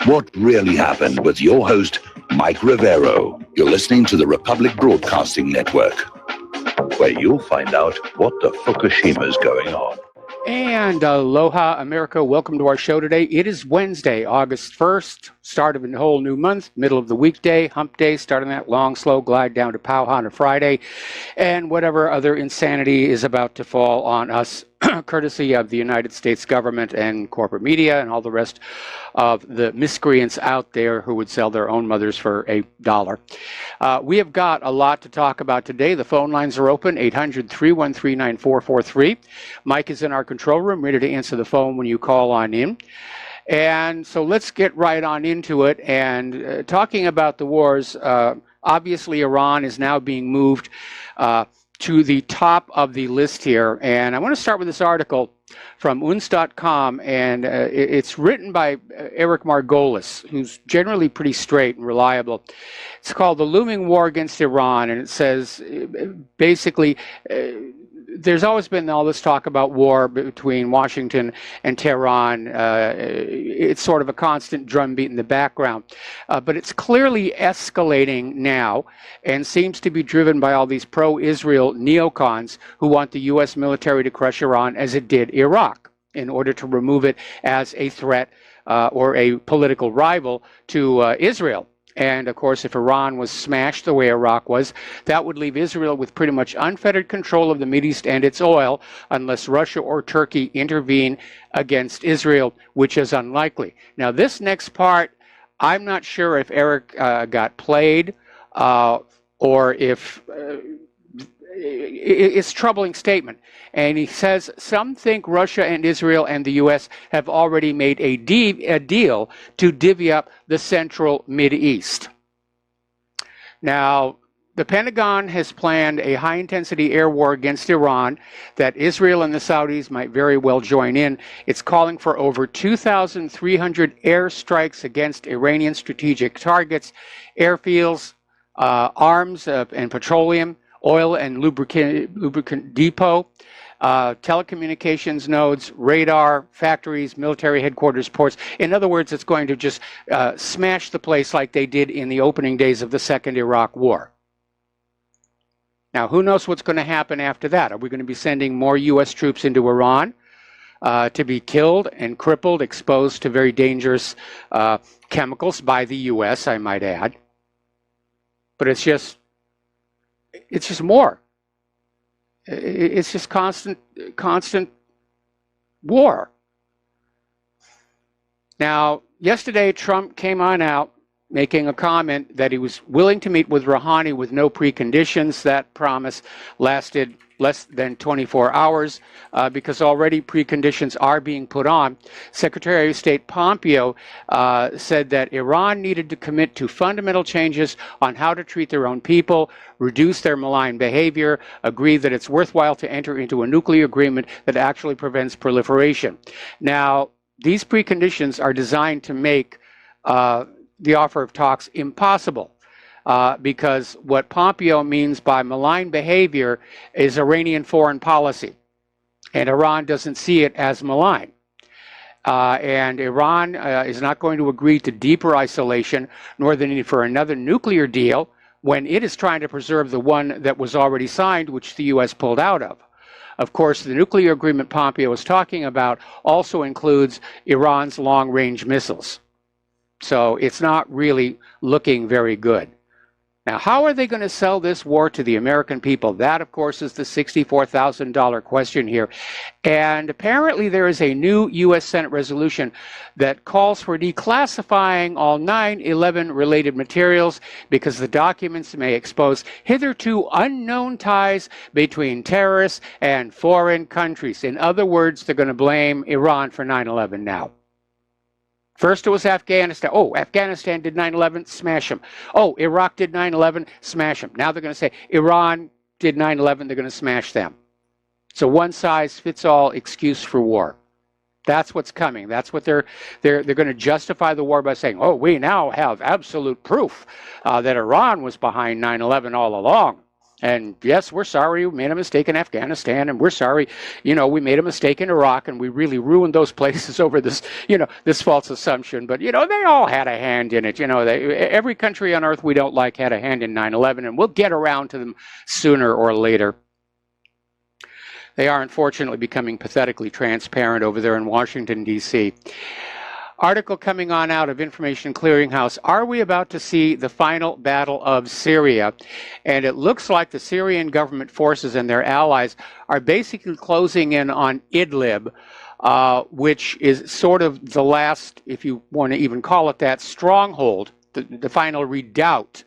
What really happened with your host, Mike Rivero. You're listening to the Republic Broadcasting Network, where you'll find out what the Fukushima's going on. And aloha, America. Welcome to our show today. It is Wednesday, August 1st, start of a whole new month, middle of the weekday, hump day, starting that long, slow glide down to Pow on a Friday, and whatever other insanity is about to fall on us, courtesy of the United States government and corporate media and all the rest of the miscreants out there who would sell their own mothers for $1. We have got a lot to talk about today. The phone lines are open, 800-313-9443. Mike is in our control room, ready to answer the phone when you call on in. And so let's get right on into it. And talking about the wars, obviously Iran is now being moved to the top of the list here. And I want to start with this article from uns.com, and it's written by Eric Margolis, who's generally pretty straight and reliable. It's called The Looming War Against Iran, and it says basically there's always been all this talk about war between Washington and Tehran. It's sort of a constant drumbeat in the background. But it's clearly escalating now and seems to be driven by all these pro-Israel neocons who want the U.S. military to crush Iran as it did Iraq in order to remove it as a threat or a political rival to Israel. And, of course, if Iran was smashed the way Iraq was, that would leave Israel with pretty much unfettered control of the Mideast and its oil unless Russia or Turkey intervene against Israel, which is unlikely. Now, this next part, I'm not sure if Eric got played or if it's a troubling statement. And he says some think Russia and Israel and the U.S. have already made a deal to divvy up the central Mideast. Now, the Pentagon has planned a high-intensity air war against Iran that Israel and the Saudis might very well join in. It's calling for over 2,300 airstrikes against Iranian strategic targets, airfields, arms and petroleum, oil and lubricant depot, telecommunications nodes, radar, factories, military headquarters, ports. In other words, it's going to just smash the place like they did in the opening days of the Second Iraq War. Now, who knows what's going to happen after that? Are we going to be sending more U.S. troops into Iran to be killed and crippled, exposed to very dangerous chemicals by the U.S., I might add? But it's just more. It's just constant war. Now, yesterday Trump came on out making a comment that he was willing to meet with Rouhani with no preconditions. That promise lasted less than 24 hours because already preconditions are being put on. Secretary of State Pompeo said that Iran needed to commit to fundamental changes on how to treat their own people, reduce their malign behavior, agree that it's worthwhile to enter into a nuclear agreement that actually prevents proliferation. Now, these preconditions are designed to make the offer of talks impossible. Because what Pompeo means by malign behavior is Iranian foreign policy. And Iran doesn't see it as malign. And Iran is not going to agree to deeper isolation, nor the need for another nuclear deal when it is trying to preserve the one that was already signed, which the U.S. pulled out of. Of course, the nuclear agreement Pompeo was talking about also includes Iran's long-range missiles. So it's not really looking very good. Now, how are they going to sell this war to the American people? That, of course, is the $64,000 question here. And apparently there is a new U.S. Senate resolution that calls for declassifying all 9/11 related materials because the documents may expose hitherto unknown ties between terrorists and foreign countries. In other words, they're going to blame Iran for 9/11 now. First it was Afghanistan. Oh, Afghanistan did 9/11, smash them. Oh, Iraq did 9/11, smash them. Now they're going to say Iran did 9/11, they're going to smash them. So one size fits all excuse for war. That's what's coming. That's what they're going to justify the war by saying, oh, we now have absolute proof that Iran was behind 9/11 all along. And yes, we're sorry we made a mistake in Afghanistan, and we're sorry, we made a mistake in Iraq, and we really ruined those places over this, this false assumption. But, they all had a hand in it. Every country on earth we don't like had a hand in 9/11, and we'll get around to them sooner or later. They are unfortunately becoming pathetically transparent over there in Washington, D.C. Article coming on out of Information Clearinghouse. Are we about to see the final battle of Syria? And it looks like the Syrian government forces and their allies are basically closing in on Idlib, which is sort of the last, if you want to even call it that, stronghold, the final redoubt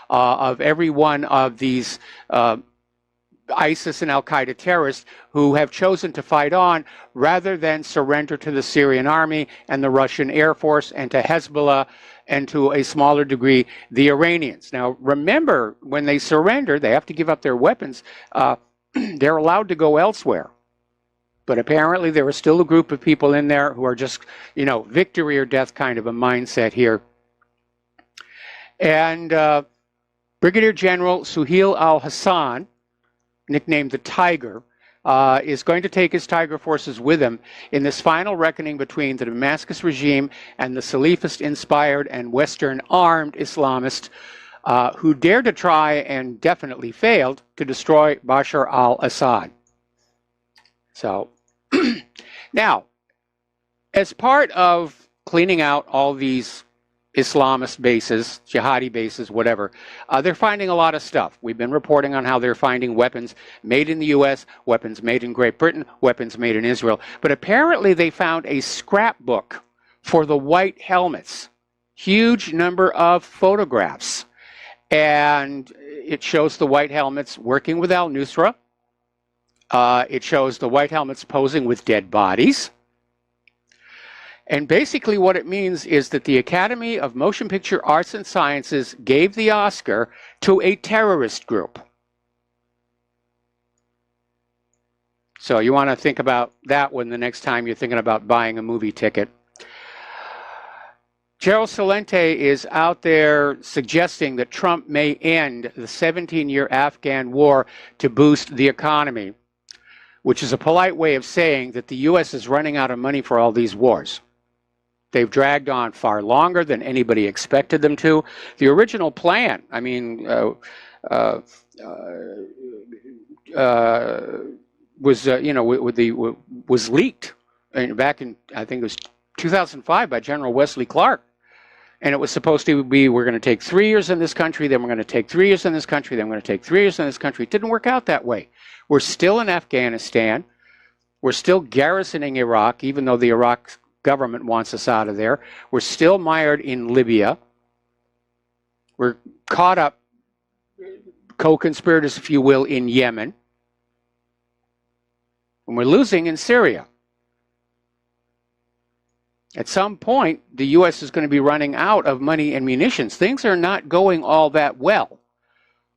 of every one of these ISIS and al-Qaeda terrorists who have chosen to fight on rather than surrender to the Syrian army and the Russian Air Force and to Hezbollah and to a smaller degree the Iranians. Now remember, when they surrender, they have to give up their weapons. They're allowed to go elsewhere. But apparently there are still a group of people in there who are just, victory or death kind of a mindset here. And Brigadier General Suhail al-Hassan, nicknamed the Tiger, is going to take his Tiger forces with him in this final reckoning between the Damascus regime and the Salafist-inspired and Western-armed Islamists who dared to try and definitely failed to destroy Bashar al-Assad. So, now, as part of cleaning out all these Islamist bases, jihadi bases, whatever, they're finding a lot of stuff. We've been reporting on how they're finding weapons made in the U.S., weapons made in Great Britain, weapons made in Israel. But apparently they found a scrapbook for the white helmets. Huge number of photographs. And it shows the white helmets working with al-Nusra. It shows the white helmets posing with dead bodies. And basically what it means is that the Academy of Motion Picture Arts and Sciences gave the Oscar to a terrorist group. So you want to think about that one the next time you're thinking about buying a movie ticket. Gerald Celente is out there suggesting that Trump may end the 17-year Afghan war to boost the economy, which is a polite way of saying that the U.S. is running out of money for all these wars. They've dragged on far longer than anybody expected them to. The original plan, was leaked back in, I think it was 2005 by General Wesley Clark. And it was supposed to be, we're going to take 3 years in this country, then we're going to take 3 years in this country, then we're going to take 3 years in this country. It didn't work out that way. We're still in Afghanistan. We're still garrisoning Iraq, even though the Iraq government wants us out of there. We're still mired in Libya. We're caught up, co-conspirators, if you will, in Yemen. And we're losing in Syria. At some point, the U.S. is going to be running out of money and munitions. Things are not going all that well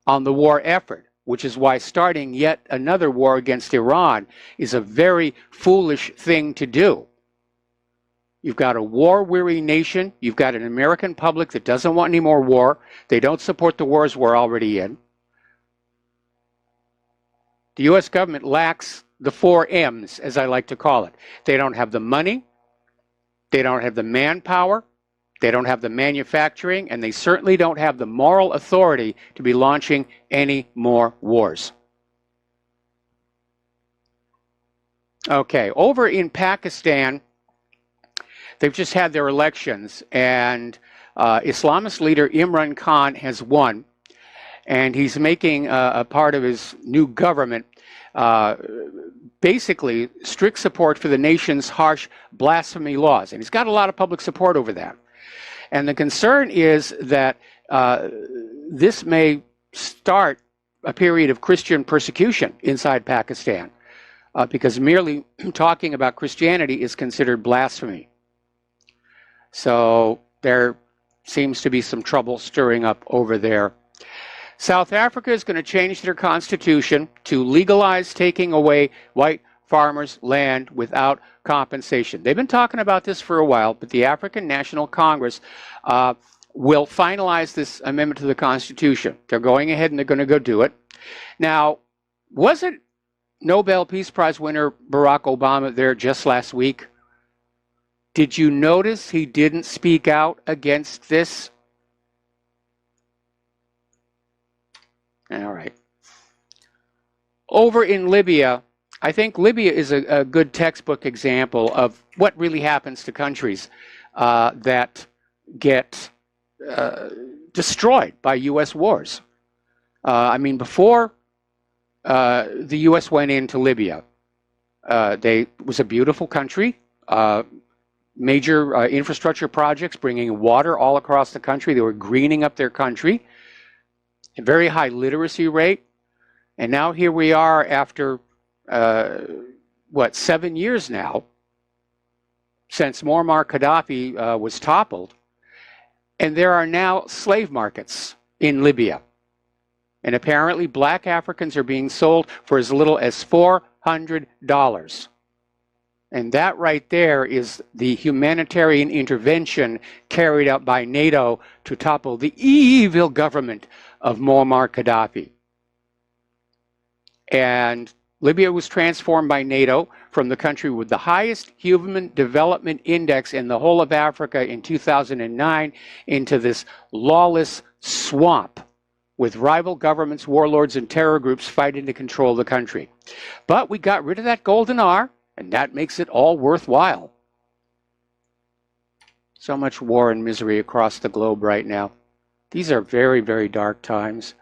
on the war effort, which is why starting yet another war against Iran is a very foolish thing to do. You've got a war-weary nation. You've got an American public that doesn't want any more war. They don't support the wars we're already in. The U.S. government lacks the 4 M's, as I like to call it. They don't have the money. They don't have the manpower. They don't have the manufacturing. And they certainly don't have the moral authority to be launching any more wars. Okay, over in Pakistan, they've just had their elections, and Islamist leader Imran Khan has won, and he's making a part of his new government basically strict support for the nation's harsh blasphemy laws, and he's got a lot of public support over that. And the concern is that this may start a period of Christian persecution inside Pakistan, because merely talking about Christianity is considered blasphemy. So there seems to be some trouble stirring up over there. South Africa is going to change their constitution to legalize taking away white farmers' land without compensation. They've been talking about this for a while, but the African National Congress will finalize this amendment to the Constitution. They're going ahead and they're going to go do it. Now, wasn't Nobel Peace Prize winner Barack Obama there just last week? Did you notice he didn't speak out against this? All right. Over in Libya, I think Libya is a good textbook example of what really happens to countries that get destroyed by U.S. wars. I mean, before the U.S. went into Libya, it was a beautiful country, major infrastructure projects bringing water all across the country. They were greening up their country, a very high literacy rate. And now here we are after, 7 years now, since Muammar Gaddafi was toppled. And there are now slave markets in Libya. And apparently black Africans are being sold for as little as $400. And that right there is the humanitarian intervention carried out by NATO to topple the evil government of Muammar Gaddafi. And Libya was transformed by NATO from the country with the highest human development index in the whole of Africa in 2009 into this lawless swamp with rival governments, warlords, and terror groups fighting to control the country. But we got rid of that golden R, and that makes it all worthwhile. So much war and misery across the globe right now. These are very, very dark times.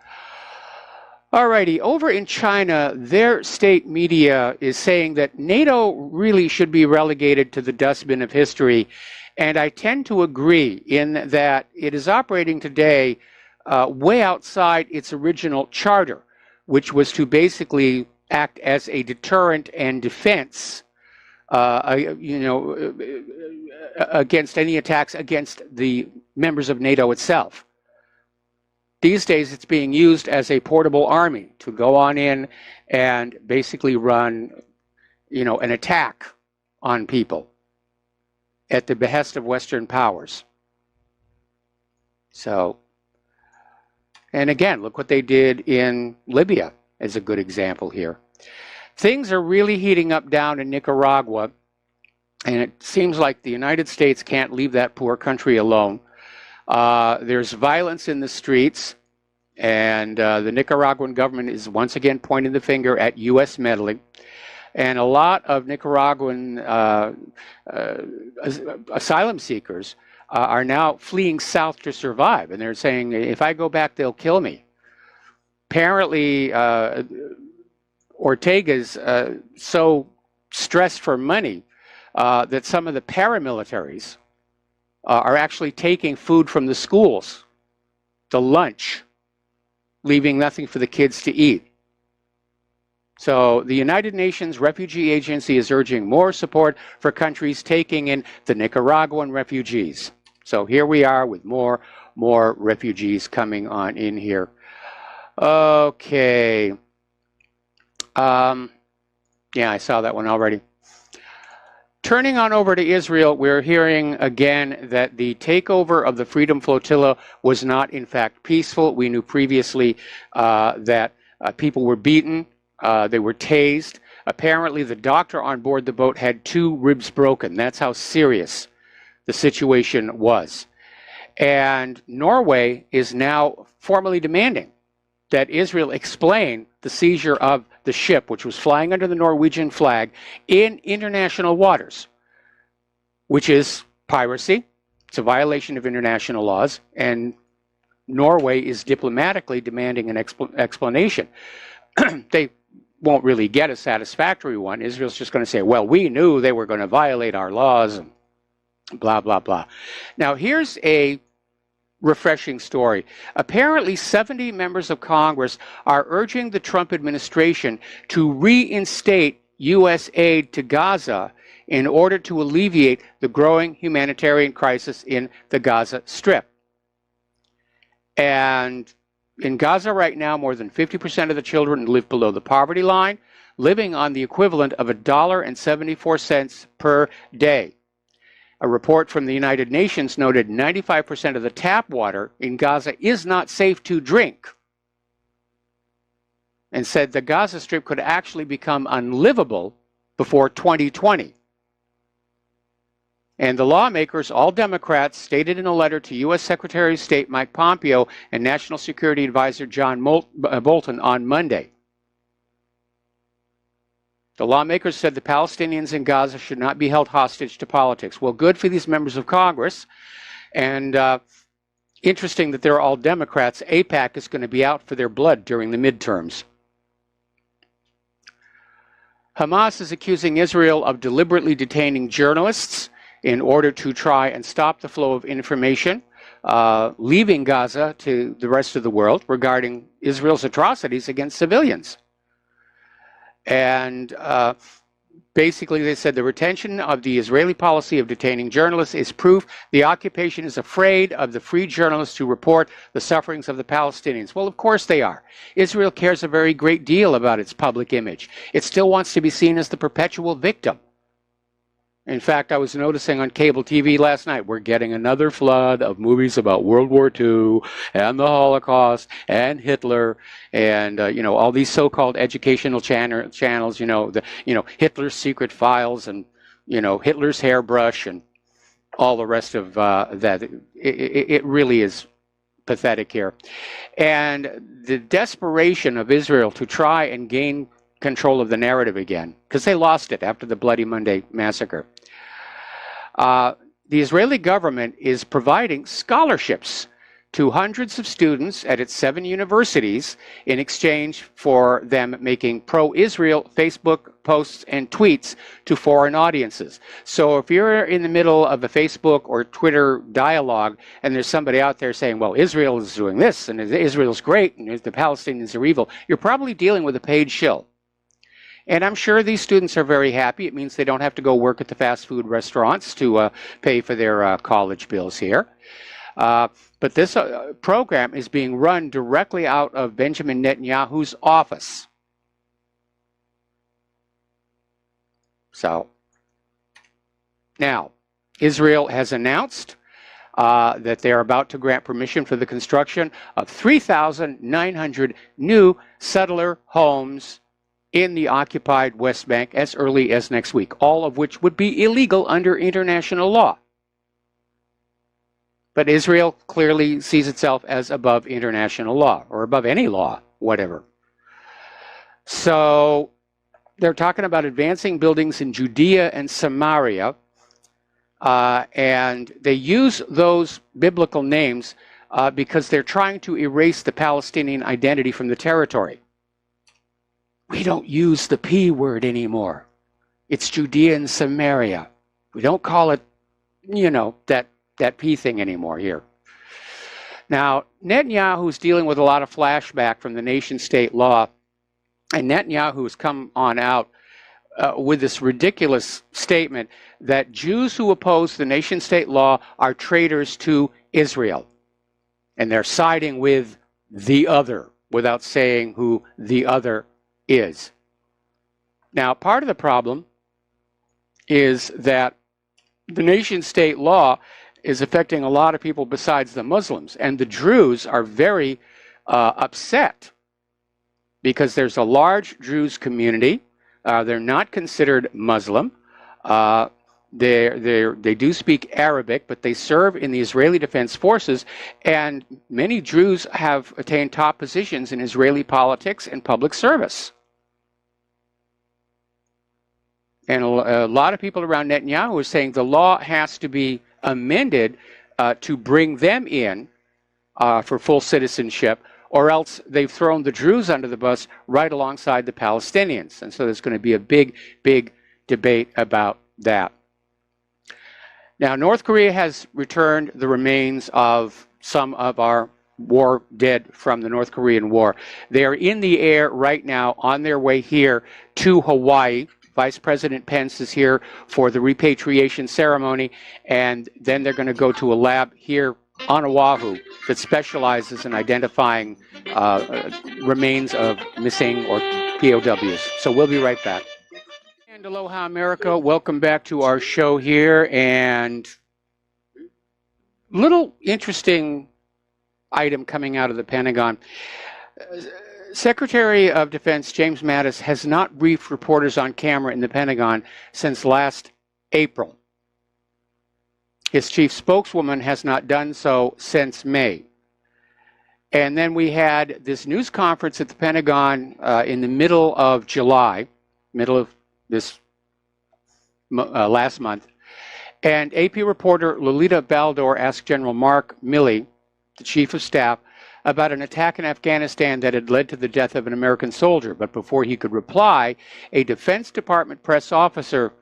Alrighty, over in China, their state media is saying that NATO really should be relegated to the dustbin of history. And I tend to agree in that it is operating today way outside its original charter, which was to basically act as a deterrent and defense against any attacks against the members of NATO itself. These days, it's being used as a portable army to go on in and basically run, an attack on people at the behest of Western powers. So, and again, look what they did in Libya as a good example here. Things are really heating up down in Nicaragua, and it seems like the United States can't leave that poor country alone. There's violence in the streets, and the Nicaraguan government is once again pointing the finger at U.S. meddling. And a lot of Nicaraguan asylum seekers are now fleeing south to survive. And they're saying, if I go back, they'll kill me. Apparently, Ortega's so stressed for money that some of the paramilitaries are actually taking food from the schools, the lunch, leaving nothing for the kids to eat. So the United Nations Refugee Agency is urging more support for countries taking in the Nicaraguan refugees. So here we are with more refugees coming on in here. Okay. Yeah, I saw that one already. Turning on over to Israel, we're hearing again that the takeover of the Freedom Flotilla was not, in fact, peaceful. We knew previously that people were beaten, they were tased. Apparently, the doctor on board the boat had 2 ribs broken. That's how serious the situation was. And Norway is now formally demanding that Israel explain the seizure of the ship, which was flying under the Norwegian flag in international waters, which is piracy. It's a violation of international laws, and Norway is diplomatically demanding an explanation. They won't really get a satisfactory one. Israel's just going to say, well, we knew they were going to violate our laws, and blah, blah, blah. Now, here's a refreshing story. Apparently, 70 members of Congress are urging the Trump administration to reinstate U.S. aid to Gaza in order to alleviate the growing humanitarian crisis in the Gaza Strip. And in Gaza right now, more than 50% of the children live below the poverty line, living on the equivalent of $1.74 per day. A report from the United Nations noted 95% of the tap water in Gaza is not safe to drink. and said the Gaza Strip could actually become unlivable before 2020. And the lawmakers, all Democrats, stated in a letter to U.S. Secretary of State Mike Pompeo and National Security Advisor John Bolton on Monday. The lawmakers said the Palestinians in Gaza should not be held hostage to politics. Well, good for these members of Congress. And interesting that they're all Democrats. AIPAC is going to be out for their blood during the midterms. Hamas is accusing Israel of deliberately detaining journalists in order to try and stop the flow of information leaving Gaza to the rest of the world regarding Israel's atrocities against civilians. And basically they said the retention of the Israeli policy of detaining journalists is proof the occupation is afraid of the free journalists who report the sufferings of the Palestinians. Well, of course they are. Israel cares a very great deal about its public image. It still wants to be seen as the perpetual victim. In fact, I was noticing on cable TV last night, we're getting another flood of movies about World War II and the Holocaust and Hitler and, all these so-called educational channels, Hitler's Secret Files and, Hitler's Hairbrush and all the rest of that. It really is pathetic here. And the desperation of Israel to try and gain control of the narrative again, because they lost it after the Bloody Monday massacre. The Israeli government is providing scholarships to hundreds of students at its 7 universities in exchange for them making pro-Israel Facebook posts and tweets to foreign audiences. So if you're in the middle of a Facebook or Twitter dialogue and there's somebody out there saying, well, Israel is doing this and Israel's great and the Palestinians are evil, you're probably dealing with a paid shill. And I'm sure these students are very happy. It means they don't have to go work at the fast food restaurants to pay for their college bills here. But this program is being run directly out of Benjamin Netanyahu's office. So, now, Israel has announced that they are about to grant permission for the construction of 3,900 new settler homes in the occupied West Bank as early as next week, all of which would be illegal under international law. But Israel clearly sees itself as above international law, or above any law, whatever. So they're talking about advancing buildings in Judea and Samaria, and they use those biblical names because they're trying to erase the Palestinian identity from the territory. We don't use the P word anymore. It's Judea and Samaria. We don't call it, that P thing anymore here. Now, Netanyahu's dealing with a lot of flashback from the nation-state law, and Netanyahu has come on out with this ridiculous statement that Jews who oppose the nation-state law are traitors to Israel. And they're siding with the other without saying who the other is. Now, part of the problem is that the nation-state law is affecting a lot of people besides the Muslims, and the Druze are very upset because there's a large Druze community. They're not considered Muslim. They do speak Arabic, but they serve in the Israeli Defense Forces, and many Druze have attained top positions in Israeli politics and public service. And a lot of people around Netanyahu are saying the law has to be amended to bring them in for full citizenship, or else they've thrown the Druze under the bus right alongside the Palestinians. And so there's going to be a big, big debate about that. Now, North Korea has returned the remains of some of our war dead from the North Korean War. They are in the air right now on their way here to Hawaii. Vice President Pence is here for the repatriation ceremony, and then they're going to go to a lab here on Oahu that specializes in identifying remains of missing or POWs. So we'll be right back. And aloha, America. Welcome back to our show here. And little interesting item coming out of the Pentagon. Secretary of Defense James Mattis has not briefed reporters on camera in the Pentagon since last April. His chief spokeswoman has not done so since May. And then we had this news conference at the Pentagon in the middle of July, middle of this last month. And AP reporter Lolita Baldor asked General Mark Milley, the chief of staff, about an attack in Afghanistan that had led to the death of an American soldier. But before he could reply, a Defense Department press officer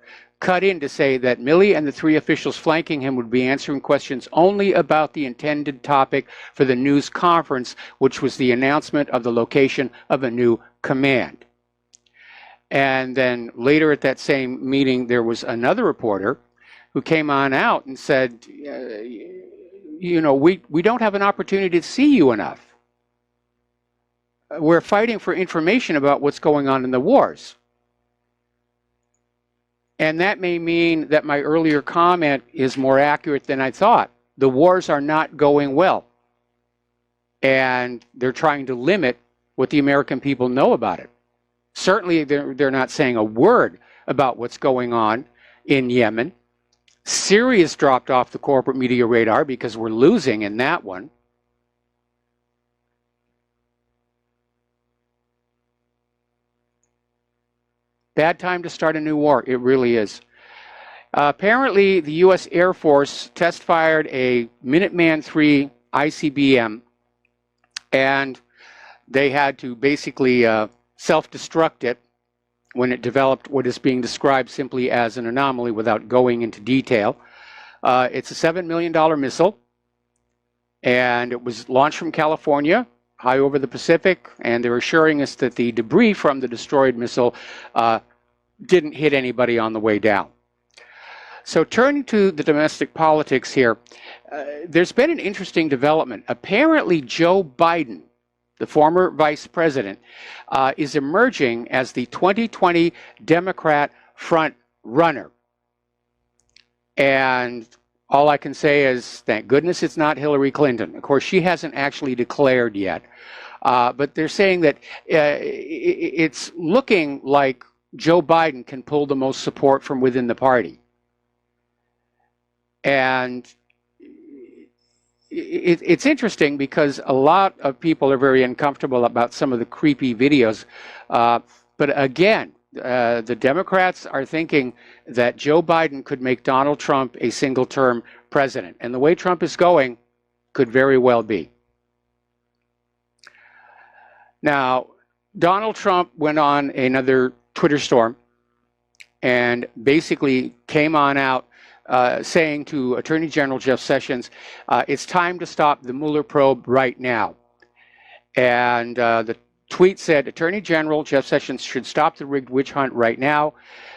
cut in to say that Milley and the three officials flanking him would be answering questions only about the intended topic for the news conference, which was the announcement of the location of a new command. And then later at that same meeting, there was another reporter who came on out and said, you know, we don't have an opportunity to see you enough. We're fighting for information about what's going on in the wars. And that may mean that my earlier comment is more accurate than I thought. The wars are not going well. And they're trying to limit what the American people know about it. Certainly, they're not saying a word about what's going on in Yemen. Syria's dropped off the corporate media radar because we're losing in that one. Bad time to start a new war. It really is. Apparently, the U.S. Air Force test-fired a Minuteman III ICBM, and they had to basically self-destruct it when it developed what is being described simply as an anomaly without going into detail. It's a $7 million missile, and it was launched from California, high over the Pacific, and they're assuring us that the debris from the destroyed missile didn't hit anybody on the way down. So turning to the domestic politics here, there's been an interesting development. Apparently Joe Biden, the former vice president, is emerging as the 2020 Democrat front runner. And all I can say is, thank goodness it's not Hillary Clinton. Of course, she hasn't actually declared yet. But they're saying that it's looking like Joe Biden can pull the most support from within the party. And it's interesting because a lot of people are very uncomfortable about some of the creepy videos. But again, the Democrats are thinking that Joe Biden could make Donald Trump a single-term president. And the way Trump is going could very well be. Now, Donald Trump went on another Twitter storm and basically came on out saying to Attorney General Jeff Sessions, it's time to stop the Mueller probe right now. And the tweet said, Attorney General Jeff Sessions should stop the rigged witch hunt right now.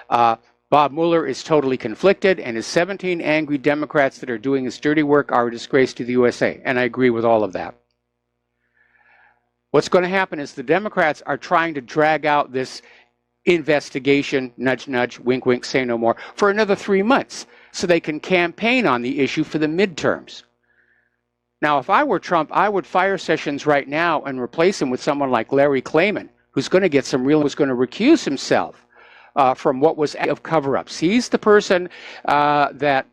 Bob Mueller is totally conflicted, and his 17 angry Democrats that are doing his dirty work are a disgrace to the USA. And I agree with all of that. What's going to happen is the Democrats are trying to drag out this investigation, nudge, nudge, wink, wink, say no more, for another 3 months so they can campaign on the issue for the midterms. Now, if I were Trump, I would fire Sessions right now and replace him with someone like Larry Klayman, who's going to get some real, who's going to recuse himself from what was of cover-ups. He's the person that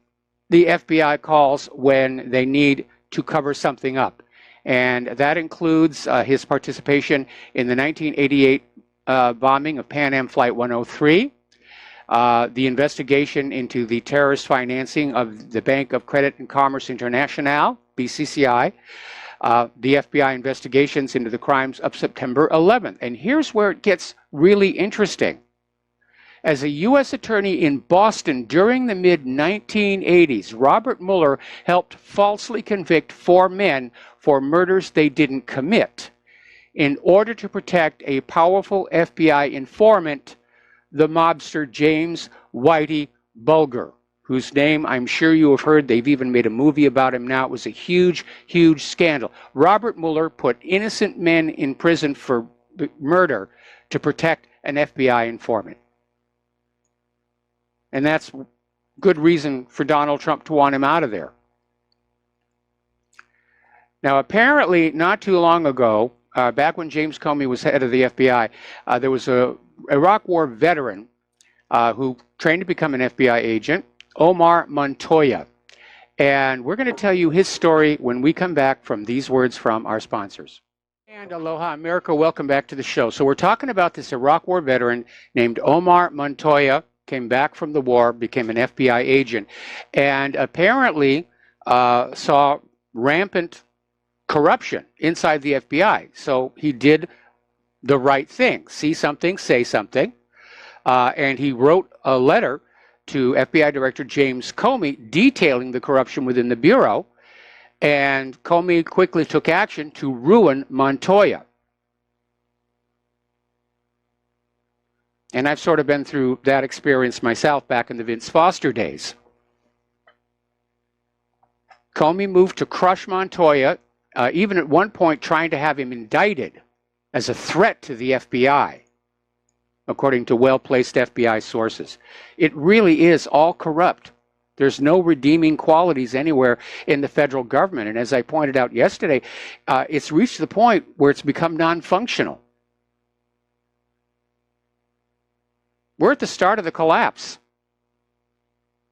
the FBI calls when they need to cover something up. And that includes his participation in the 1988 bombing of Pan Am Flight 103, the investigation into the terrorist financing of the Bank of Credit and Commerce International, BCCI, the FBI investigations into the crimes of September 11th. And here's where it gets really interesting. As a U.S. attorney in Boston during the mid-1980s, Robert Mueller helped falsely convict 4 men for murders they didn't commit in order to protect a powerful FBI informant, the mobster James Whitey Bulger, whose name I'm sure you have heard. They've even made a movie about him now. It was a huge, huge scandal. Robert Mueller put innocent men in prison for murder to protect an FBI informant. And that's good reason for Donald Trump to want him out of there. Now, apparently, not too long ago, back when James Comey was head of the FBI, there was a Iraq War veteran who trained to become an FBI agent, Omar Montoya. And we're going to tell you his story when we come back from these words from our sponsors. And aloha, America, welcome back to the show. So we're talking about this Iraq War veteran named Omar Montoya, came back from the war, became an FBI agent, and apparently saw rampant corruption inside the FBI. So he did the right thing. See something, say something. And he wrote a letter to FBI Director James Comey detailing the corruption within the Bureau. And Comey quickly took action to ruin Montoya. And I've sort of been through that experience myself back in the Vince Foster days. Comey moved to crush Montoya, even at one point trying to have him indicted as a threat to the FBI, according to well-placed FBI sources. It really is all corrupt. There's no redeeming qualities anywhere in the federal government. And as I pointed out yesterday, it's reached the point where it's become non-functional. We're at the start of the collapse.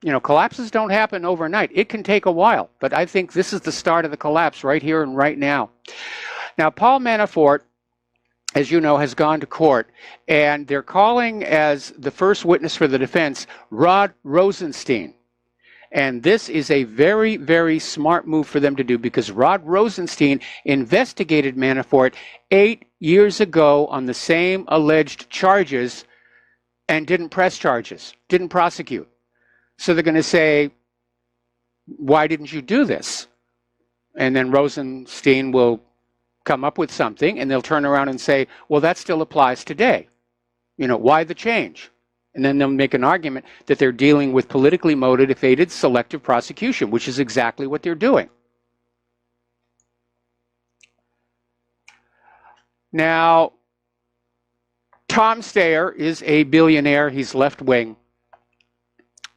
You know, collapses don't happen overnight. It can take a while, but I think this is the start of the collapse right here and right now. Now, Paul Manafort, as you know, has gone to court, and they're calling as the first witness for the defense Rod Rosenstein. And this is a very, very smart move for them to do, because Rod Rosenstein investigated Manafort 8 years ago on the same alleged charges and didn't press charges, didn't prosecute. So they're going to say, why didn't you do this? And then Rosenstein will come up with something, and they'll turn around and say, well, that still applies today. You know, why the change? And then they'll make an argument that they're dealing with politically motivated selective prosecution, which is exactly what they're doing. Now, Tom Steyer is a billionaire. He's left-wing,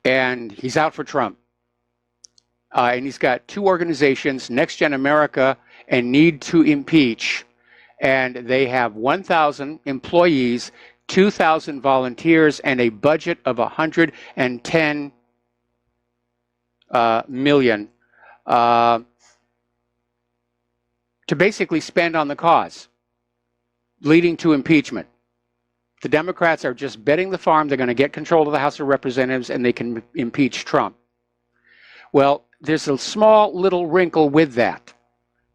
and he's out for Trump. And he's got two organizations, Next Gen America and Need to Impeach. And they have 1,000 employees, 2,000 volunteers, and a budget of $110 million to basically spend on the cause, leading to impeachment. The Democrats are just betting the farm they're going to get control of the House of Representatives and they can impeach Trump. Well, there's a small little wrinkle with that.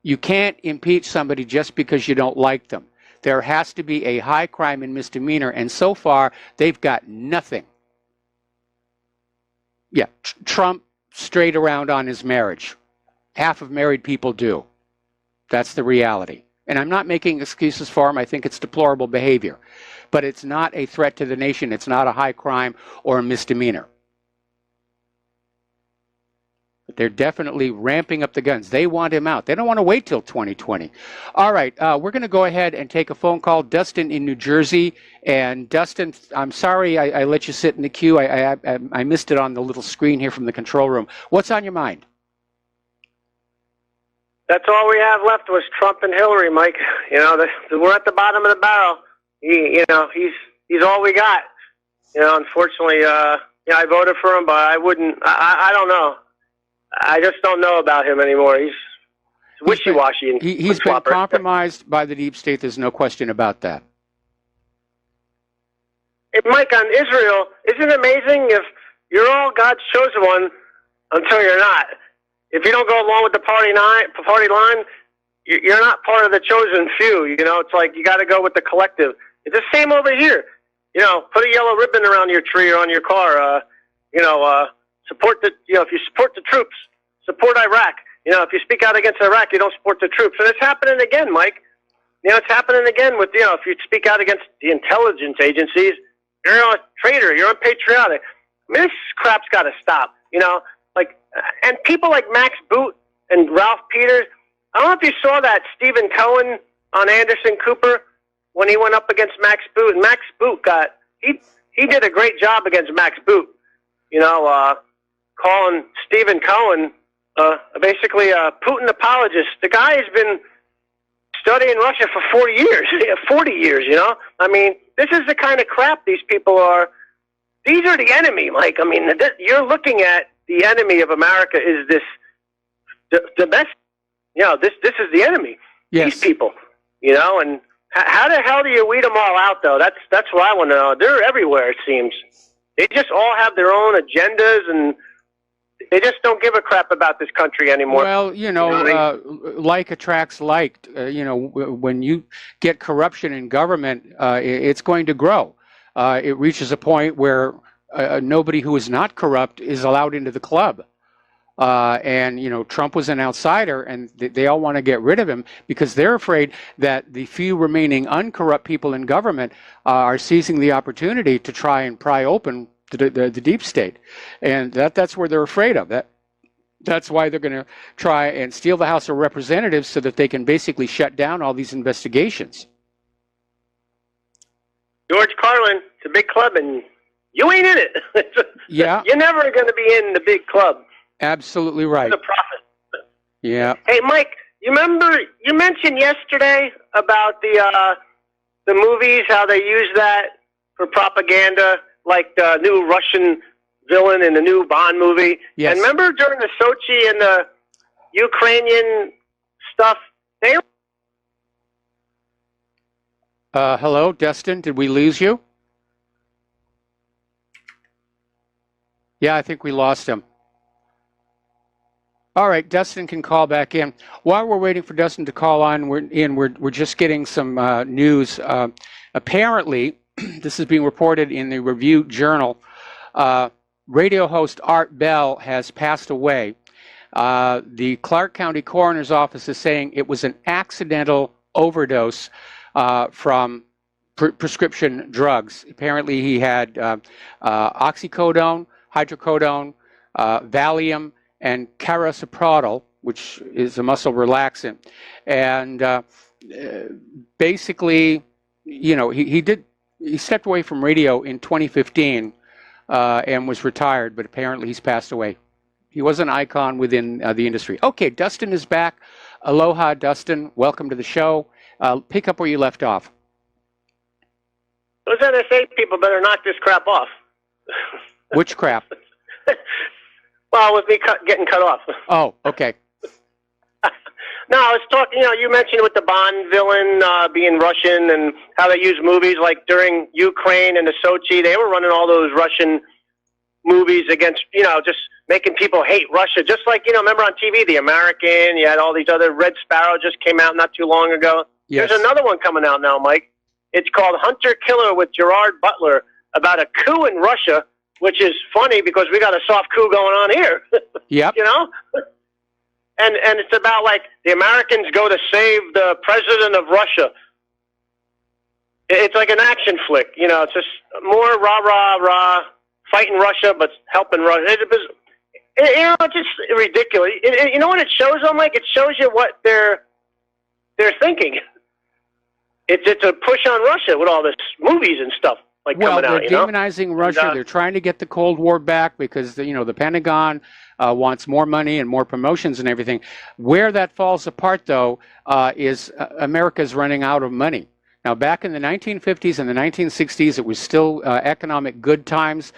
You can't impeach somebody just because you don't like them. There has to be a high crime and misdemeanor, and so far, they've got nothing. Yeah, Trump strayed around on his marriage. Half of married people do. That's the reality. And I'm not making excuses for him. I think it's deplorable behavior. But it's not a threat to the nation. It's not a high crime or a misdemeanor. But they're definitely ramping up the guns. They want him out. They don't want to wait till 2020. All right, we're going to go ahead and take a phone call. Dustin in New Jersey. And Dustin, I'm sorry I let you sit in the queue. I missed it on the little screen here from the control room. What's on your mind? That's all we have left was Trump and Hillary, Mike. You know, we're at the bottom of the barrel. He's all we got. You know, unfortunately, I voted for him, but I wouldn't. I don't know. I just don't know about him anymore. He's wishy-washy. He's been compromised by the deep state. There's no question about that. Hey, Mike, on Israel, isn't it amazing if you're all God's chosen one until you're not? If you don't go along with the party line, you're not part of the chosen few. You know, it's like you got to go with the collective. It's the same over here. You know, put a yellow ribbon around your tree or on your car. Support the. You know, if you support the troops, support Iraq. You know, if you speak out against Iraq, you don't support the troops. And it's happening again, Mike. You know, it's happening again with, you know, if you speak out against the intelligence agencies, you're a traitor. You're unpatriotic. I mean, this crap's got to stop. You know, like, and people like Max Boot and Ralph Peters. I don't know if you saw that Stephen Cohen on Anderson Cooper when he went up against Max Boot. And Max Boot he did a great job against Max Boot. You know, calling Stephen Cohen basically a Putin apologist. The guy has been studying Russia for 40 years. 40 years, you know? I mean, this is the kind of crap these people are. These are the enemy, Mike. I mean, you're looking at the enemy of America is this, the best, you know, this is the enemy. Yes. These people, you know, and how the hell do you weed them all out, though? That's what I want to know. They're everywhere, it seems. They just all have their own agendas, and they just don't give a crap about this country anymore. Well, you know, like attracts like. You know, when you get corruption in government, it's going to grow. It reaches a point where nobody who is not corrupt is allowed into the club. And, you know, Trump was an outsider, and they all want to get rid of him because they're afraid that the few remaining uncorrupt people in government are seizing the opportunity to try and pry open the deep state. And that's where they're afraid of. That's why they're going to try and steal the House of Representatives so that they can basically shut down all these investigations. George Carlin, it's a big club, and you ain't in it. Yeah. You're never going to be in the big club. Absolutely right. The profit. Yeah. Hey, Mike, you remember you mentioned yesterday about the movies, how they use that for propaganda, like the new Russian villain in the new Bond movie. Yes. And remember during the Sochi and the Ukrainian stuff, they. Hello, Dustin. Did we lose you? Yeah, I think we lost him. All right, Dustin can call back in. While we're waiting for Dustin to call on, we're just getting some news. Apparently, this is being reported in the Review Journal. Radio host Art Bell has passed away. The Clark County Coroner's Office is saying it was an accidental overdose from prescription drugs. Apparently, he had oxycodone, hydrocodone, Valium, and carosupratal, which is a muscle relaxant. And basically, you know, he stepped away from radio in 2015 and was retired, but apparently he's passed away. He was an icon within the industry. Okay, Dustin is back. Aloha, Dustin. Welcome to the show. Pick up where you left off. Those NSA people better knock this crap off. Which crap? Well, with me getting cut off. Oh, okay. No, I was talking, you know, you mentioned with the Bond villain being Russian and how they use movies like during Ukraine and the Sochi. They were running all those Russian movies against, you know, just making people hate Russia. Just like, you know, remember on TV, The American, you had all these other, Red Sparrow just came out not too long ago. Yes. There's another one coming out now, Mike. It's called Hunter Killer with Gerard Butler about a coup in Russia, which is funny because we got a soft coup going on here. Yep. You know? And it's about like the Americans go to save the president of Russia. It's like an action flick, you know. It's just more rah rah rah, fighting Russia but helping Russia. You know, it's just ridiculous. You know what it shows them? Like it shows you what they're thinking. It's a push on Russia with all this movies and stuff. Like well, they're demonizing Russia. They're trying to get the Cold War back because the Pentagon wants more money and more promotions and everything. Where that falls apart, though, is America's running out of money. Now, back in the 1950s and the 1960s, it was still economic good times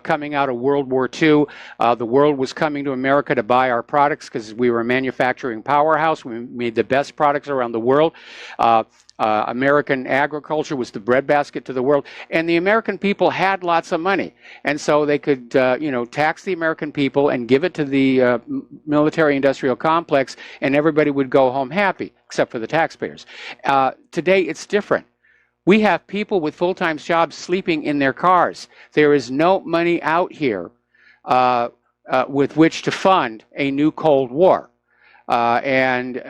coming out of World War II. The world was coming to America to buy our products because we were a manufacturing powerhouse. We made the best products around the world. American agriculture was the breadbasket to the world, and the American people had lots of money, and so they could, tax the American people and give it to the military-industrial complex, and everybody would go home happy, except for the taxpayers. Today, it's different. We have people with full-time jobs sleeping in their cars. There is no money out here with which to fund a new Cold War. And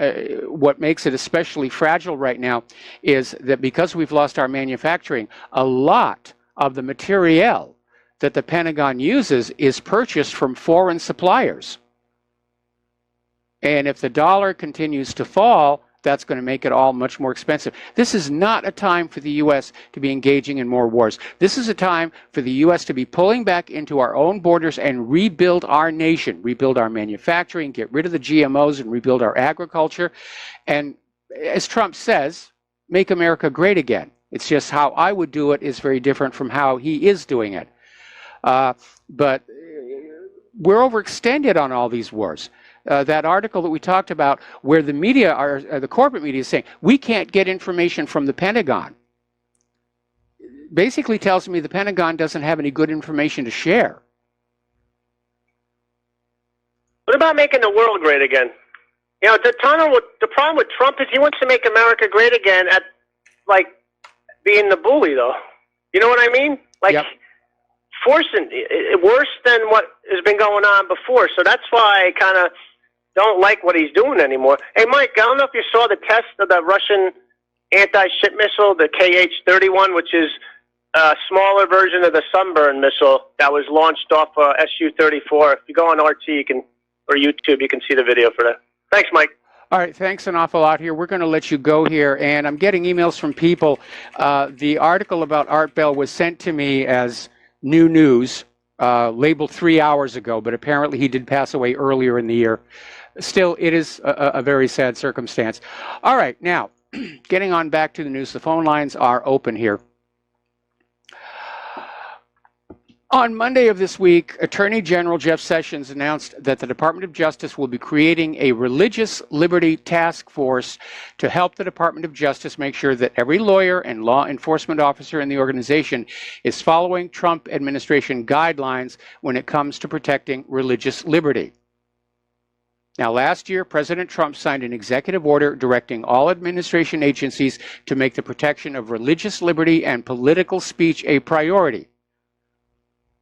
what makes it especially fragile right now is that because we've lost our manufacturing, a lot of the materiel that the Pentagon uses is purchased from foreign suppliers. And if the dollar continues to fall, that's going to make it all much more expensive. This is not a time for the U.S. to be engaging in more wars. This is a time for the U.S. to be pulling back into our own borders and rebuild our nation, rebuild our manufacturing, get rid of the GMOs and rebuild our agriculture. And as Trump says, make America great again. It's just how I would do it is very different from how he is doing it. But we're overextended on all these wars. That article that we talked about where the media the corporate media is saying, we can't get information from the Pentagon, basically tells me the Pentagon doesn't have any good information to share. What about making the world great again? You know, the problem with Trump is he wants to make America great again at, like, being the bully, though. You know what I mean? Like, yep. Forcing it worse than what has been going on before. So that's why I kind of don't like what he's doing anymore. Hey, Mike, I don't know if you saw the test of the Russian anti-ship missile, the KH-31, which is a smaller version of the Sunburn missile that was launched off Su-34. If you go on RT, or YouTube, you can see the video for that. Thanks, Mike. All right, thanks an awful lot here. We're going to let you go here, and I'm getting emails from people. The article about Art Bell was sent to me as new news, labeled 3 hours ago, but apparently he did pass away earlier in the year. Still, it is a very sad circumstance. All right, now, getting on back to the news. The phone lines are open here. On Monday of this week, Attorney General Jeff Sessions announced that the Department of Justice will be creating a religious liberty task force to help the Department of Justice make sure that every lawyer and law enforcement officer in the organization is following Trump administration guidelines when it comes to protecting religious liberty. Now, last year, President Trump signed an executive order directing all administration agencies to make the protection of religious liberty and political speech a priority.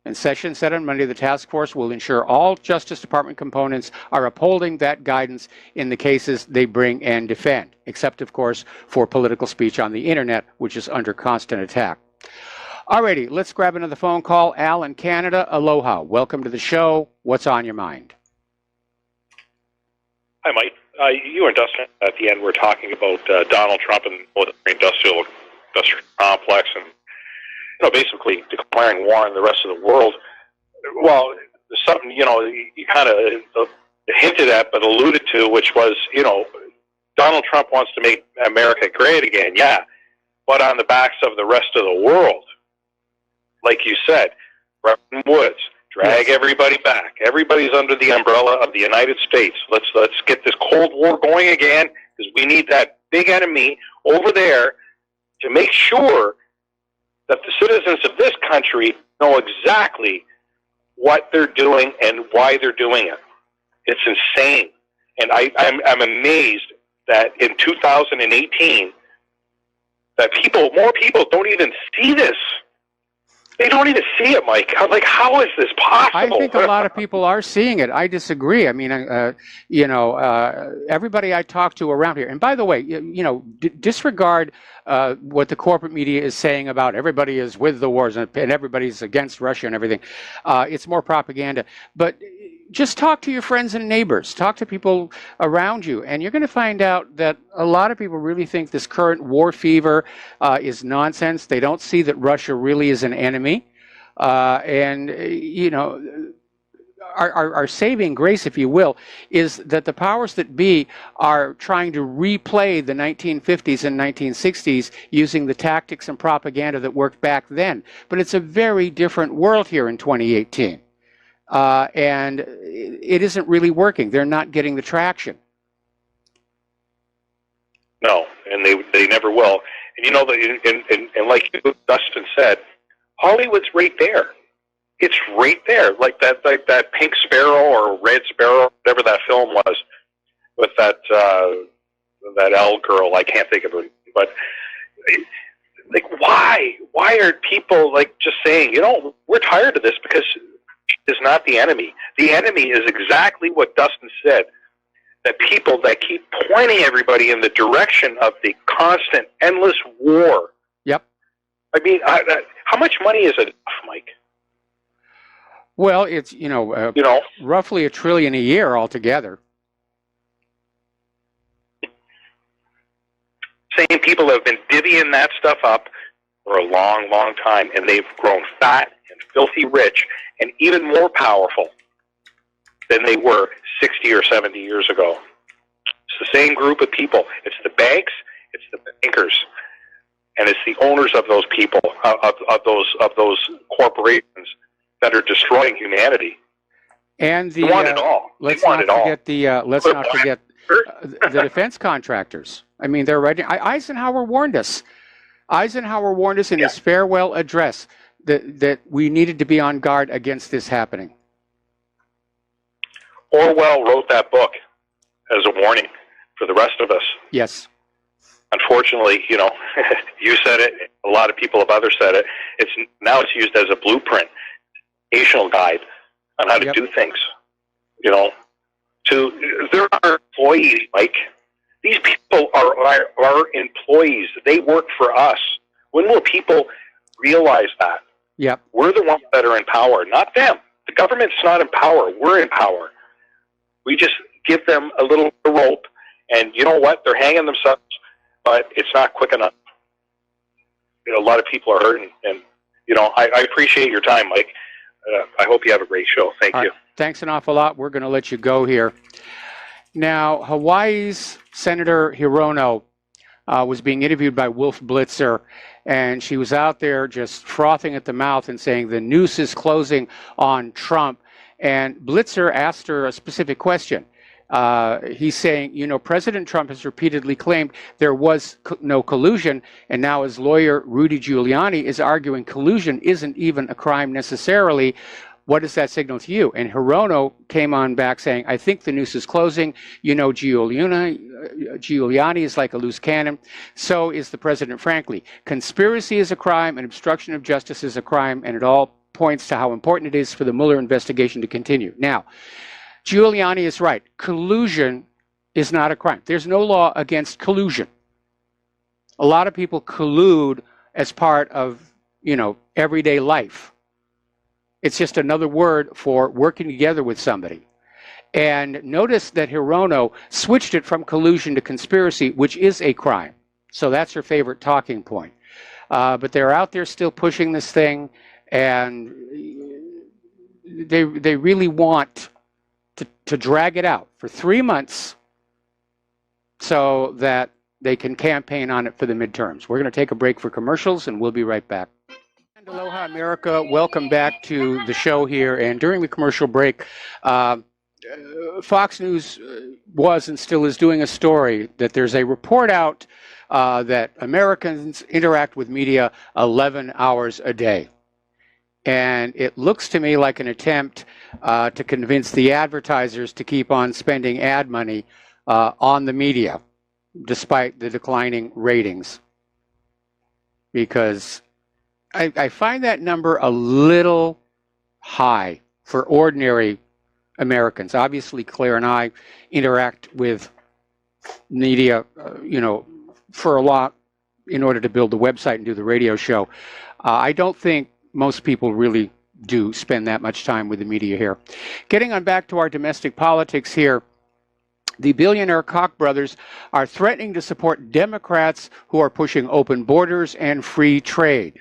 And Sessions said on Monday the task force will ensure all Justice Department components are upholding that guidance in the cases they bring and defend, except, of course, for political speech on the internet, which is under constant attack. Alrighty, let's grab another phone call. Al in Canada, aloha. Welcome to the show. What's on your mind? Hi, Mike. You and Dustin at the end were talking about Donald Trump and the industrial complex and basically declaring war on the rest of the world. Well, something, you kind of hinted at but alluded to, which was, Donald Trump wants to make America great again, yeah, but on the backs of the rest of the world. Like you said, Bretton Woods, drag everybody back. Everybody's under the umbrella of the United States. Let's get this Cold War going again, because we need that big enemy over there to make sure that the citizens of this country know exactly what they're doing and why they're doing it. It's insane. And I'm amazed that in 2018, that more people don't even see this. They don't even see it, Mike. I'm like, how is this possible? I think a lot of people are seeing it. I disagree. I mean, everybody I talk to around here, and by the way, disregard what the corporate media is saying about everybody is with the wars and everybody's against Russia and everything. It's more propaganda. But just talk to your friends and neighbors. Talk to people around you, and you're going to find out that a lot of people really think this current war fever is nonsense. They don't see that Russia really is an enemy. Our saving grace, if you will, is that the powers that be are trying to replay the 1950s and 1960s using the tactics and propaganda that worked back then. But it's a very different world here in 2018. And it isn't really working. They're not getting the traction. No, and they never will. And and like Dustin said, Hollywood's right there. It's right there, like that Pink Sparrow or Red Sparrow, whatever that film was, with that L girl. I can't think of it, but like, why are people like just saying, we're tired of this, because is not the enemy. The enemy is exactly what Dustin said, that people that keep pointing everybody in the direction of the constant, endless war. Yep. I mean, how much money is enough, Mike? Well, it's, roughly $1 trillion a year altogether. Same people have been divvying that stuff up for a long, long time, and they've grown fat and filthy rich and even more powerful than they were 60 or 70 years ago. It's the same group of people. It's the banks, it's the bankers, and it's the owners of those people, of those corporations that are destroying humanity. And they want it all. Let's not forget the defense contractors. I mean, they're ready. Eisenhower warned us. Eisenhower warned us in his farewell address that we needed to be on guard against this happening. Orwell wrote that book as a warning for the rest of us. Yes. Unfortunately, you know, you said it, a lot of people have others said it. Now it's used as a blueprint, national guide on how to do things. You know, there are employees, Mike. These people are employees. They work for us. When will people realize that? Yep. We're the ones that are in power, not them. The government's not in power. We're in power. We just give them a little rope, and you know what? They're hanging themselves, but it's not quick enough. You know, a lot of people are hurting, and you know, I appreciate your time, Mike. I hope you have a great show. Thank you. Thanks an awful lot. We're going to let you go here. Now, Hawaii's Senator Hirono was being interviewed by Wolf Blitzer, and she was out there just frothing at the mouth and saying the noose is closing on Trump. And Blitzer asked her a specific question. He's saying, you know, President Trump has repeatedly claimed there was no collusion, and now his lawyer, Rudy Giuliani, is arguing collusion isn't even a crime necessarily. What does that signal to you? And Hirono came on back saying, I think the noose is closing. You know, Giuliani is like a loose cannon. So is the president, frankly. Conspiracy is a crime, and obstruction of justice is a crime, and it all points to how important it is for the Mueller investigation to continue. Now, Giuliani is right. Collusion is not a crime. There's no law against collusion. A lot of people collude as part of, you know, everyday life. It's just another word for working together with somebody. And notice that Hirono switched it from collusion to conspiracy, which is a crime. So that's her favorite talking point. But they're out there still pushing this thing, and they really want to drag it out for 3 months so that they can campaign on it for the midterms. We're going to take a break for commercials, and we'll be right back. And aloha, America. Welcome back to the show here. And during the commercial break, Fox News was and still is doing a story that there's a report out that Americans interact with media 11 hours a day. And it looks to me like an attempt to convince the advertisers to keep on spending ad money on the media, despite the declining ratings. Because I find that number a little high for ordinary Americans. Obviously, Claire and I interact with media, you know, for a lot in order to build the website and do the radio show. I don't think most people really do spend that much time with the media here. Getting on back to our domestic politics here, the billionaire Koch brothers are threatening to support Democrats who are pushing open borders and free trade.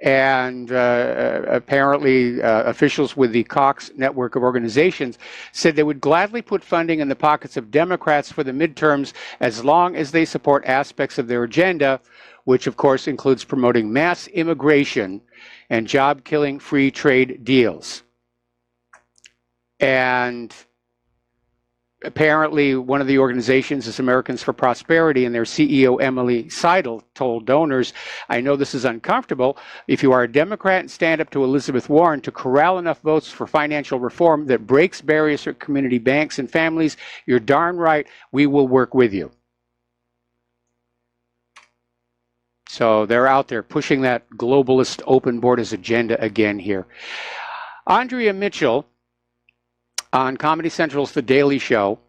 And apparently officials with the Cox network of organizations said they would gladly put funding in the pockets of Democrats for the midterms as long as they support aspects of their agenda, which of course includes promoting mass immigration and job-killing free trade deals. And apparently one of the organizations is Americans for Prosperity, and their CEO, Emily Seidel, told donors, I know this is uncomfortable. If you are a Democrat and stand up to Elizabeth Warren to corral enough votes for financial reform that breaks barriers for community banks and families, you're darn right, we will work with you. So they're out there pushing that globalist open borders agenda again here. Andrea Mitchell on Comedy Central's The Daily Show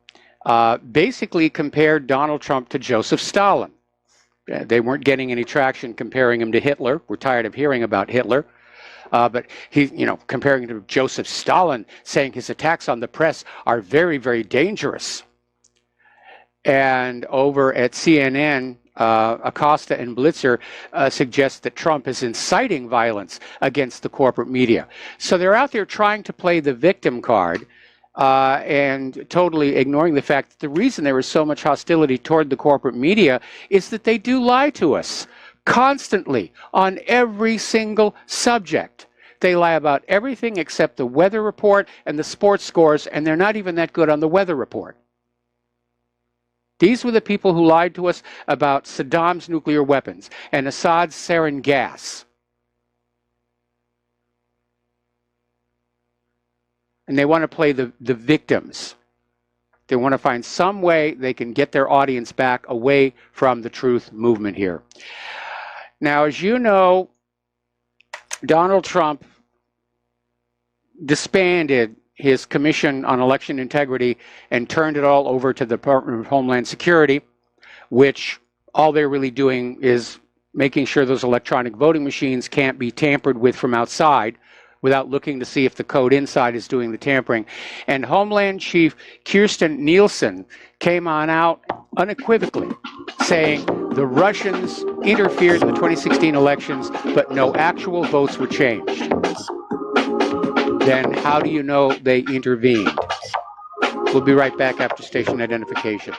basically compared Donald Trump to Joseph Stalin. They weren't getting any traction comparing him to Hitler. We're tired of hearing about Hitler. But he, you know, comparing him to Joseph Stalin, saying his attacks on the press are very, very dangerous. And over at CNN, Acosta and Blitzer suggest that Trump is inciting violence against the corporate media. So they're out there trying to play the victim card and totally ignoring the fact that the reason there is so much hostility toward the corporate media is that they do lie to us constantly on every single subject. They lie about everything except the weather report and the sports scores, and they're not even that good on the weather report. These were the people who lied to us about Saddam's nuclear weapons and Assad's sarin gas. And they want to play the victims. They want to find some way they can get their audience back away from the truth movement here. Now, as you know, Donald Trump disbanded his Commission on Election Integrity and turned it all over to the Department of Homeland Security, which all they're really doing is making sure those electronic voting machines can't be tampered with from outside without looking to see if the code inside is doing the tampering. And Homeland Chief Kirstjen Nielsen came on out unequivocally saying the Russians interfered in the 2016 elections, but no actual votes were changed. Then how do you know they intervened? We'll be right back after station identification.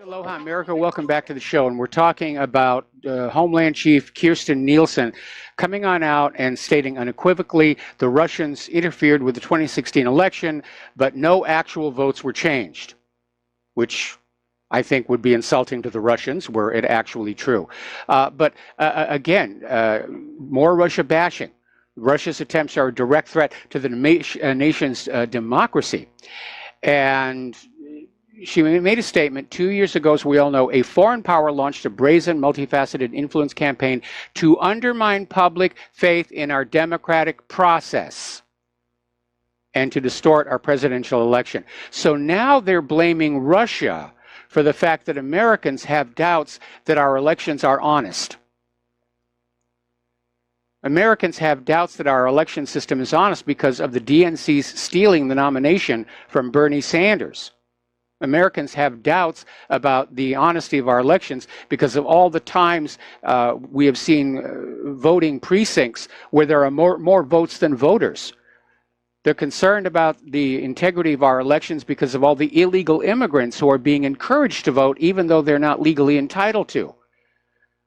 Aloha, America. Welcome back to the show. And we're talking about Homeland Chief Kirstjen Nielsen coming on out and stating unequivocally the Russians interfered with the 2016 election, but no actual votes were changed, which I think would be insulting to the Russians were it actually true. But again, more Russia bashing. Russia's attempts are a direct threat to the nation's democracy. And she made a statement 2 years ago, as we all know, a foreign power launched a brazen, multifaceted influence campaign to undermine public faith in our democratic process and to distort our presidential election. So now they're blaming Russia for the fact that Americans have doubts that our elections are honest. Americans have doubts that our election system is honest because of the DNC's stealing the nomination from Bernie Sanders. Americans have doubts about the honesty of our elections because of all the times we have seen voting precincts where there are more votes than voters. They're concerned about the integrity of our elections because of all the illegal immigrants who are being encouraged to vote even though they're not legally entitled to.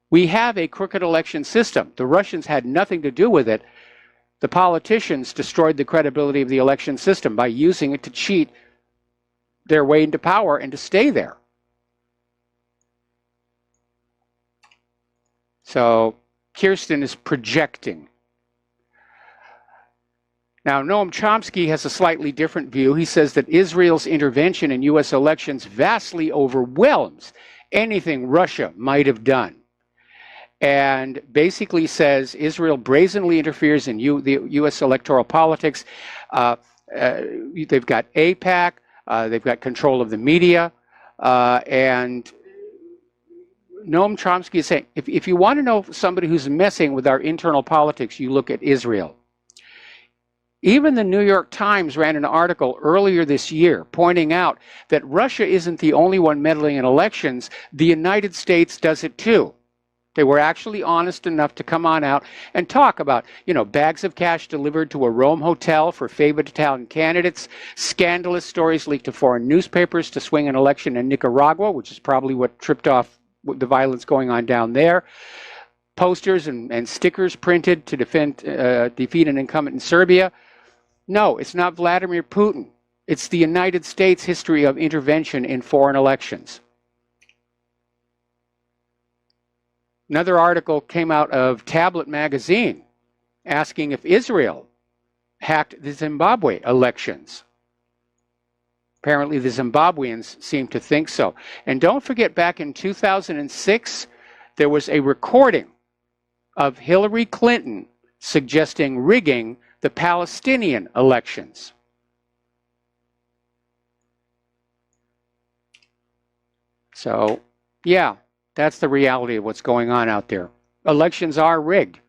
We have a crooked election system. The Russians had nothing to do with it. The politicians destroyed the credibility of the election system by using it to cheat their way into power and to stay there. So Kirstjen is projecting. Now, Noam Chomsky has a slightly different view. He says that Israel's intervention in U.S. elections vastly overwhelms anything Russia might have done. And basically says Israel brazenly interferes in the U.S. electoral politics. They've got AIPAC. They've got control of the media. And Noam Chomsky is saying, if you want to know somebody who's messing with our internal politics, you look at Israel. Even the New York Times ran an article earlier this year pointing out that Russia isn't the only one meddling in elections. The United States does it too. They were actually honest enough to come on out and talk about, bags of cash delivered to a Rome hotel for favored Italian candidates, scandalous stories leaked to foreign newspapers to swing an election in Nicaragua, which is probably what tripped off the violence going on down there, posters and stickers printed to defeat an incumbent in Serbia. No, it's not Vladimir Putin. It's the United States' history of intervention in foreign elections. Another article came out of Tablet magazine asking if Israel hacked the Zimbabwe elections. Apparently the Zimbabweans seem to think so. And don't forget, back in 2006, there was a recording of Hillary Clinton suggesting rigging the Palestinian elections. So, yeah. That's the reality of what's going on out there. Elections are rigged,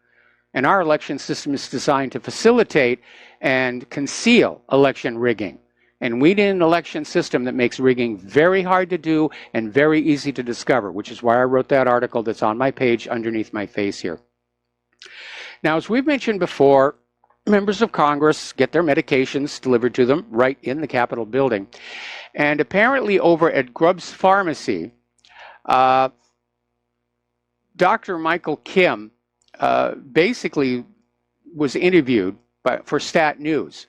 and our election system is designed to facilitate and conceal election rigging. And we need an election system that makes rigging very hard to do and very easy to discover, which is why I wrote that article that's on my page underneath my face here. Now, as we've mentioned before, members of Congress get their medications delivered to them right in the Capitol building. And apparently over at Grubb's Pharmacy, Dr. Michael Kim basically was interviewed for Stat News.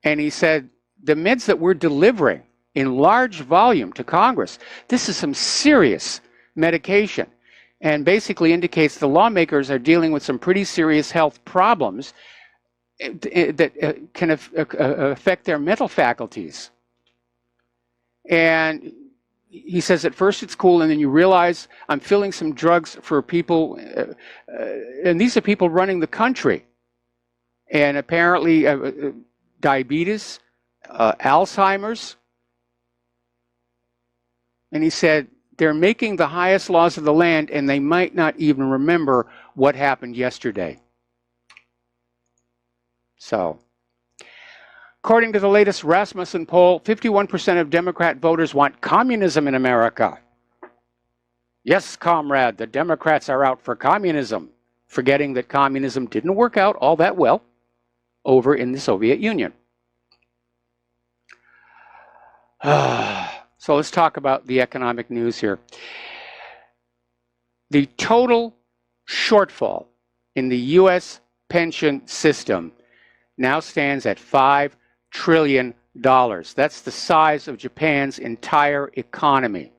And he said, the meds that we're delivering in large volume to Congress, this is some serious medication. And basically indicates the lawmakers are dealing with some pretty serious health problems that can affect their mental faculties. And he says at first it's cool, and then you realize I'm filling some drugs for people, and these are people running the country. And apparently diabetes, Alzheimer's. And he said, they're making the highest laws of the land, and they might not even remember what happened yesterday. So, according to the latest Rasmussen poll, 51% of Democrat voters want communism in America. Yes, comrade, the Democrats are out for communism, forgetting that communism didn't work out all that well over in the Soviet Union. So let's talk about the economic news here. The total shortfall in the U.S. pension system now stands at $5 trillion. That's the size of Japan's entire economy.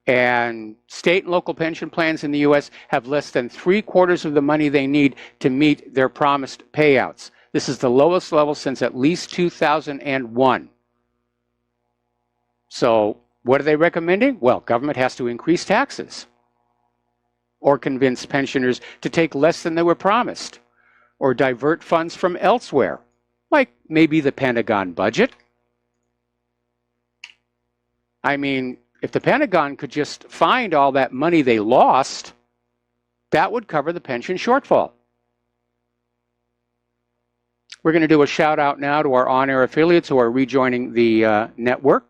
And state and local pension plans in the U.S. have less than 3/4 of the money they need to meet their promised payouts. This is the lowest level since at least 2001. So what are they recommending? Well, government has to increase taxes or convince pensioners to take less than they were promised or divert funds from elsewhere, like maybe the Pentagon budget. I mean, if the Pentagon could just find all that money they lost, that would cover the pension shortfall. We're going to do a shout out now to our on-air affiliates who are rejoining the network.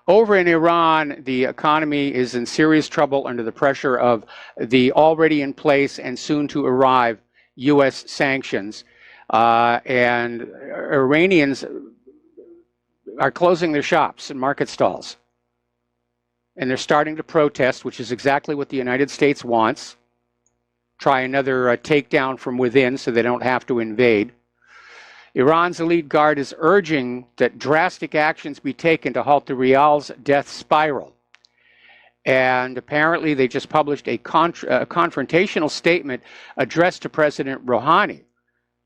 Over in Iran, the economy is in serious trouble under the pressure of the already in place and soon to arrive U.S. sanctions. And Iranians are closing their shops and market stalls. And they're starting to protest, which is exactly what the United States wants. Try another takedown from within so they don't have to invade. Iran's elite guard is urging that drastic actions be taken to halt the rial's death spiral. And apparently they just published a confrontational statement addressed to President Rouhani,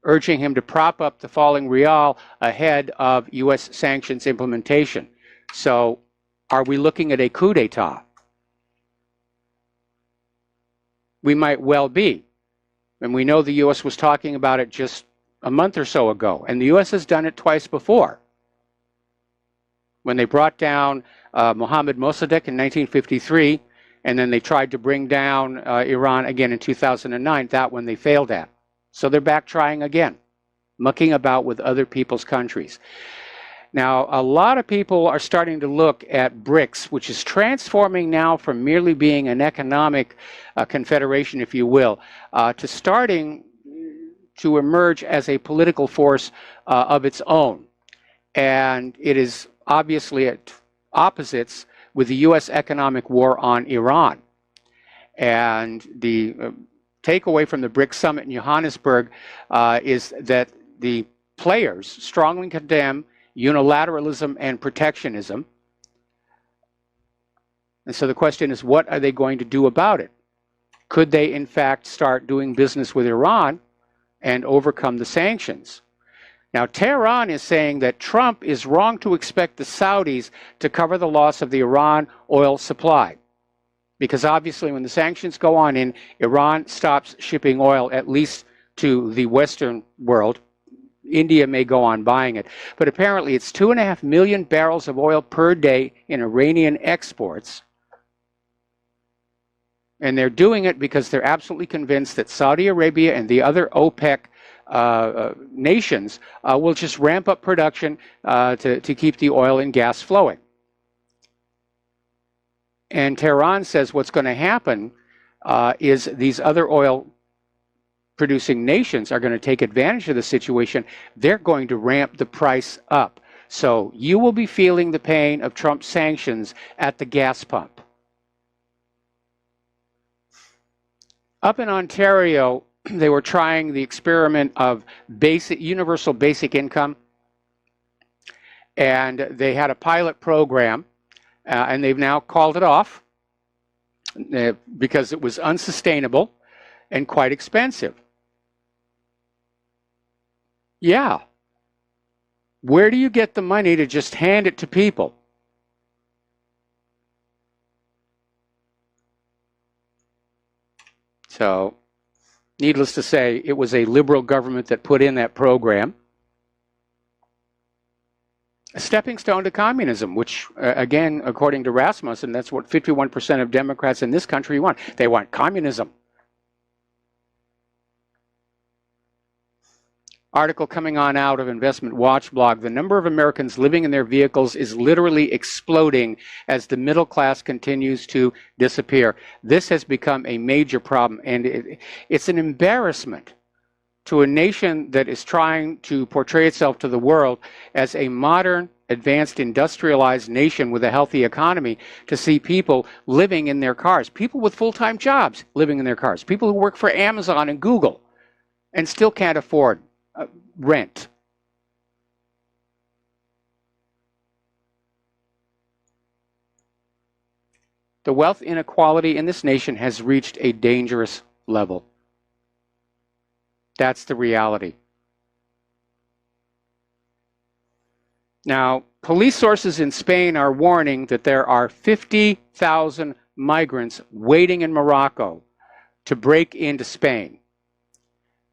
urging him to prop up the falling rial ahead of U.S. sanctions implementation. So are we looking at a coup d'etat? We might well be. And we know the U.S. was talking about it just a month or so ago, and the U.S. has done it twice before. When they brought down Mohammad Mossadegh in 1953, and then they tried to bring down Iran again in 2009, that one they failed at. So they're back trying again, mucking about with other people's countries. Now, a lot of people are starting to look at BRICS, which is transforming now from merely being an economic confederation, if you will, to starting to emerge as a political force of its own. And it is obviously at opposites with the U.S. economic war on Iran. And the takeaway from the BRICS summit in Johannesburg is that the players strongly condemn unilateralism and protectionism. And so the question is, what are they going to do about it? Could they, in fact, start doing business with Iran and overcome the sanctions? Now, Tehran is saying that Trump is wrong to expect the Saudis to cover the loss of the Iran oil supply. Because obviously when the sanctions go on in, Iran stops shipping oil, at least to the Western world. India may go on buying it. But apparently it's 2.5 million barrels of oil per day in Iranian exports. And they're doing it because they're absolutely convinced that Saudi Arabia and the other OPEC nations will just ramp up production to keep the oil and gas flowing. And Tehran says what's going to happen is these other oil producing nations are going to take advantage of the situation, they're going to ramp the price up. So you will be feeling the pain of Trump's sanctions at the gas pump. Up in Ontario, they were trying the experiment of universal basic income, and they had a pilot program, and they've now called it off because it was unsustainable and quite expensive. Yeah. Where do you get the money to just hand it to people? So, needless to say, it was a liberal government that put in that program. A stepping stone to communism, which, again, according to Rasmussen, that's what 51% of Democrats in this country want. They want communism. Article coming on out of Investment Watch blog, the number of Americans living in their vehicles is literally exploding as the middle class continues to disappear. This has become a major problem, and it's an embarrassment to a nation that is trying to portray itself to the world as a modern, advanced, industrialized nation with a healthy economy, to see people living in their cars, people with full-time jobs living in their cars, people who work for Amazon and Google and still can't afford rent. The wealth inequality in this nation has reached a dangerous level. That's the reality. Now, police sources in Spain are warning that there are 50,000 migrants waiting in Morocco to break into Spain.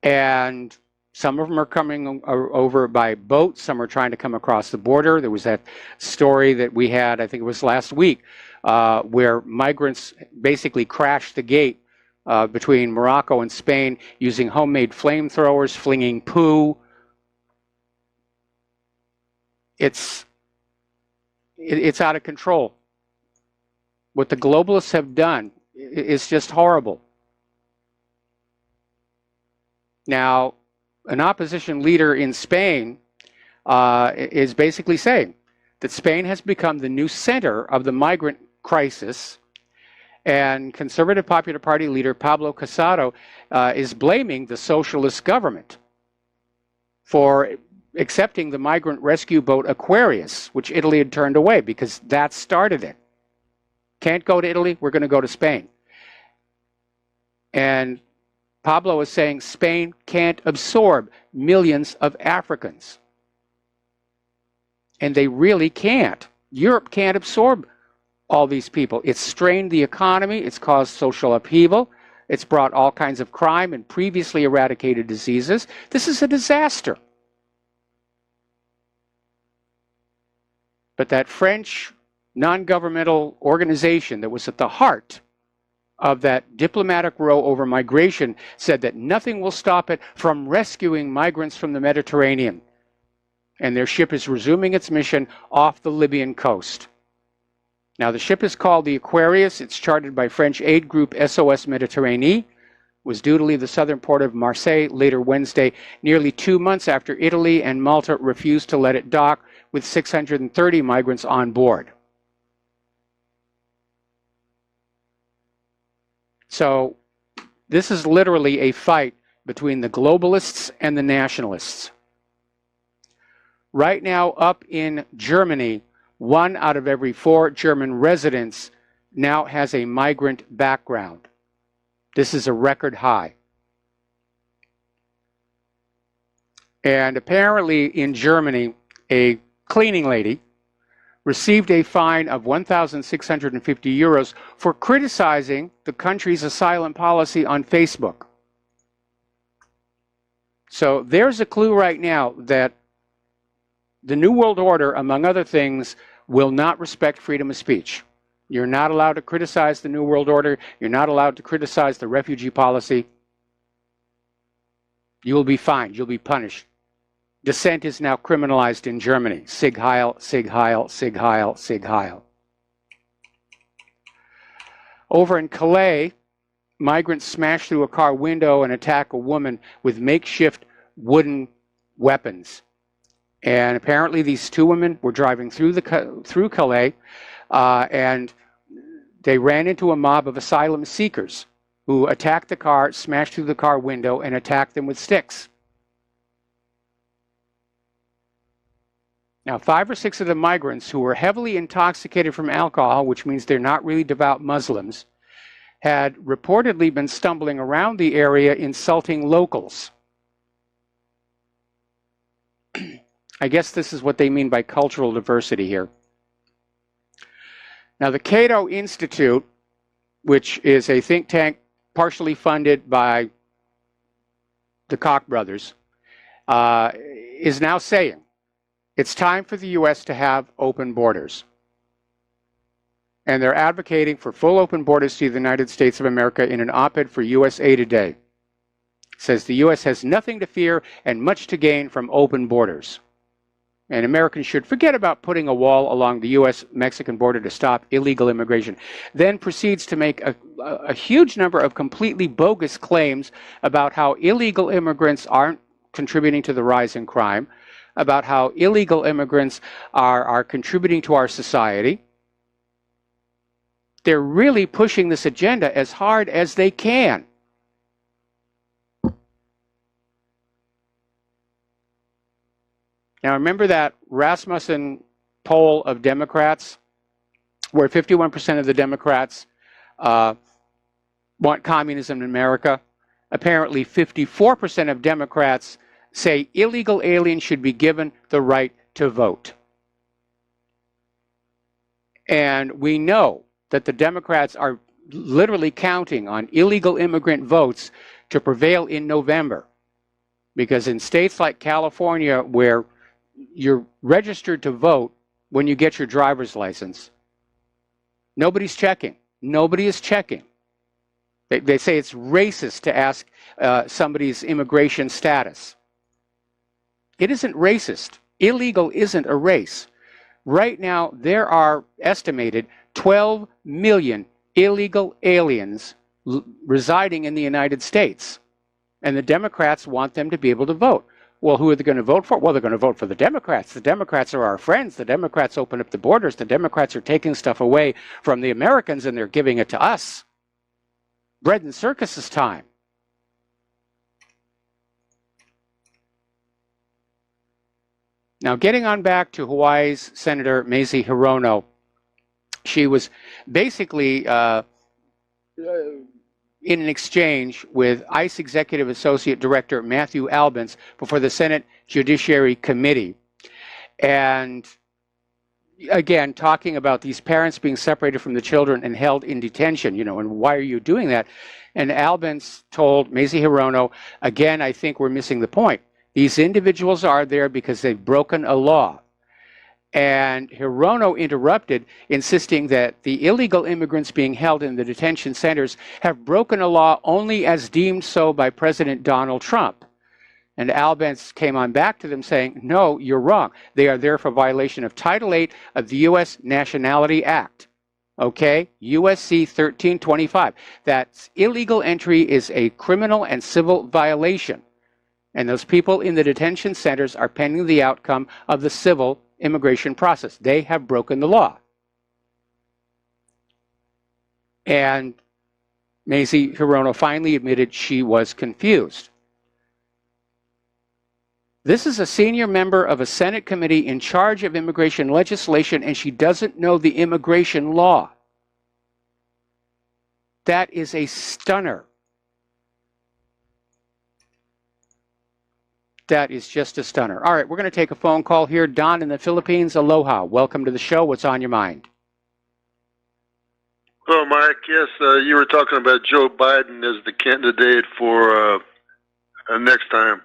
And some of them are coming over by boat. Some are trying to come across the border. There was that story that we had, I think it was last week, where migrants basically crashed the gate between Morocco and Spain using homemade flamethrowers, flinging poo. It's out of control. What the globalists have done is just horrible. Now, an opposition leader in Spain is basically saying that Spain has become the new center of the migrant crisis, and Conservative Popular Party leader Pablo Casado is blaming the socialist government for accepting the migrant rescue boat Aquarius, which Italy had turned away because that started it. Can't go to Italy, we're going to go to Spain. And Pablo is saying Spain can't absorb millions of Africans. And they really can't. Europe can't absorb all these people. It's strained the economy, it's caused social upheaval, it's brought all kinds of crime and previously eradicated diseases. This is a disaster. But that French non-governmental organization that was at the heart of that diplomatic row over migration said that nothing will stop it from rescuing migrants from the Mediterranean. And their ship is resuming its mission off the Libyan coast. Now, the ship is called the Aquarius. It's chartered by French aid group SOS Méditerranée. Was due to leave the southern port of Marseille later Wednesday, nearly 2 months after Italy and Malta refused to let it dock with 630 migrants on board. So this is literally a fight between the globalists and the nationalists. Right now, up in Germany, 1 out of every 4 German residents now has a migrant background. This is a record high. And apparently in Germany, a cleaning lady received a fine of 1,650 euros for criticizing the country's asylum policy on Facebook. So there's a clue right now that the New World Order, among other things, will not respect freedom of speech. You're not allowed to criticize the New World Order. You're not allowed to criticize the refugee policy. You will be fined. You'll be punished. Dissent is now criminalized in Germany. Sig Heil, Sig Heil, Sig Heil, Sig Heil. Over in Calais, migrants smash through a car window and attack a woman with makeshift wooden weapons. And apparently these two women were driving through Calais, and they ran into a mob of asylum seekers who attacked the car, smashed through the car window, and attacked them with sticks. Now, 5 or 6 of the migrants, who were heavily intoxicated from alcohol, which means they're not really devout Muslims, had reportedly been stumbling around the area insulting locals. I guess this is what they mean by cultural diversity here. Now, the Cato Institute, which is a think tank partially funded by the Koch brothers, is now saying it's time for the U.S. to have open borders. And they're advocating for full open borders to the United States of America in an op-ed for USA Today. It says the U.S. has nothing to fear and much to gain from open borders. And Americans should forget about putting a wall along the U.S.-Mexican border to stop illegal immigration. Then proceeds to make a huge number of completely bogus claims about how illegal immigrants aren't contributing to the rise in crime, about how illegal immigrants are contributing to our society. They're really pushing this agenda as hard as they can. Now, remember that Rasmussen poll of Democrats, where 51% of the Democrats want communism in America? Apparently, 54% of Democrats say illegal aliens should be given the right to vote. And we know that the Democrats are literally counting on illegal immigrant votes to prevail in November. Because in states like California, where you're registered to vote when you get your driver's license, nobody's checking. Nobody is checking. They say it's racist to ask somebody's immigration status. It isn't racist. Illegal isn't a race. Right now, there are estimated 12 million illegal aliens residing in the United States. And the Democrats want them to be able to vote. Well, who are they going to vote for? Well, they're going to vote for the Democrats. The Democrats are our friends. The Democrats open up the borders. The Democrats are taking stuff away from the Americans and they're giving it to us. Bread and circuses time. Now, getting on back to Hawaii's Senator Mazie Hirono, she was basically in an exchange with ICE Executive Associate Director Matthew Albence before the Senate Judiciary Committee. And again, talking about these parents being separated from the children and held in detention, and why are you doing that? And Albence told Mazie Hirono, again, I think we're missing the point. These individuals are there because they've broken a law. And Hirono interrupted, insisting that the illegal immigrants being held in the detention centers have broken a law only as deemed so by President Donald Trump. And Albence came on back to them saying, no, you're wrong. They are there for violation of Title VIII of the U.S. Nationality Act. Okay, USC 1325. That illegal entry is a criminal and civil violation. And those people in the detention centers are pending the outcome of the civil immigration process. They have broken the law. And Mazie Hirono finally admitted she was confused. This is a senior member of a Senate committee in charge of immigration legislation, and she doesn't know the immigration law. That is a stunner. That is just a stunner. All right, we're going to take a phone call here. Don in the Philippines, aloha. Welcome to the show. What's on your mind? Hello, Mike. Yes, you were talking about Joe Biden as the candidate for next time.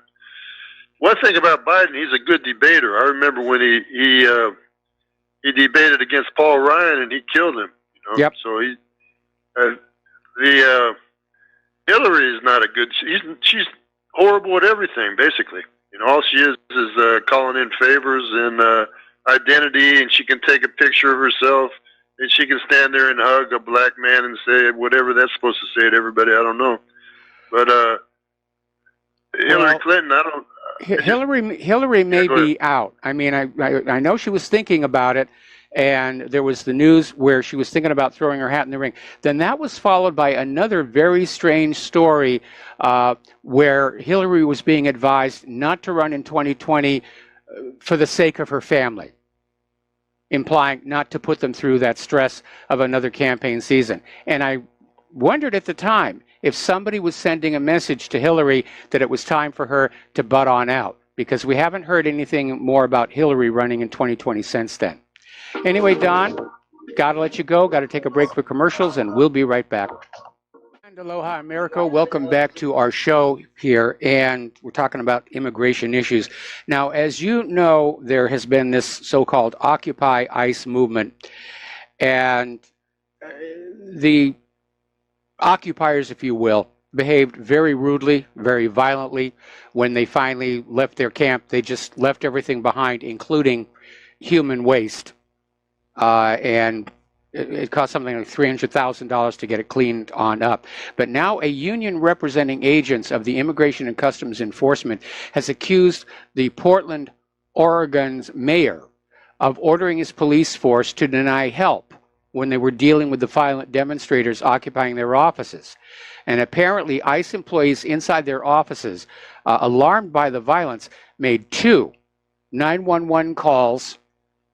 One thing about Biden, he's a good debater. I remember when he debated against Paul Ryan and he killed him. Yep. So Hillary is not a good. She's horrible at everything, basically. All she is calling in favors and identity, and she can take a picture of herself and she can stand there and hug a black man and say whatever that's supposed to say to everybody. I don't know, but Hillary Clinton, I don't. Hillary may be out. I mean, I know she was thinking about it, and there was the news where she was thinking about throwing her hat in the ring. Then that was followed by another very strange story where Hillary was being advised not to run in 2020 for the sake of her family, implying not to put them through that stress of another campaign season. And I wondered at the time if somebody was sending a message to Hillary that it was time for her to butt on out, because we haven't heard anything more about Hillary running in 2020 since then. Anyway, Don, got to let you go. Got to take a break for commercials, and we'll be right back. And aloha, America. Welcome back to our show here, and we're talking about immigration issues. Now, as you know, there has been this so-called Occupy ICE movement, and the occupiers, if you will, behaved very rudely, very violently. When they finally left their camp, they just left everything behind, including human waste. And it cost something like $300,000 to get it cleaned on up. But now a union representing agents of the Immigration and Customs Enforcement has accused the Portland, Oregon's mayor of ordering his police force to deny help when they were dealing with the violent demonstrators occupying their offices. And apparently ICE employees inside their offices, alarmed by the violence, made 2 911 calls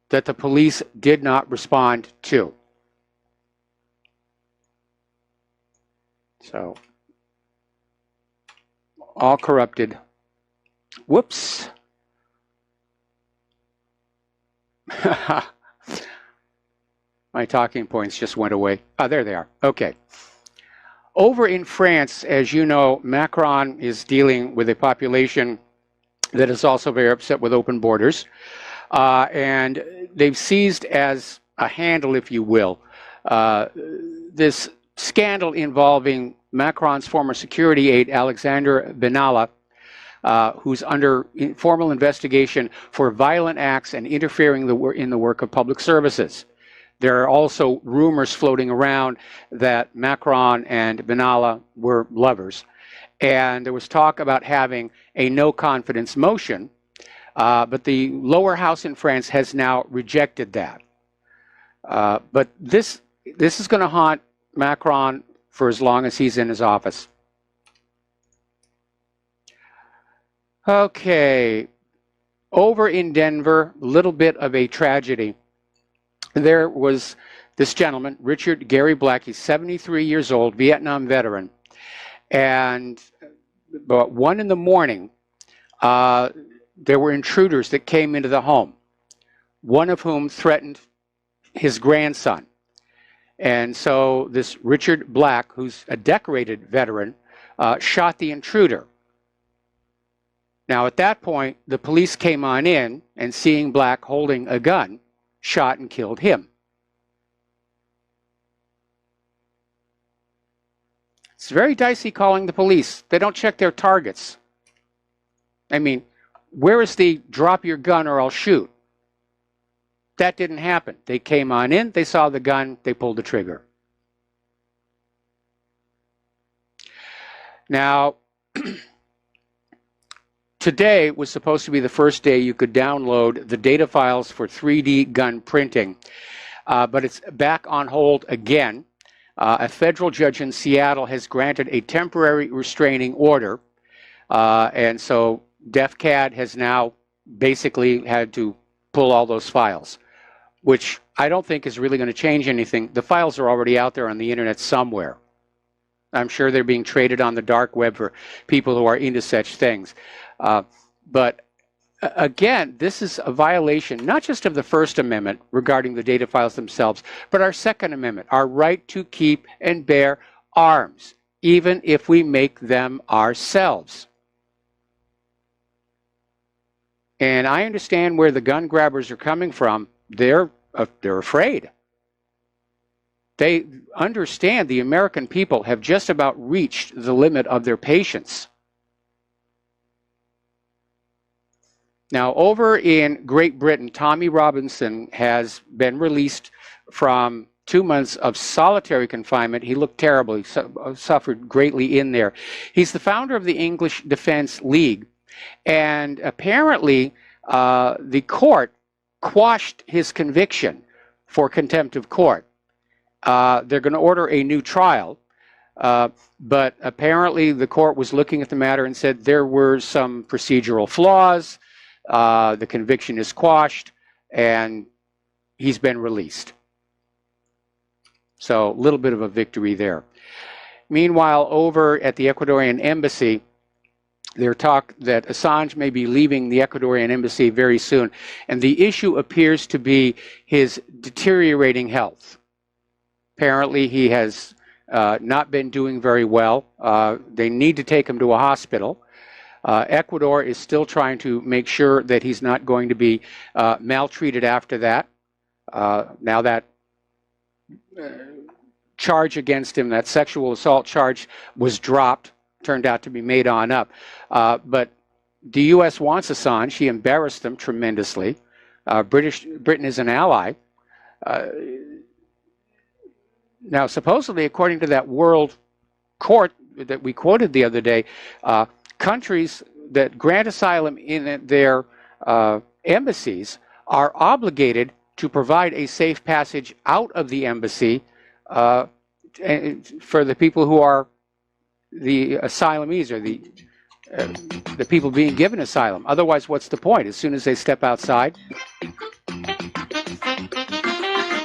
that the police did not respond to. So, all corrupted. Whoops. My talking points just went away. Oh, there they are. Okay. Over in France, as you know, Macron is dealing with a population that is also very upset with open borders. And they've seized as a handle, if you will, this scandal involving Macron's former security aide, Alexander Benalla, who's under formal investigation for violent acts and interfering in the work of public services. There are also rumors floating around that Macron and Benalla were lovers. And there was talk about having a no-confidence motion, but the lower house in France has now rejected that. But this is going to haunt Macron for as long as he's in his office. Okay, over in Denver, a little bit of a tragedy. There was this gentleman, Richard Gary Black. He's 73 years old, Vietnam veteran. And about 1 in the morning, there were intruders that came into the home, one of whom threatened his grandson. And so this Richard Black, who's a decorated veteran, shot the intruder. Now, at that point, the police came on in, and seeing Black holding a gun, shot and killed him. It's very dicey calling the police. They don't check their targets. I mean, where is the drop your gun or I'll shoot? That didn't happen. They came on in, they saw the gun, they pulled the trigger. Now, today was supposed to be the first day you could download the data files for 3D gun printing, but it's back on hold again. A federal judge in Seattle has granted a temporary restraining order, and so DefCAD has now basically had to pull all those files, which I don't think is really going to change anything. The files are already out there on the internet somewhere. I'm sure they're being traded on the dark web for people who are into such things. But again, this is a violation not just of the First Amendment regarding the data files themselves, but our Second Amendment, our right to keep and bear arms, even if we make them ourselves. And I understand where the gun grabbers are coming from. They're afraid. They understand the American people have just about reached the limit of their patience. Now, over in Great Britain, Tommy Robinson has been released from 2 months of solitary confinement. He looked terrible. He suffered greatly in there. He's the founder of the English Defense League, and apparently the court quashed his conviction for contempt of court. They're going to order a new trial, but apparently the court was looking at the matter and said there were some procedural flaws. The conviction is quashed, and he's been released. So a little bit of a victory there. Meanwhile, over at the Ecuadorian embassy, there's talk that Assange may be leaving the Ecuadorian embassy very soon, and the issue appears to be his deteriorating health. Apparently, he has not been doing very well. They need to take him to a hospital. Ecuador is still trying to make sure that he's not going to be maltreated after that. Now that charge against him, that sexual assault charge, was dropped, turned out to be made on up. But the U.S. wants Assange. He embarrassed them tremendously. Britain is an ally. Now, supposedly, according to that World Court that we quoted the other day, countries that grant asylum in their embassies are obligated to provide a safe passage out of the embassy for the people who are the asylees, or the people being given asylum. Otherwise, what's the point? As soon as they step outside,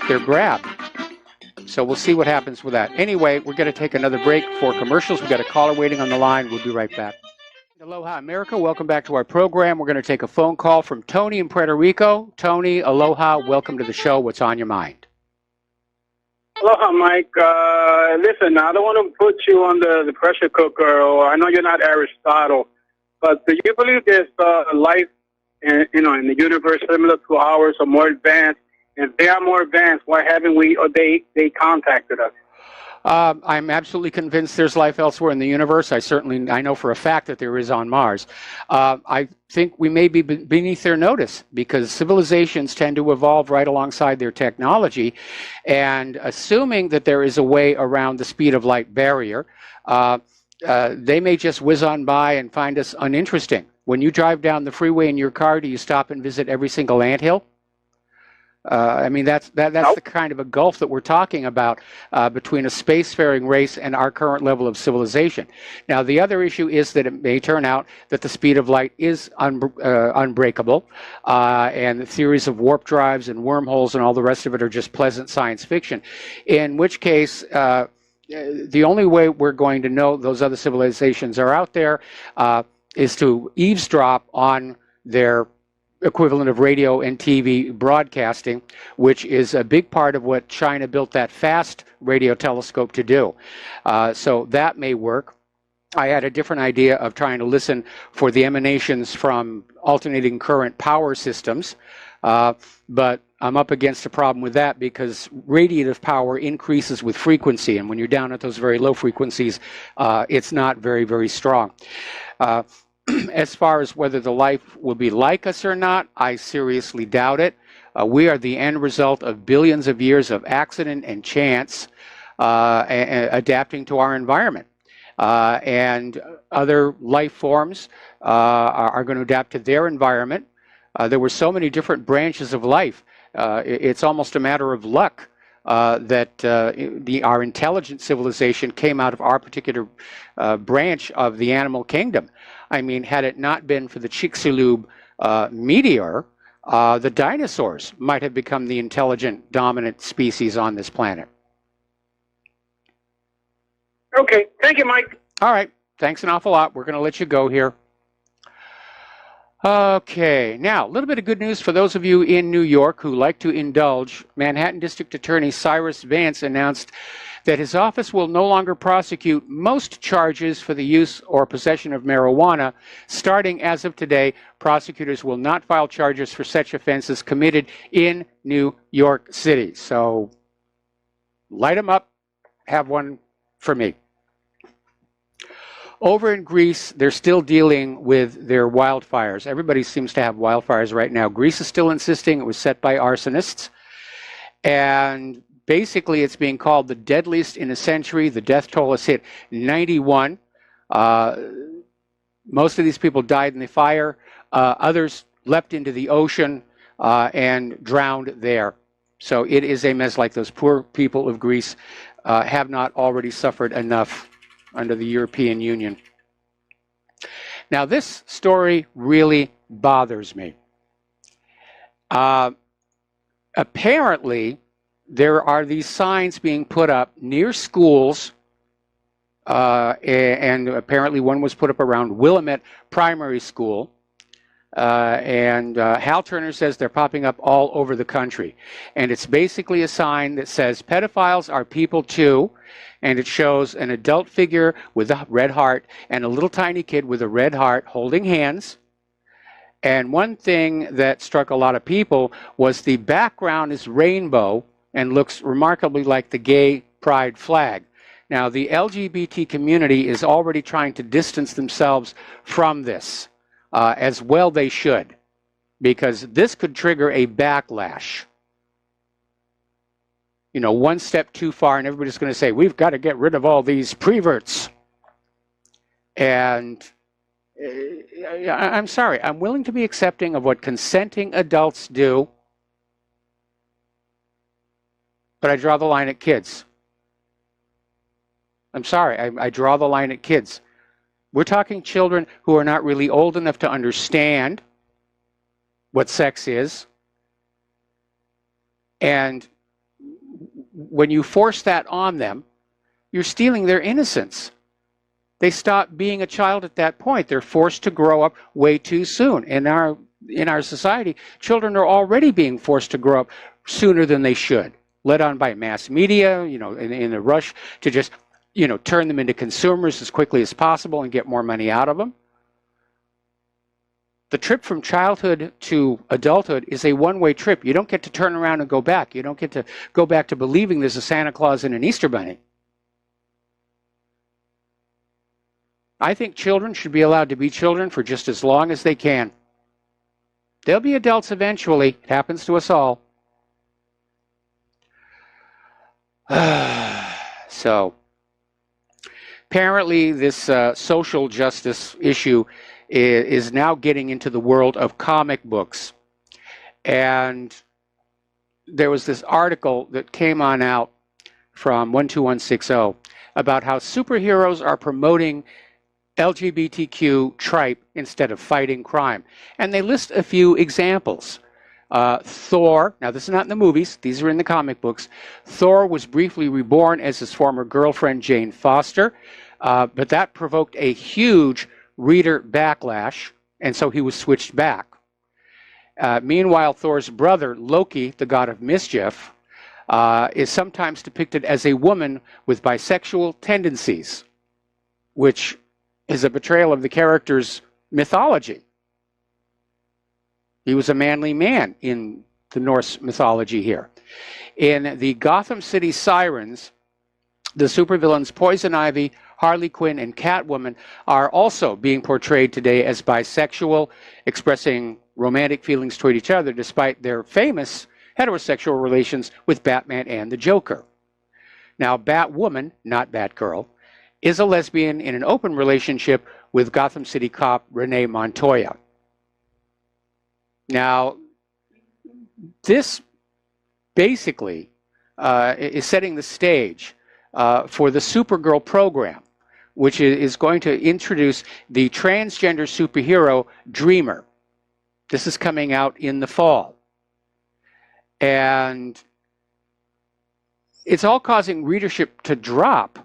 they're grabbed. So we'll see what happens with that. Anyway, we're going to take another break for commercials. We've got a caller waiting on the line. We'll be right back. Aloha, America. Welcome back to our program. We're going to take a phone call from Tony in Puerto Rico. Tony, aloha. Welcome to the show. What's on your mind? Aloha, Mike. Listen, I don't want to put you on the pressure cooker, or I know you're not Aristotle, but do you believe there's life in the universe similar to ours or more advanced? If they are more advanced, why haven't we, or they contacted us? I'm absolutely convinced there's life elsewhere in the universe. I know for a fact that there is on Mars. I think we may be beneath their notice, because civilizations tend to evolve right alongside their technology, and assuming that there is a way around the speed of light barrier, they may just whiz on by and find us uninteresting. When you drive down the freeway in your car, do you stop and visit every single anthill? I mean, that's the kind of a gulf that we're talking about between a spacefaring race and our current level of civilization. Now, the other issue is that it may turn out that the speed of light is unbreakable, and the theories of warp drives and wormholes and all the rest of it are just pleasant science fiction, in which case the only way we're going to know those other civilizations are out there is to eavesdrop on their equivalent of radio and TV broadcasting, which is a big part of what China built that fast radio telescope to do. So that may work. I had a different idea of trying to listen for the emanations from alternating current power systems, but I'm up against a problem with that, because radiative power increases with frequency, and when you're down at those very low frequencies, it's not very, very strong. As far as whether the life will be like us or not, I seriously doubt it. We are the end result of billions of years of accident and chance adapting to our environment. And other life forms are going to adapt to their environment. There were so many different branches of life. It's almost a matter of luck that our intelligent civilization came out of our particular branch of the animal kingdom. I mean, had it not been for the Chicxulub meteor, the dinosaurs might have become the intelligent, dominant species on this planet. Okay. Thank you, Mike. All right. Thanks an awful lot. We're going to let you go here. Okay. Now, a little bit of good news for those of you in New York who like to indulge. Manhattan District Attorney Cyrus Vance announced that his office will no longer prosecute most charges for the use or possession of marijuana. Starting as of today, prosecutors will not file charges for such offenses committed in New York City. So light them up, have one for me. Over in Greece, they're still dealing with their wildfires. Everybody seems to have wildfires right now. Greece is still insisting it was set by arsonists. And basically, it's being called the deadliest in a century. The death toll has hit 91. Most of these people died in the fire. Others leapt into the ocean and drowned there. So it is a mess, like those poor people of Greece have not already suffered enough under the European Union. Now, this story really bothers me. Apparently, there are these signs being put up near schools, and apparently one was put up around Willamette Primary School. Hal Turner says they're popping up all over the country. And it's basically a sign that says, pedophiles are people too. And it shows an adult figure with a red heart and a little tiny kid with a red heart holding hands. And one thing that struck a lot of people was the background is rainbow and looks remarkably like the gay pride flag. Now, the LGBT community is already trying to distance themselves from this. As well they should, because this could trigger a backlash. You know, one step too far and everybody's going to say, we've got to get rid of all these preverts. And I'm sorry, I'm willing to be accepting of what consenting adults do, but I draw the line at kids. I'm sorry, I draw the line at kids. We're talking children who are not really old enough to understand what sex is. And when you force that on them, you're stealing their innocence. They stop being a child at that point. They're forced to grow up way too soon. In our society, children are already being forced to grow up sooner than they should, led on by mass media, you know, in a rush to just, you know, turn them into consumers as quickly as possible and get more money out of them. The trip from childhood to adulthood is a one-way trip. You don't get to turn around and go back. You don't get to go back to believing there's a Santa Claus and an Easter Bunny. I think children should be allowed to be children for just as long as they can. They'll be adults eventually. It happens to us all. So, apparently, this social justice issue is now getting into the world of comic books. And there was this article that came on out from 12160 about how superheroes are promoting LGBTQ tripe instead of fighting crime. And they list a few examples. Thor, now this is not in the movies, these are in the comic books. Thor was briefly reborn as his former girlfriend, Jane Foster. But that provoked a huge reader backlash, and so he was switched back. Meanwhile, Thor's brother, Loki, the god of mischief, is sometimes depicted as a woman with bisexual tendencies, which is a betrayal of the character's mythology. He was a manly man in the Norse mythology here. In the Gotham City Sirens, the supervillains Poison Ivy, Harley Quinn, and Catwoman are also being portrayed today as bisexual, expressing romantic feelings toward each other despite their famous heterosexual relations with Batman and the Joker. Now, Batwoman, not Batgirl, is a lesbian in an open relationship with Gotham City cop Renee Montoya. Now, this basically is setting the stage for the Supergirl program, which is going to introduce the transgender superhero Dreamer. This is coming out in the fall. And it's all causing readership to drop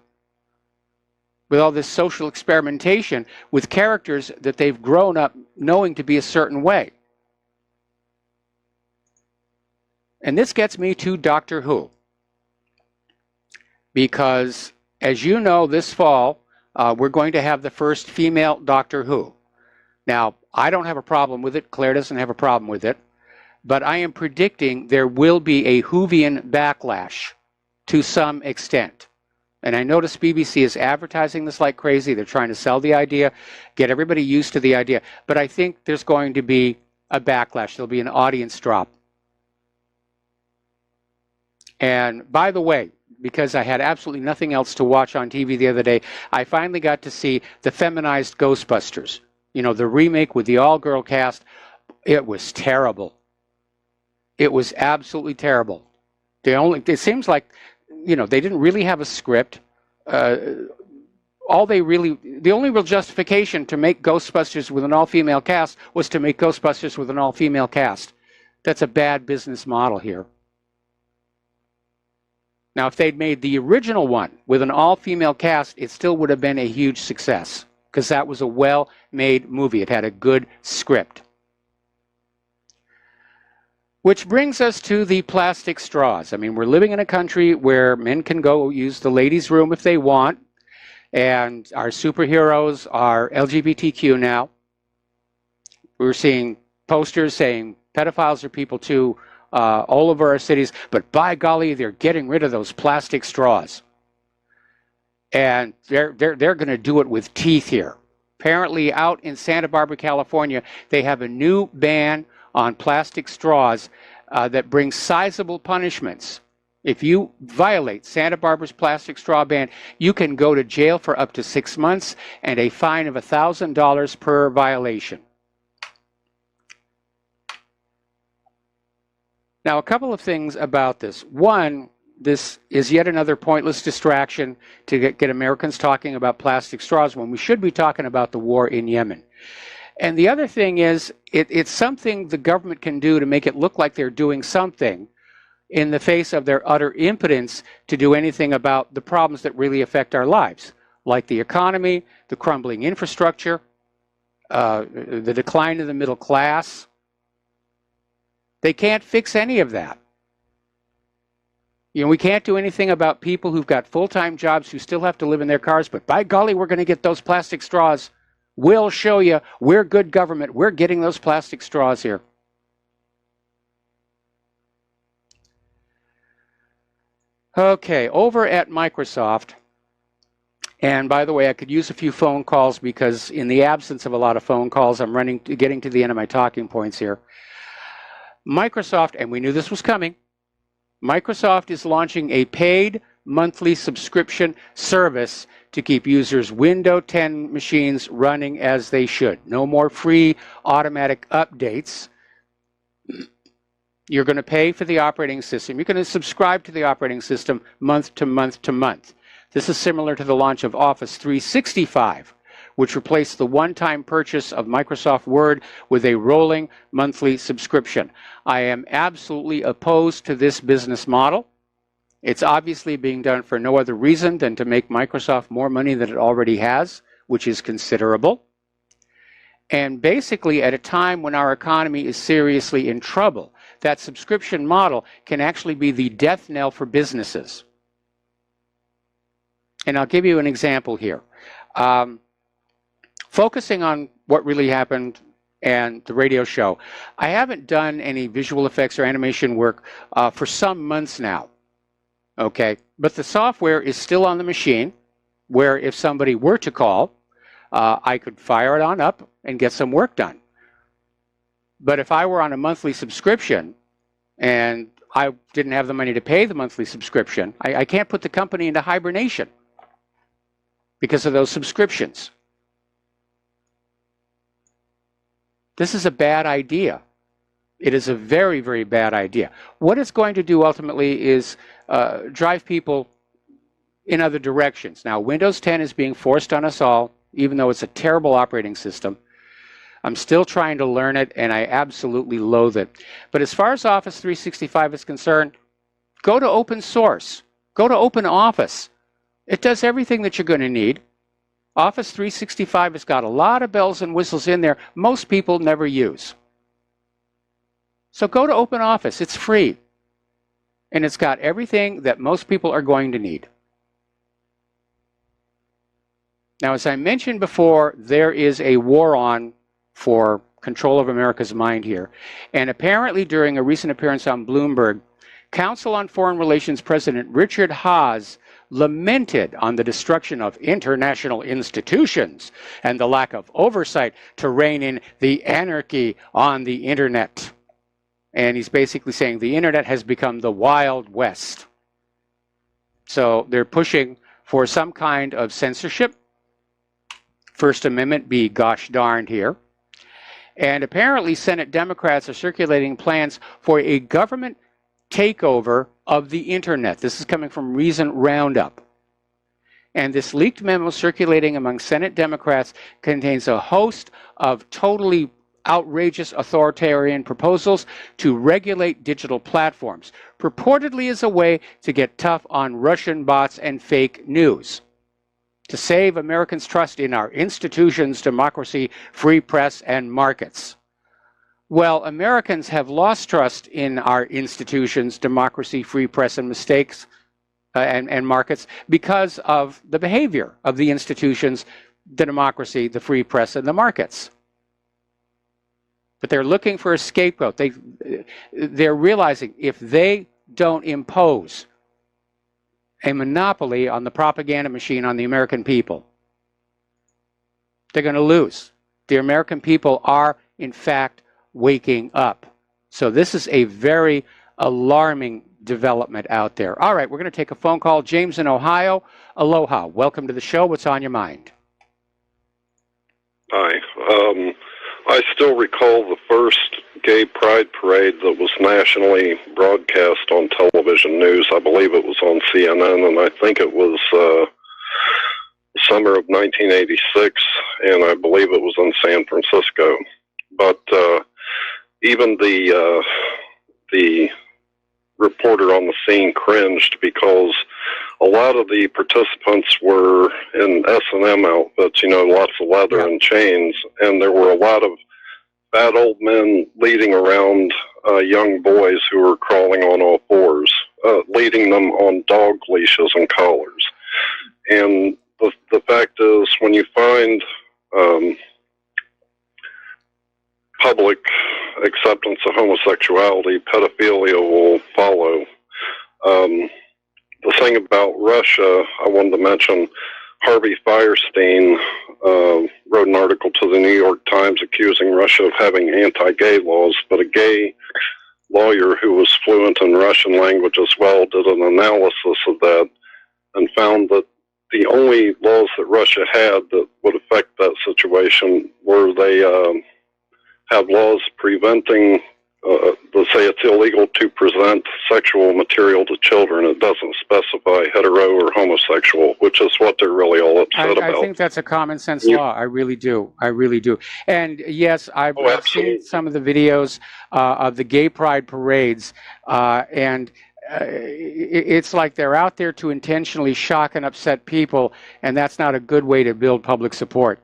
with all this social experimentation with characters that they've grown up knowing to be a certain way. And this gets me to Doctor Who. Because, as you know, this fall, we're going to have the first female Doctor Who. Now, I don't have a problem with it. Claire doesn't have a problem with it. But I am predicting there will be a Whovian backlash to some extent. And I notice BBC is advertising this like crazy. They're trying to sell the idea, get everybody used to the idea. But I think there's going to be a backlash. There'll be an audience drop. And by the way, because I had absolutely nothing else to watch on TV the other day, I finally got to see the feminized Ghostbusters. You know, the remake with the all-girl cast. It was terrible. It was absolutely terrible. It seems like, you know, they didn't really have a script. The only real justification to make Ghostbusters with an all-female cast was to make Ghostbusters with an all-female cast. That's a bad business model here. Now, if they'd made the original one with an all-female cast, it still would have been a huge success because that was a well-made movie. It had a good script. Which brings us to the plastic straws. I mean, we're living in a country where men can go use the ladies' room if they want, and our superheroes are LGBTQ now. We're seeing posters saying pedophiles are people too all over our cities, but by golly, they're getting rid of those plastic straws. And they're going to do it with teeth here. Apparently, out in Santa Barbara, California, they have a new ban on plastic straws that brings sizable punishments. If you violate Santa Barbara's plastic straw ban, you can go to jail for up to 6 months and a fine of $1,000 per violation. Now, a couple of things about this. One, this is yet another pointless distraction to get Americans talking about plastic straws when we should be talking about the war in Yemen. And the other thing is, it's something the government can do to make it look like they're doing something in the face of their utter impotence to do anything about the problems that really affect our lives, like the economy, the crumbling infrastructure, the decline of the middle class. They can't fix any of that. You know, we can't do anything about people who've got full-time jobs who still have to live in their cars, but by golly, we're going to get those plastic straws. We'll show you we're good government. We're getting those plastic straws here. Okay, over at Microsoft, and by the way, I could use a few phone calls because in the absence of a lot of phone calls, I'm getting to the end of my talking points here. Microsoft, and we knew this was coming, Microsoft is launching a paid monthly subscription service to keep users' Windows 10 machines running as they should. No more free automatic updates. You're going to pay for the operating system. You're going to subscribe to the operating system month to month to month. This is similar to the launch of Office 365, which replaced the one-time purchase of Microsoft Word with a rolling monthly subscription. I am absolutely opposed to this business model. It's obviously being done for no other reason than to make Microsoft more money than it already has, which is considerable. And basically, at a time when our economy is seriously in trouble, that subscription model can actually be the death knell for businesses. And I'll give you an example here. Focusing on what really happened and the radio show, I haven't done any visual effects or animation work for some months now. Okay, but the software is still on the machine where if somebody were to call, I could fire it on up and get some work done. But if I were on a monthly subscription and I didn't have the money to pay the monthly subscription, I can't put the company into hibernation because of those subscriptions. This is a bad idea. It is a very, very bad idea. What it's going to do ultimately is drive people in other directions. Now, Windows 10 is being forced on us all, even though it's a terrible operating system. I'm still trying to learn it, and I absolutely loathe it. But as far as Office 365 is concerned, go to open source. Go to Open Office. It does everything that you're going to need. Office 365 has got a lot of bells and whistles in there most people never use. So go to Open Office. It's free. And it's got everything that most people are going to need. Now, as I mentioned before, there is a war on for control of America's mind here. And apparently during a recent appearance on Bloomberg, Council on Foreign Relations President Richard Haas lamented on the destruction of international institutions and the lack of oversight to rein in the anarchy on the internet. And he's basically saying the internet has become the Wild West. So they're pushing for some kind of censorship. First Amendment be gosh darned here. And apparently Senate Democrats are circulating plans for a government takeover of the internet. This is coming from Reason Roundup. And this leaked memo circulating among Senate Democrats contains a host of totally outrageous authoritarian proposals to regulate digital platforms, purportedly as a way to get tough on Russian bots and fake news, to save Americans' trust in our institutions, democracy, free press, and markets. Well, Americans have lost trust in our institutions, democracy, free press, and mistakes and markets because of the behavior of the institutions, the democracy, the free press, and the markets. But they're looking for a scapegoat. They're realizing if they don't impose a monopoly on the propaganda machine on the American people, they're going to lose. The American people are, in fact, waking up. So this is a very alarming development out there. All right, we're going to take a phone call. James in Ohio. Aloha. Welcome to the show. What's on your mind? Hi. I still recall the first gay pride parade that was nationally broadcast on television news. I believe it was on CNN, and I think it was summer of 1986, and I believe it was in San Francisco. But even the reporter on the scene cringed because a lot of the participants were in S&M outfits, lots of leather and chains, and there were a lot of fat old men leading around young boys who were crawling on all fours, leading them on dog leashes and collars. And the fact is, when you find public acceptance of homosexuality, pedophilia will follow. The thing about Russia, I wanted to mention, Harvey Fierstein wrote an article to the New York Times accusing Russia of having anti-gay laws, but a gay lawyer who was fluent in Russian language as well did an analysis of that and found that the only laws that Russia had that would affect that situation were they have laws preventing, let's say it's illegal to present sexual material to children. It doesn't specify hetero or homosexual, which is what they're really all upset about. I think that's a common sense law. I really do. I really do. And yes, I've seen some of the videos of the gay pride parades, and it's like they're out there to intentionally shock and upset people, and that's not a good way to build public support.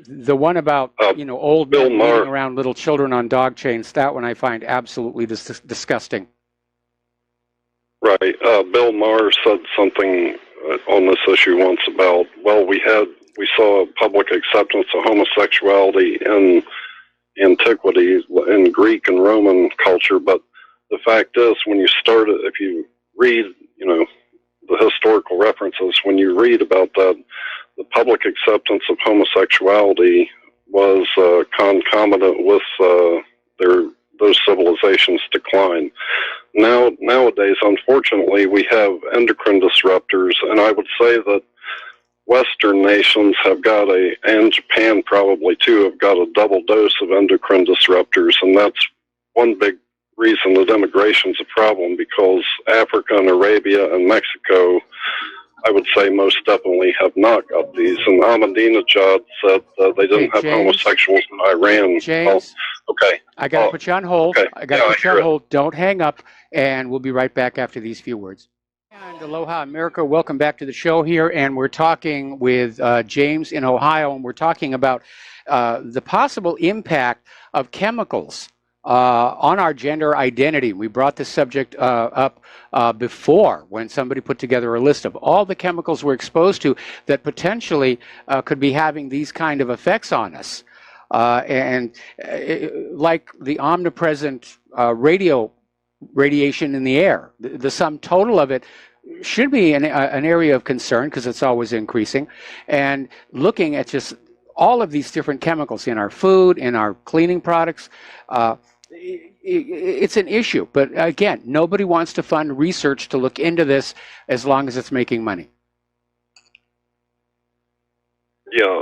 The one about old men leading around little children on dog chains, that one I find absolutely disgusting. Right. Bill Maher said something on this issue once about, we saw public acceptance of homosexuality in antiquity, in Greek and Roman culture, but the fact is, when you start it, if you read, the historical references, when you read about that, the public acceptance of homosexuality was concomitant with those civilizations' decline. Nowadays, unfortunately, we have endocrine disruptors, and I would say that Western nations have got and Japan probably too, have got a double dose of endocrine disruptors, and that's one big reason that immigration's a problem, because Africa and Arabia and Mexico, I would say most definitely have not got these. And Ahmadinejad said they didn't have homosexuals in Iran. James, okay. I got to put you on hold. Okay. I got to put you on hold. Don't hang up, and we'll be right back after these few words. And aloha, America. Welcome back to the show here, and we're talking with James in Ohio, and we're talking about the possible impact of chemicals on our gender identity. We brought this subject up before, when somebody put together a list of all the chemicals we're exposed to that potentially could be having these kind of effects on us. Like the omnipresent radiation in the air, the sum total of it should be an area of concern, because it's always increasing. And looking at just all of these different chemicals in our food, in our cleaning products, it's an issue. But again, nobody wants to fund research to look into this as long as it's making money. Yeah,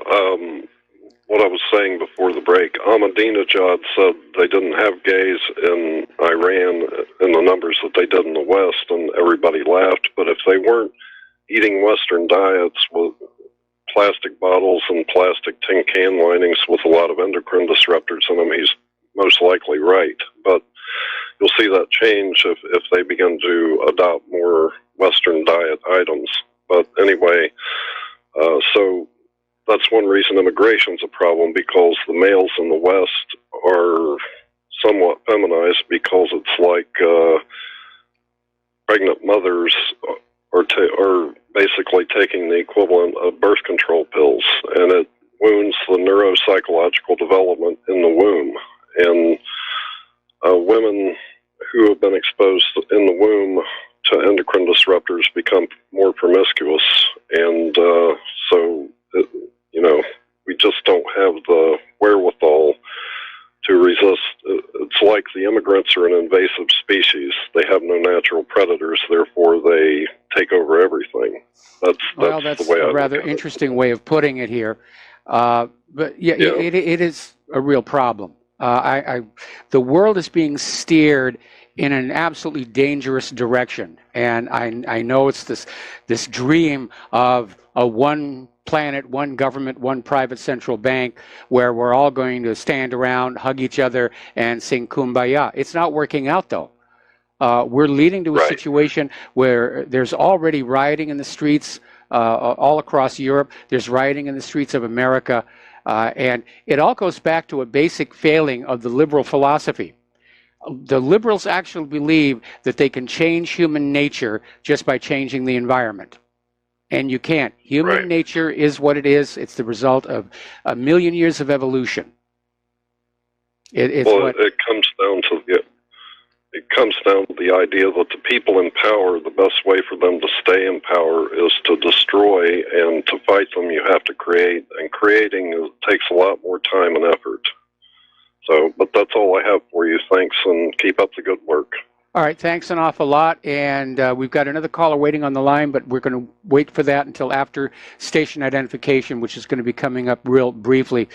what I was saying before the break, Ahmadinejad said they didn't have gays in Iran in the numbers that they did in the West, and everybody laughed. But if they weren't eating Western diets with plastic bottles and plastic tin can linings with a lot of endocrine disruptors in them, he's most likely right. But you'll see that change if they begin to adopt more Western diet items. But anyway, so that's one reason immigration's a problem, because the males in the West are somewhat feminized, because it's like pregnant mothers are basically taking the equivalent of birth control pills, and it wounds the neuropsychological development in the womb. And women who have been exposed in the womb to endocrine disruptors become more promiscuous, and so we just don't have the wherewithal to resist. It's like the immigrants are an invasive species. They have no natural predators, therefore they take over everything. That's the way a rather interesting way of putting it here. But yeah. It is a real problem. The world is being steered in an absolutely dangerous direction, and I know it's this dream of a one planet, one government, one private central bank, where we're all going to stand around, hug each other, and sing Kumbaya. It's not working out, though. We're leading to a situation where there's already rioting in the streets all across Europe. There's rioting in the streets of America. And it all goes back to a basic failing of the liberal philosophy. The liberals actually believe that they can change human nature just by changing the environment. And you can't. Human nature is what it is. It's the result of a million years of evolution. It comes down to the idea that the people in power, the best way for them to stay in power is to destroy, and to fight them you have to create, and creating takes a lot more time and effort. So, but that's all I have for you. Thanks, and keep up the good work. All right, thanks an awful lot. And we've got another caller waiting on the line, but we're going to wait for that until after station identification, which is going to be coming up real briefly.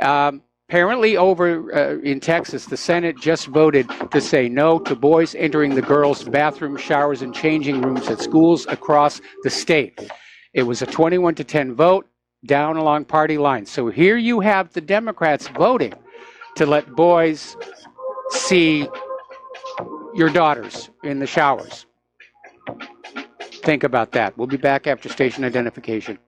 Apparently over in Texas, the Senate just voted to say no to boys entering the girls' bathroom, showers, and changing rooms at schools across the state. It was a 21-10 vote down along party lines. So here you have the Democrats voting to let boys see your daughters in the showers. Think about that. We'll be back after station identification.